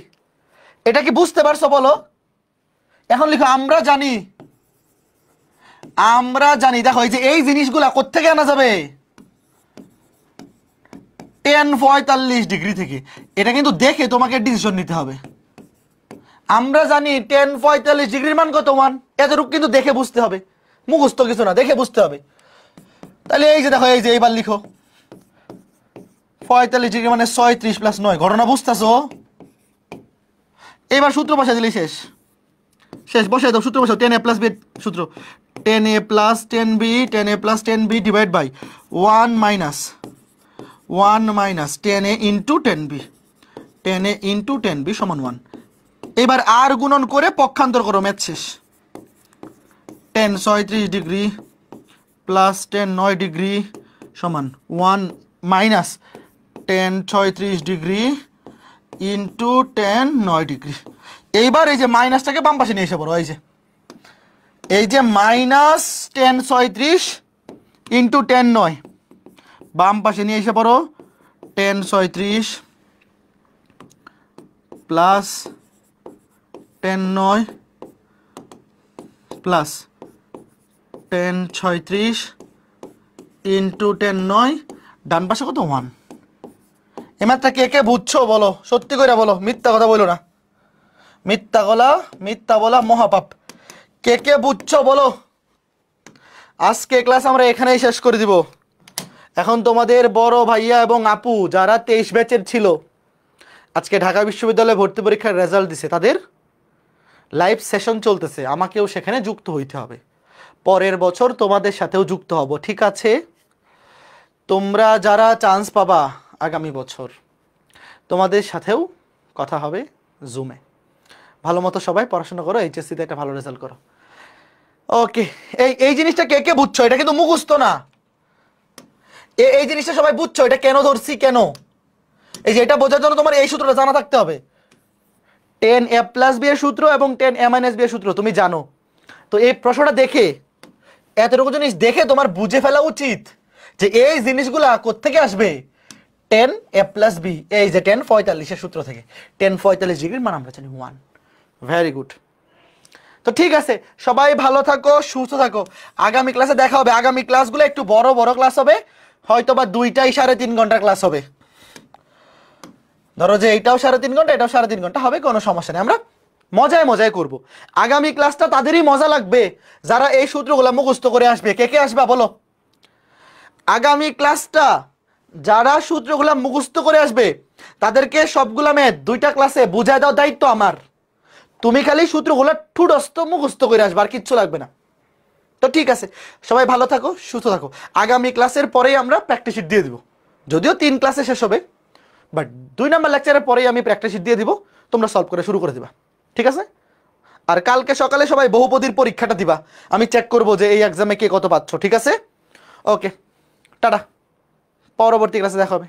এটা কি বুঝতে পারছো বলো? এখন লিখো আমরা জানি, দেখো এই যে এই জিনিসগুলা কোত্থেকে আনা যাবে? 10 45 ডিগ্রি থেকে। এটা কিন্তু দেখে তোমাকে ডিসিশন নিতে হবে। আমরা জানি 10 45 ডিগ্রির মান কত? 1। এতটুকু কিন্তু দেখে বুঝতে হবে, মুখস্থ কিছু না, দেখে বুঝতে হবে। তাহলে এই যে দেখো, এই যে এইবার লিখো 45 ডিগ্রি মানে 36 প্লাস 9। ঘটনা বুঝতেছো? এবার সূত্র বসাই দিলেই শেষ। বসাই দাও, সূত্র বসাও। 10a প্লাস b সূত্র 10a plus 10b, 10a plus 10b divide by 1 minus 10a into 10b, 10a into 10b সমান 1। এবার আর গুণন করে পক্ষান্তর করো, ম্যাথ শেষ। 10 36 ডিগ্রি প্লাস 10 9 ডিগ্রি সমান 1 মাইনাস 10 36 ডিগ্রি ইন্টু 10 9 ডিগ্রি। এইবার এই যে মাইনাসটাকে বাম পাশে নিয়ে এসে পড়ো। এই যে মাইনাস 10 36 ইন্টু 10 9 বাম পাশে নিয়ে এসে পড়ো। 10 36 প্লাস 10 9 প্লাস 10 36 ইন্টু 10 9, ডান পাশে কত? 1। এই মাত্রা কে কে বুঝছো বলো? সত্যি করে বলো, মিথ্যা কথা বলো না। মিথ্যা বলা মহাপাপ। কে কে বুঝছো বলো? আজকে ক্লাস আমরা এখানেই শেষ করে দিব। এখন তোমাদের বড় ভাইয়া এবং আপু যারা 23 ব্যাচের ছিল, আজকে ঢাকা বিশ্ববিদ্যালয়ে ভর্তি পরীক্ষার রেজাল্ট দিছে, তাদের লাইভ সেশন চলতেছে। আমাকেও সেখানে যুক্ত হইতে হবে। পরের বছর তোমাদের সাথেও যুক্ত হব, ঠিক আছে? তোমরা যারা চান্স পাবা আগামী বছর, তোমাদের সাথেও কথা হবে জুমে। ভালো মতো সবাই পড়াশোনা করো, এইচএসসিতে একটা ভালো রেজাল্ট করো। ওকে, এই জিনিসটা কে কে বুঝছো? এটা কিন্তু মুখস্থ না। এই জিনিসটা সবাই বুঝছো? এটা কেন ধরছি, কেন? এই যে এটা বোঝার জন্য তোমার এই সূত্রটা জানা থাকতে হবে। 10a প্লাস b এর সূত্র এবং 10a মাইনাস b এর সূত্র তুমি জানো। তো এই প্রশ্নটা দেখে, এতটুকু জিনিস দেখে তোমার বুঝে ফেলা উচিত যে এই জিনিসগুলা কোত্থেকে আসবে। 10a প্লাস b, এই যে 10 45 এর সূত্র থেকে। 10 45 ডিগ্রির মান আমরা জানি 1। Very good. তো ঠিক আছে, সবাই ভালো থাকো, সুস্থ থাকো। আগামী ক্লাসে দেখা হবে। আগামী ক্লাসগুলো একটু বড় বড় ক্লাস হবে, হয়তো বা 2টাই 3.5 ঘন্টার ক্লাস হবে। ধরো যে এইটাও 3.5 ঘন্টা, এটাও 3.5 ঘন্টা হবে, কোনো সমস্যা নেই। আমরা মজায় করব। আগামী ক্লাসটা তাদেরই মজা লাগবে যারা এই সূত্রগুলো মুখস্থ করে আসবে। কে কে আসবে বলো? আগামী ক্লাসটা যারা সূত্রগুলো মুখস্থ করে আসবে তাদেরকে সবগুলা ম্যাথ 2টা ক্লাসে বুঝায় দাও, দায়িত্ব আমার। তুমি খালি সূত্রগুলো ঠুডস্ত মুখস্থ করে আসবে, আর কিচ্ছু লাগবে না। তো ঠিক আছে, সবাই ভালো থাকো, সুস্থ থাকো। আগামী ক্লাসের পরেই আমরা প্র্যাকটিস শিট দিয়ে দিব। যদিও 3 ক্লাসে শেষ হবে, বাট 2 নম্বর লেকচারের পরেই আমি প্র্যাকটিস শিট দিয়ে দিব, তোমরা সলভ করে শুরু করে দিবা, ঠিক আছে? আর কালকে সকালে সবাই বহুপদীর পরীক্ষাটা দিবা, আমি চেক করব যে এই এক্সামে কে কত পাচ্ছ, ঠিক আছে? ওকে, টাটা, পরবর্তী ক্লাসে দেখা হবে।